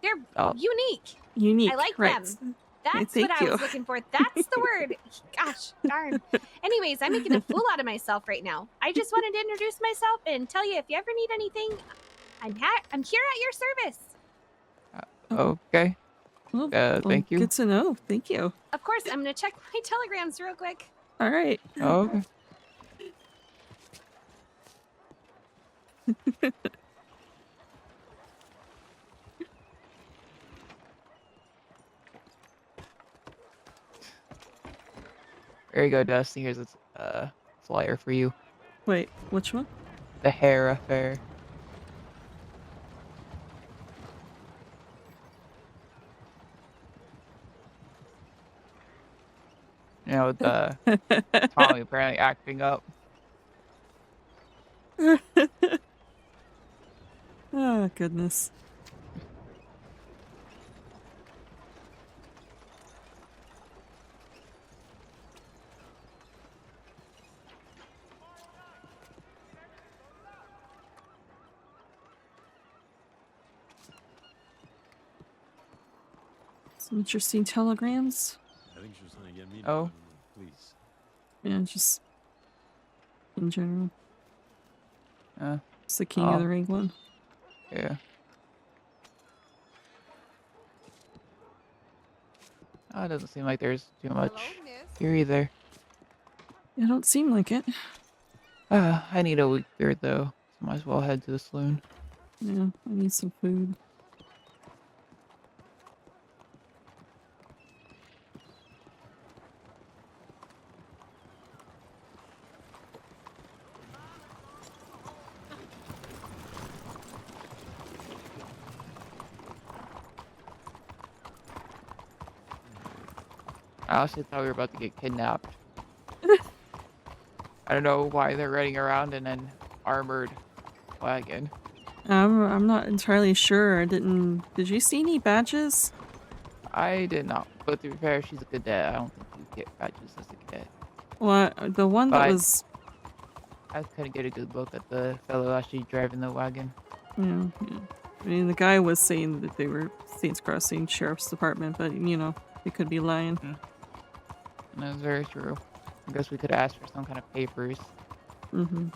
They're I'll- unique. Unique. I like right. them. That's thank what I you. was looking for. That's the word. Gosh, darn. Anyways, I'm making a fool out of myself right now. I just wanted to introduce myself and tell you if you ever need anything, I'm here at your service. Okay. Well, Thank you. Good to know. Thank you. Of course, I'm going to check my telegrams real quick. All right. Okay. There you go, Dusty. Here's a flyer for you. Wait, which one? The hair affair. You know, the Tommy apparently acting up. Oh, goodness. Some interesting telegrams. I think she was trying to get me to Oh. go to the police. Yeah, just in general. Uh, It's the King of oh. the Ring one. Yeah. Oh, it doesn't seem like there's too much here either. It don't seem like it. I need a weak beard though, so might as well head to the saloon. Yeah, I need some food. I honestly thought we were about to get kidnapped. I don't know why they're running around in an armored wagon. I'm not entirely sure. Did you see any badges? I did not. But to be fair, she's a cadet. I don't think you get badges as a cadet. Well, the one that But- was. I couldn't get a good look at the fellow actually driving the wagon. Yeah. I mean, the guy was saying that they were Saints Crossing Sheriff's Department, but you know, they could be lying. And that's very true. I guess we could ask for some kind of papers. Mm-hmm.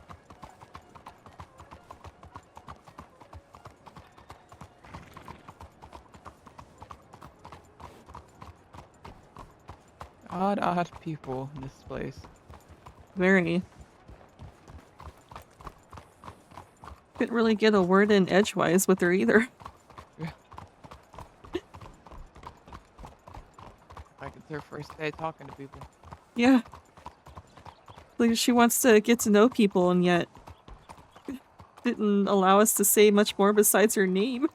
Odd people in this place. Very. Couldn't really get a word in edgewise with her either. Like it's her first day talking to people. Yeah. Like she wants to get to know people and yet didn't allow us to say much more besides her name.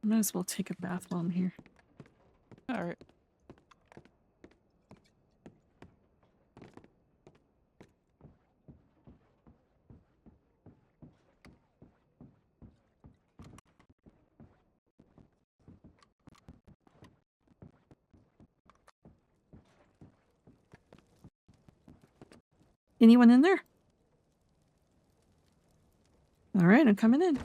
Might as well take a bath while I'm here. All right. Anyone in there? All right, I'm coming in.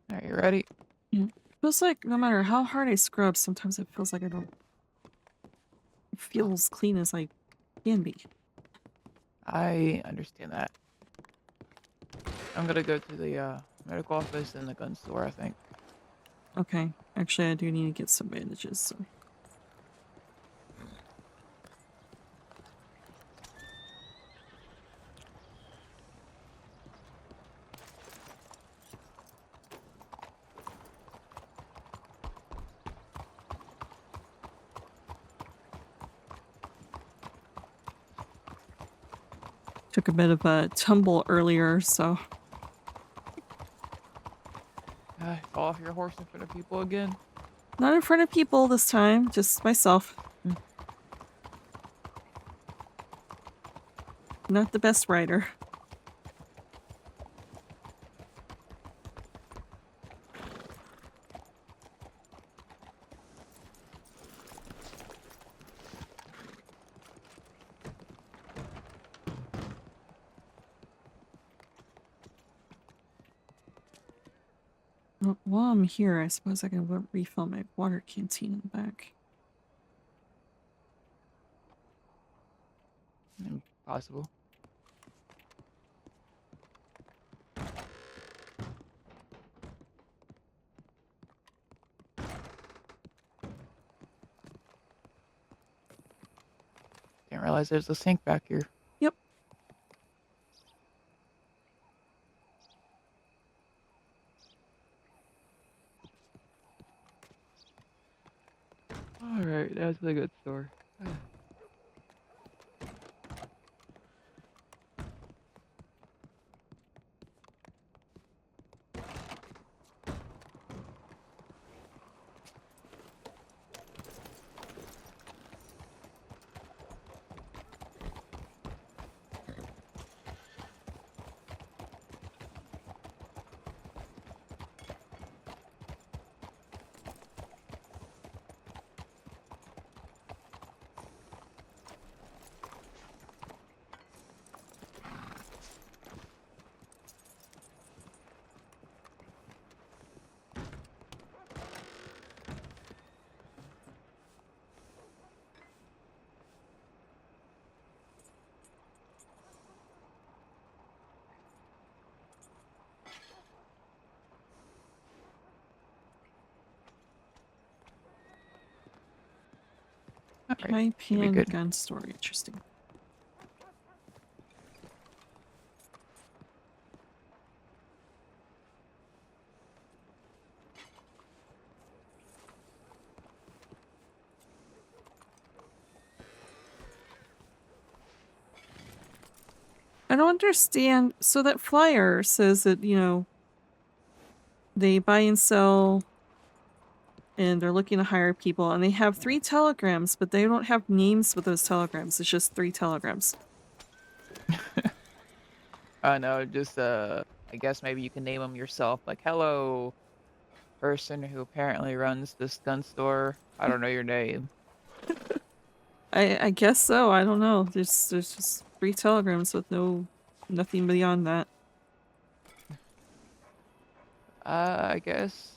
Are you ready? Yeah. Feels like no matter how hard I scrub, sometimes it feels like I don't feel as clean as I can be. I understand that. I'm gonna go to the medical office and the gun store, I think. Okay. Actually, I do need to get some bandages, so. Took a bit of a tumble earlier, so. Fall off your horse in front of people again? Not in front of people this time, just myself. Not the best rider. Well, while I'm here, I suppose I can refill my water canteen in the back. Possible. Didn't realize there's a sink back here. Yep. Alright, that's a good store. High pan gun store, interesting. I don't understand. So that flyer says that, you know, they buy and sell and they're looking to hire people, and they have 3 telegrams, but they don't have names with those telegrams. It's just 3 telegrams. No, just I guess maybe you can name them yourself. Like, hello, person who apparently runs this gun store. I don't know your name. I guess so. I don't know. There's just 3 telegrams with nothing beyond that. I guess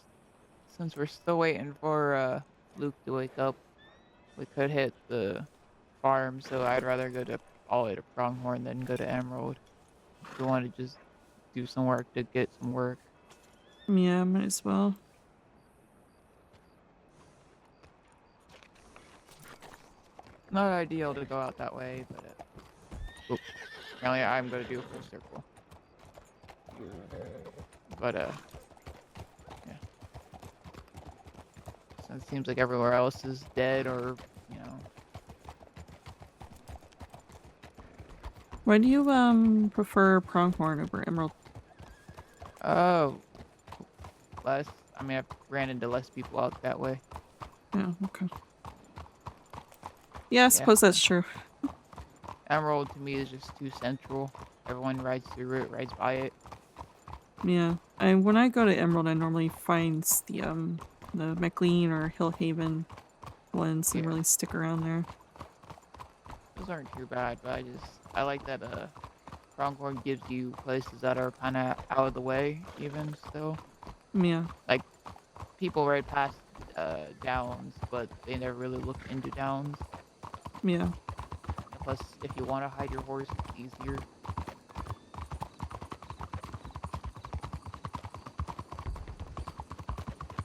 since we're still waiting for Luke to wake up, we could hit the farm. So I'd rather go to all the way to Pronghorn than go to Emerald. If you want to just do some work to get some work. Yeah, might as well. Not ideal to go out that way, but apparently I'm gonna do a full circle. But yeah. So it seems like everywhere else is dead or, you know. Why do you prefer Pronghorn over Emerald? Oh, less. I mean, I've ran into less people out that way. Yeah, okay. Yeah, I suppose that's true. Emerald to me is just too central. Everyone rides through it, rides by it. Yeah, when I go to Emerald, I normally find the McLean or Hillhaven ones and really stick around there. Those aren't too bad, but I like that Pronghorn gives you places that are kind of out of the way, even still. Yeah. Like people ride past downs, but they never really look into downs. Yeah. Plus, if you want to hide your horse, it's easier.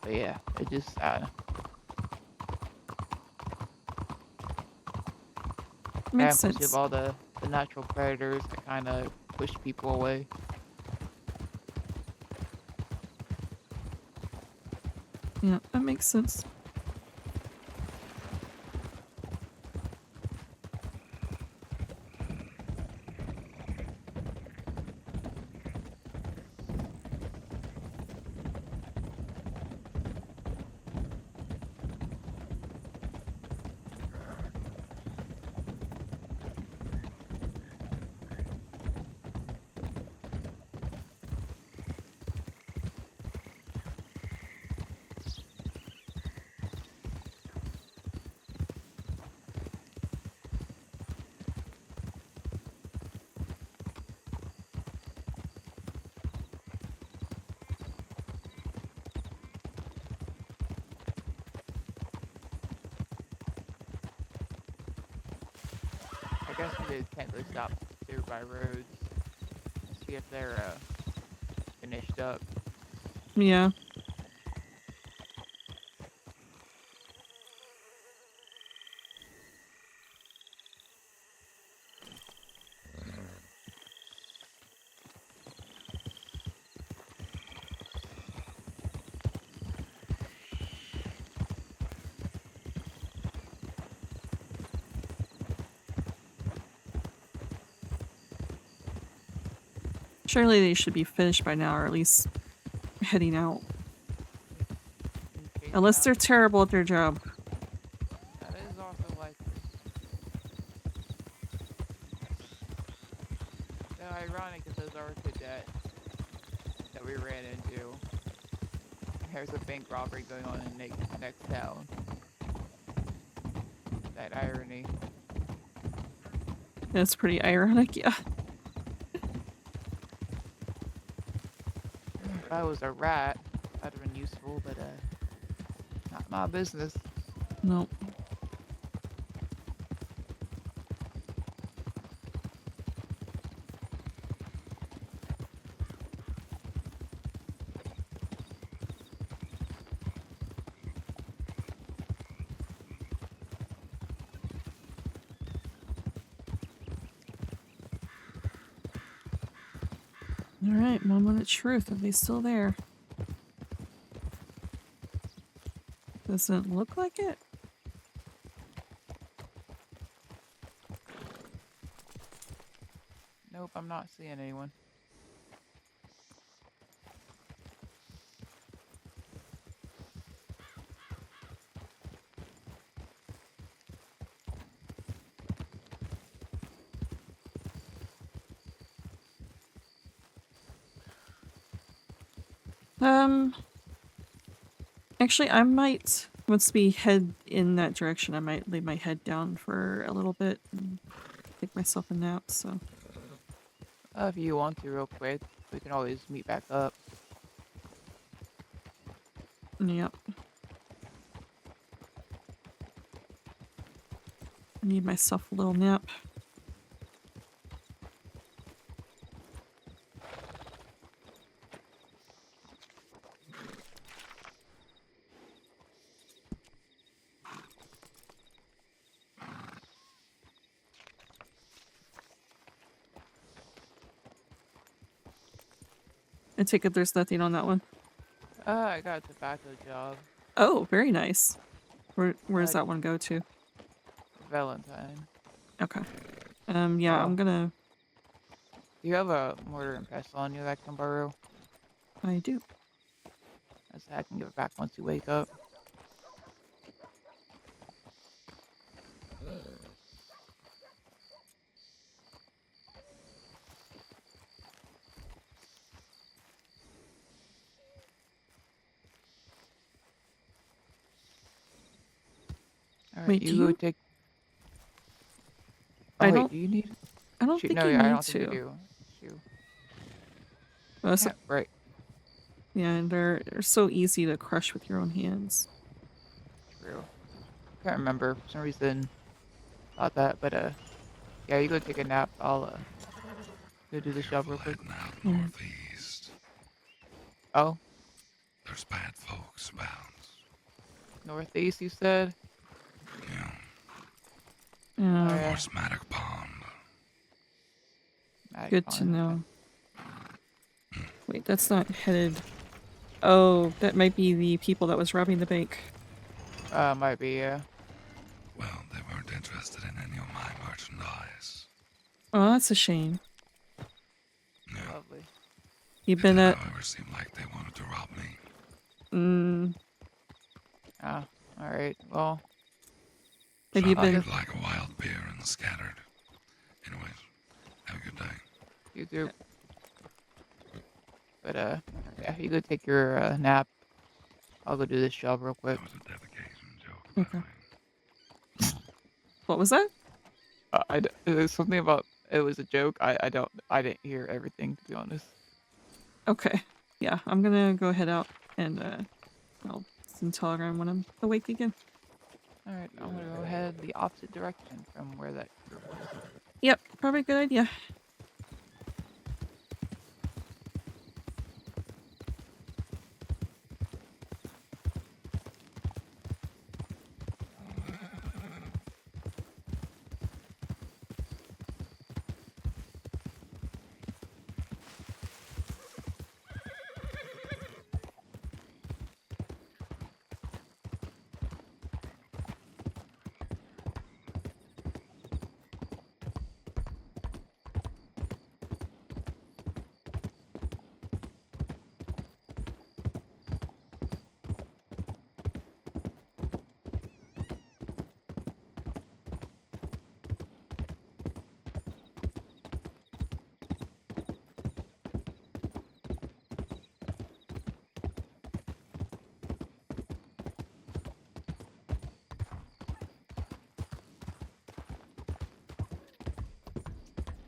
But yeah, it just makes sense. sense. You have all the natural predators that kind of push people away. Yeah, that makes sense. I guess we just can't really stop nearby roads. See if they're finished up. Yeah. Surely they should be finished by now, or at least heading out. Unless they're terrible at their job. That is also likely. Ironic that those are cadets that we ran into. There's a bank robbery going on in the next town. That irony. That's pretty ironic, yeah. If I was a rat, that'd have been useful, but not my business. Nope. Alright, moment of truth. Are they still there? Doesn't look like it. Nope, I'm not seeing anyone. Actually, I might, once we head in that direction, I might lay my head down for a little bit and take myself a nap, so. If you want to real quick, we can always meet back up. Yep. I need myself a little nap. I take it there's nothing on that one. I got a tobacco job. Oh, very nice. Where's that one go to? Valentine. Okay. Yeah, I'm gonna... Do you have a mortar and pestle on you that I can borrow? I do. I can give it back once you wake up. Alright, Wait, you go take... I don't... do you need... I don't Shoot, think no, you yeah, I need don't think you to. do. Shoot. Yeah, right. Yeah, and they're so easy to crush with your own hands. True. Can't remember for some reason. Thought that, but yeah, you go take a nap. I'll go do this job real quick. Out northeast. Oh. There's bad folks about. Northeast, you said? Yeah. Towards Maddock Pond. Good to know. Wait, that's not headed... Oh, that might be the people that was robbing the bank. Might be, yeah. Well, they weren't interested in any of my merchandise. Oh, that's a shame. Yeah. Lovely. You've been at... However, seemed like they wanted to rob me. Ah, alright, well... Have you been... like a wild beer and scattered. Anyways, have a good day. You do. But, yeah, you go take your, nap. I'll go do this job real quick. That was a dedication joke. Okay. What was that? It was something about it was a joke. I didn't hear everything, to be honest. Okay. Yeah, I'm gonna go head out and, I'll send telegram when I'm awake again. Alright, I'm gonna go head the opposite direction from where that group was. Yep, probably a good idea.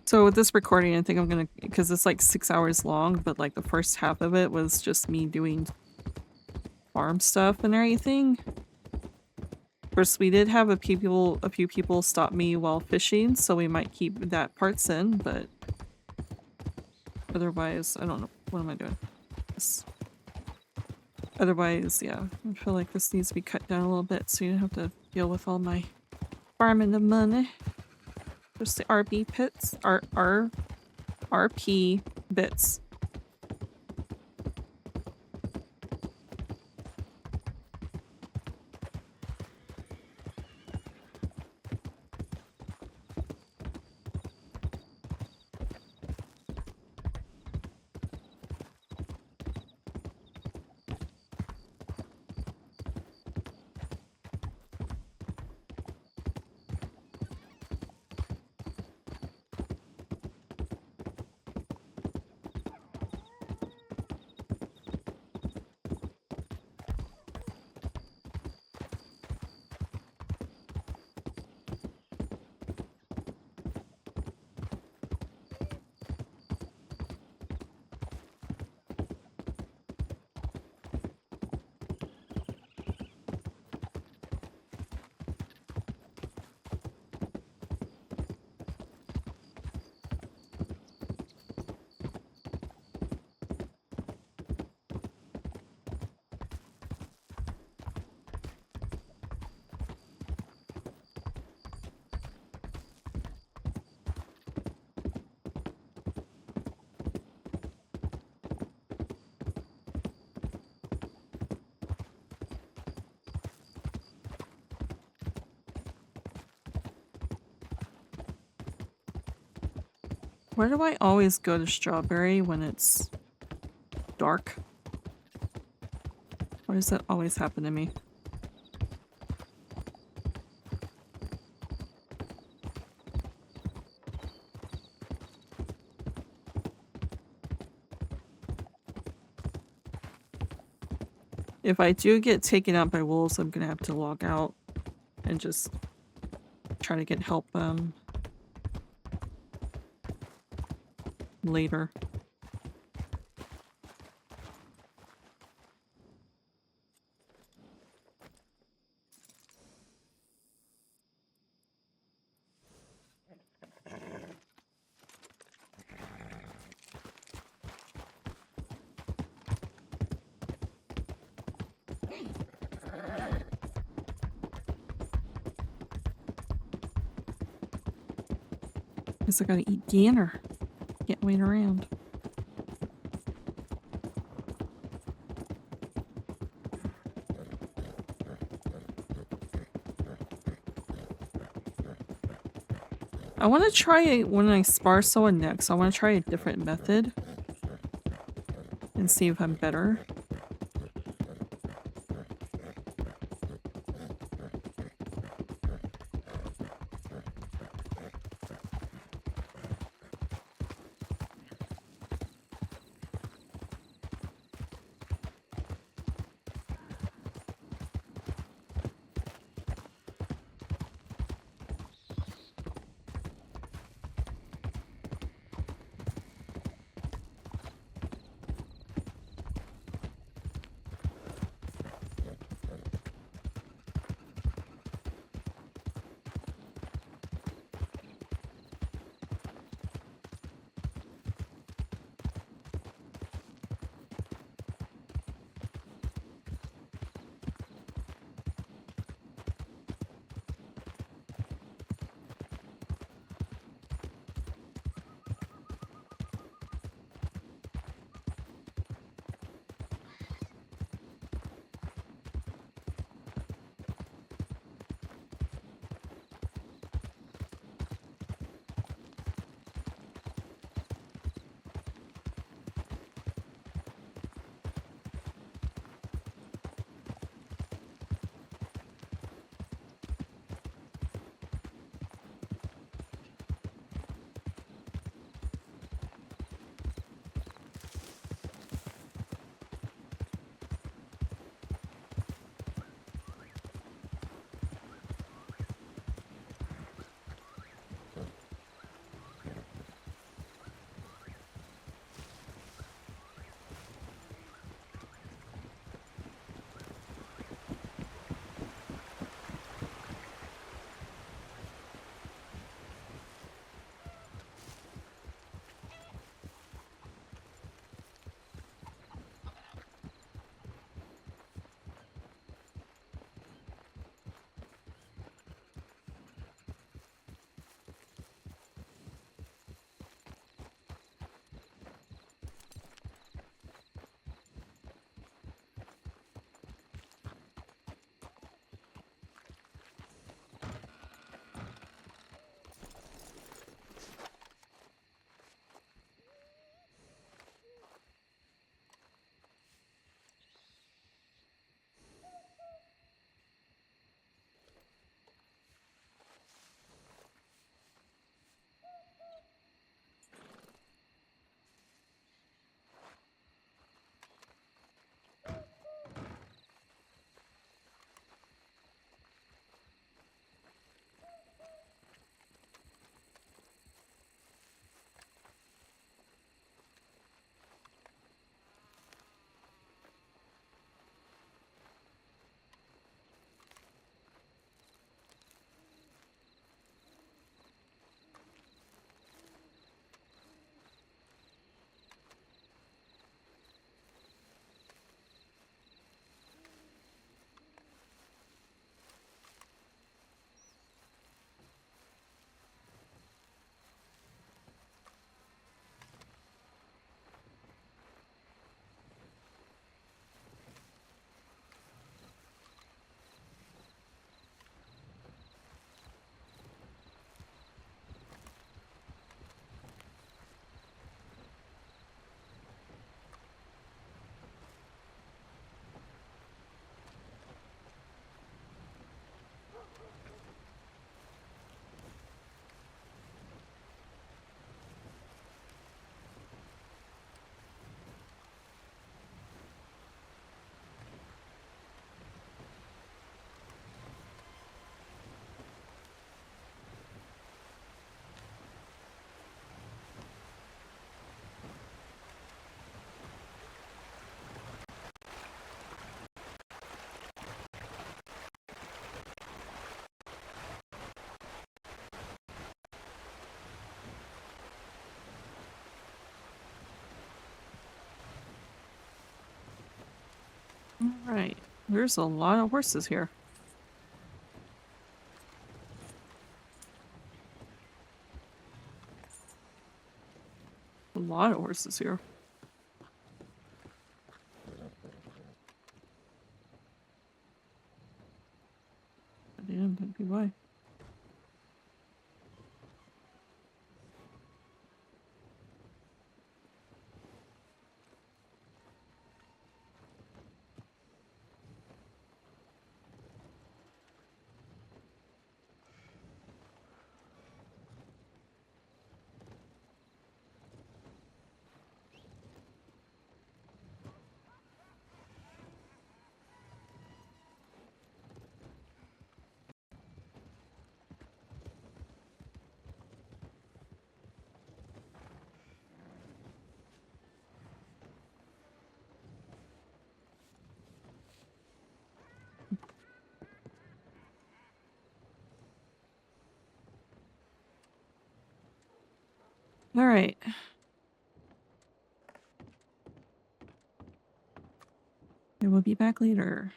So with this recording, I think I'm gonna, because it's like 6 hours long, but like the first half of it was just me doing farm stuff and everything. First, we did have a few people stop me while fishing, so we might keep that parts in, but otherwise, I don't know. What am I doing? Otherwise, yeah, I feel like this needs to be cut down a little bit so you don't have to deal with all my farming the money. Just the RP pits, RP bits. Where do I always go to Strawberry when it's dark? Why does that always happen to me? If I do get taken out by wolves, I'm gonna have to log out and just try to get help later. Guess I gotta eat dinner. Can't wait around. I want to try when I spar someone next. I want to try a different method and see if I'm better. Alright. There's a lot of horses here. A lot of horses here. Damn, that'd be why. Alright. I will be back later.